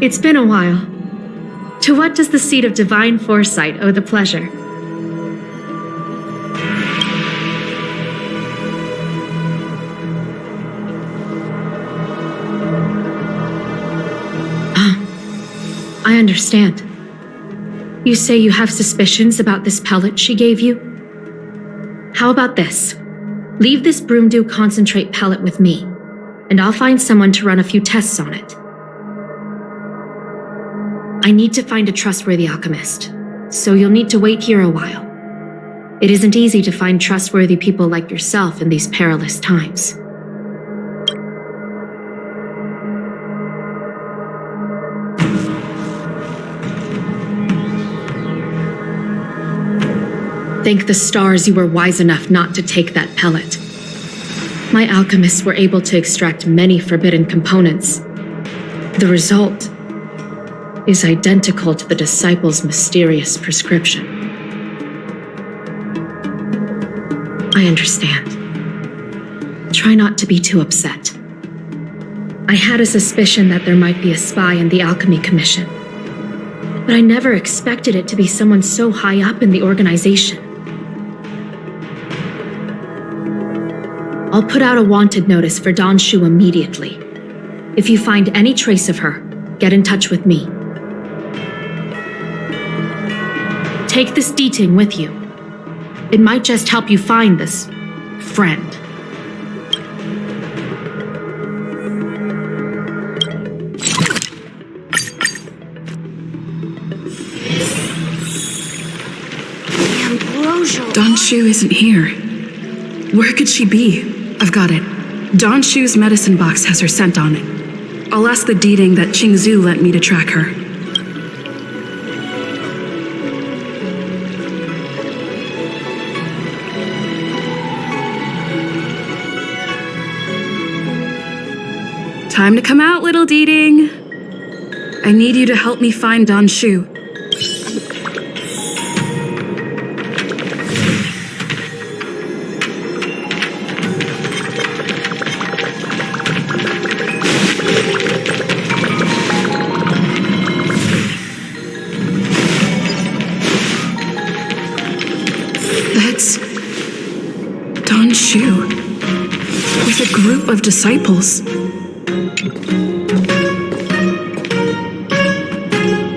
Speaker 19: It's been a while. To what does the Seat of Divine Foresight owe the pleasure? I understand. You say you have suspicions about this pellet she gave you? How about this? Leave this broomdew concentrate pellet with me, and I'll find someone to run a few tests on it. I need to find a trustworthy alchemist, so you'll need to wait here a while. It isn't easy to find trustworthy people like yourself in these perilous times. Thank the stars you were wise enough not to take that pellet. My alchemists were able to extract many forbidden components. The result is identical to the disciple's mysterious prescription. I understand. Try not to be too upset. I had a suspicion that there might be a spy in the Alchemy Commission, but I never expected it to be someone so high up in the organization. I'll put out a wanted notice for Xianzhou immediately. If you find any trace of her, get in touch with me. Take this deeting with you. It might just help you find this friend.
Speaker 6: Xianzhou isn't here. Where could she be? I've got it. Xianzhou's medicine box has her scent on it. I'll ask the deeding that Xianzhou lent me to track her. Time to come out, little deeding. I need you to help me find Xianzhou. That's Xianzhou with a group of disciples.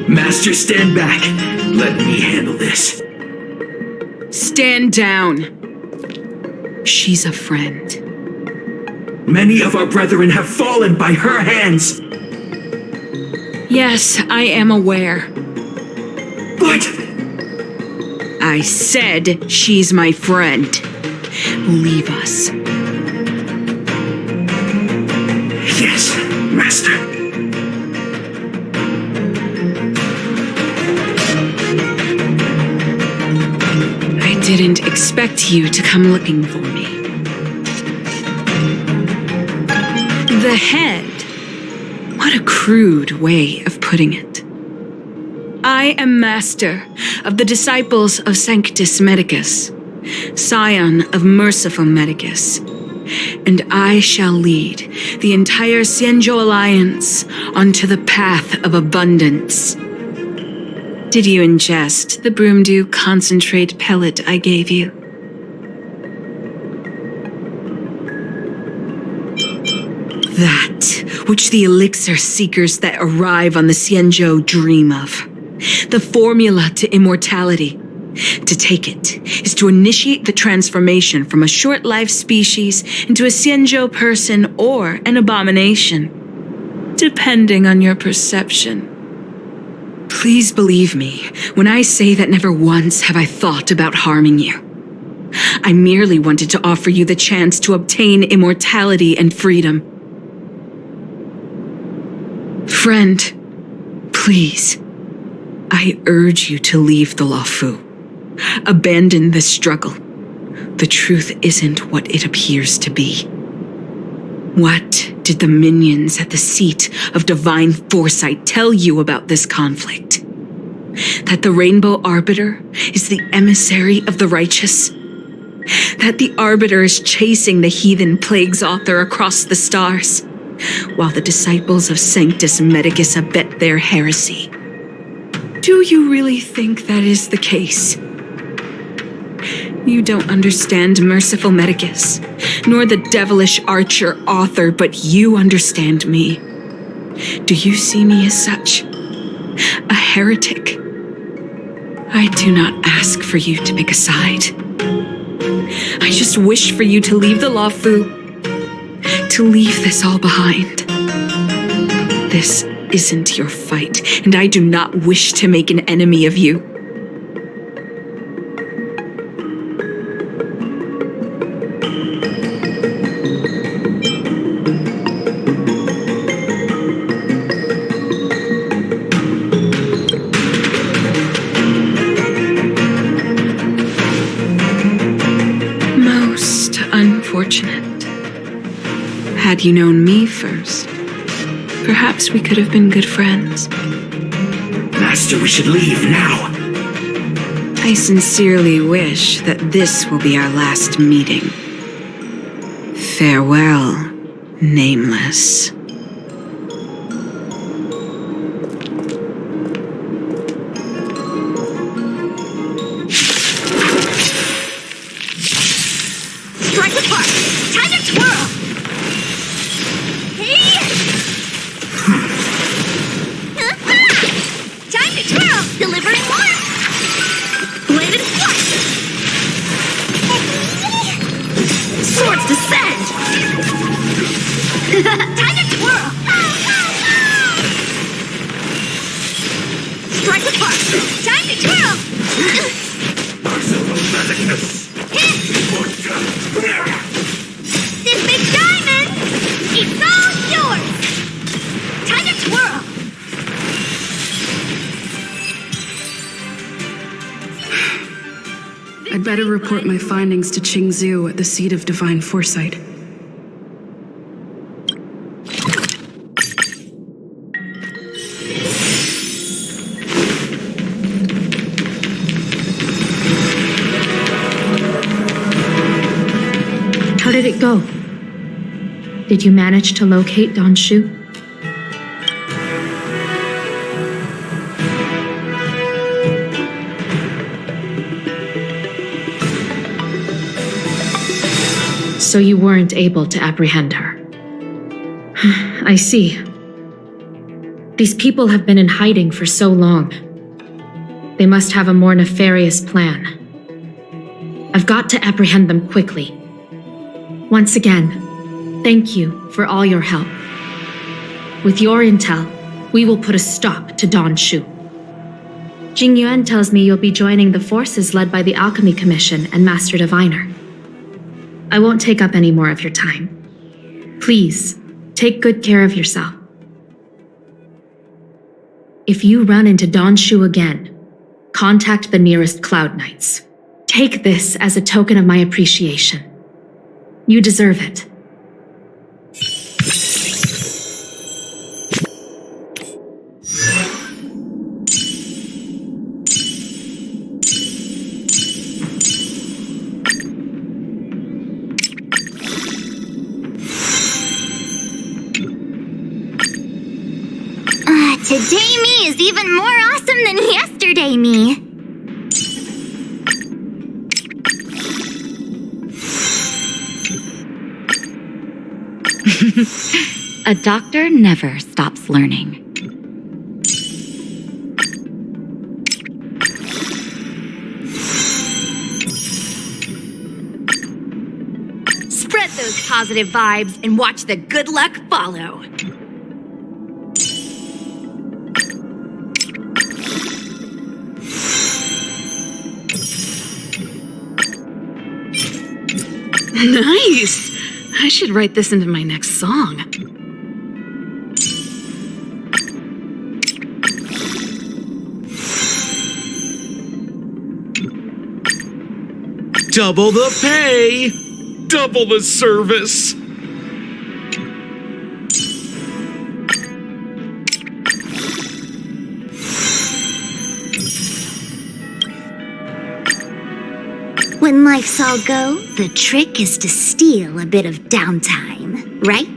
Speaker 9: Master, stand back. Let me handle this.
Speaker 6: Stand down. She's a friend.
Speaker 9: Many of our brethren have fallen by her hands.
Speaker 6: Yes, I am aware.
Speaker 9: But
Speaker 6: I said she's my friend. Leave us.
Speaker 9: Yes, Master.
Speaker 6: I didn't expect you to come looking for me. The head. What a crude way of putting it. I am master of the disciples of Sanctus Medicus, scion of merciful Medicus, and I shall lead the entire Xianzhou Alliance onto the path of abundance. Did you ingest the broomdew concentrate pellet I gave you? That which the elixir seekers that arrive on the Xianzhou dream of. The formula to immortality. To take it is to initiate the transformation from a short-lived species into a Xianzhou person or an abomination, depending on your perception. Please believe me when I say that never once have I thought about harming you. I merely wanted to offer you the chance to obtain immortality and freedom. Friend, please, I urge you to leave the Luofu. Abandon this struggle. The truth isn't what it appears to be. What did the minions at the seat of divine foresight tell you about this conflict? That the Rainbow Arbiter is the emissary of the righteous? That the Arbiter is chasing the heathen plagues author across the stars, while the disciples of Sanctus Medicus abet their heresy? Do you really think that is the case? You don't understand Merciful Medicus, nor the devilish archer author, but you understand me. Do you see me as such? A heretic? I do not ask for you to pick a side. I just wish for you to leave the Luofu, to leave this all behind. This isn't your fight, and I do not wish to make an enemy of you. Most unfortunate. Had you known me first, perhaps we could have been good friends.
Speaker 9: Master, we should leave now.
Speaker 6: I sincerely wish that this will be our last meeting. Farewell, Nameless.
Speaker 11: Strike apart! Time to twirl! Hey! Time to twirl! Delivering more! Bladed flush! Swords descend! Time to twirl! Strike apart! Time to twirl! This big diamond! It's all yours! Time to twirl!
Speaker 10: I'd better report my findings to Xianzhou at the seat of divine foresight.
Speaker 19: How did it go? Did you manage to locate Donshu? So you weren't able to apprehend her. I see. These people have been in hiding for so long. They must have a more nefarious plan. I've got to apprehend them quickly. Once again, thank you for all your help. With your intel, we will put a stop to Donshu. Jingyuan tells me you'll be joining the forces led by the Alchemy Commission and Master Diviner. I won't take up any more of your time. Please, take good care of yourself. If you run into Donshu again, contact the nearest Cloud Knights. Take this as a token of my appreciation. You deserve it.
Speaker 11: Today me is even more awesome than yesterday. yesterday me.
Speaker 14: A doctor never stops learning.
Speaker 3: Spread those positive vibes and watch the good luck follow.
Speaker 6: Nice! I should write this into my next song.
Speaker 7: Double the pay! Double the service!
Speaker 11: When life's all go, the trick is to steal a bit of downtime, right?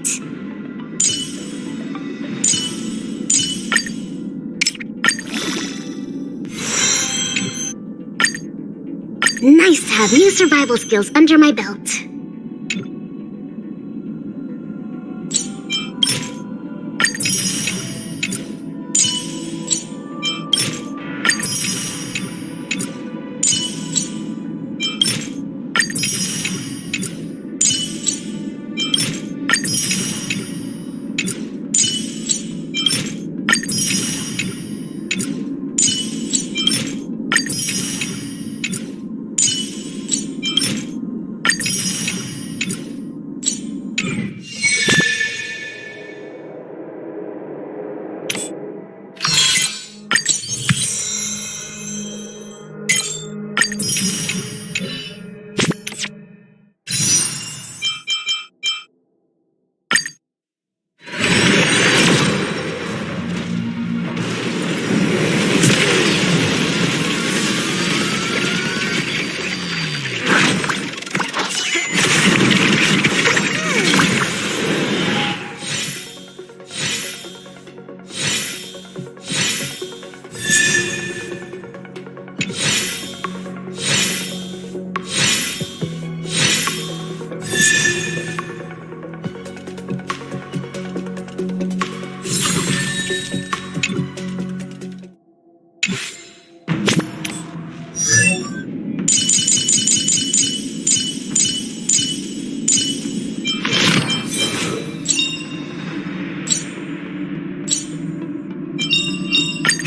Speaker 11: Nice to have new survival skills under my belt.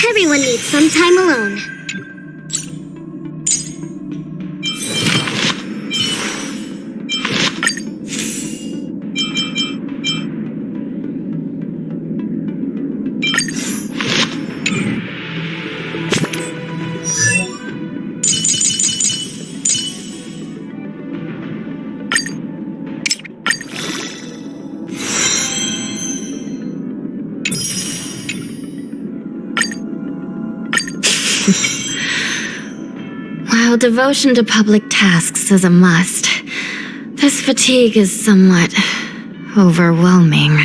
Speaker 11: Everyone needs some time alone.
Speaker 1: While devotion to public tasks is a must, this fatigue is somewhat overwhelming.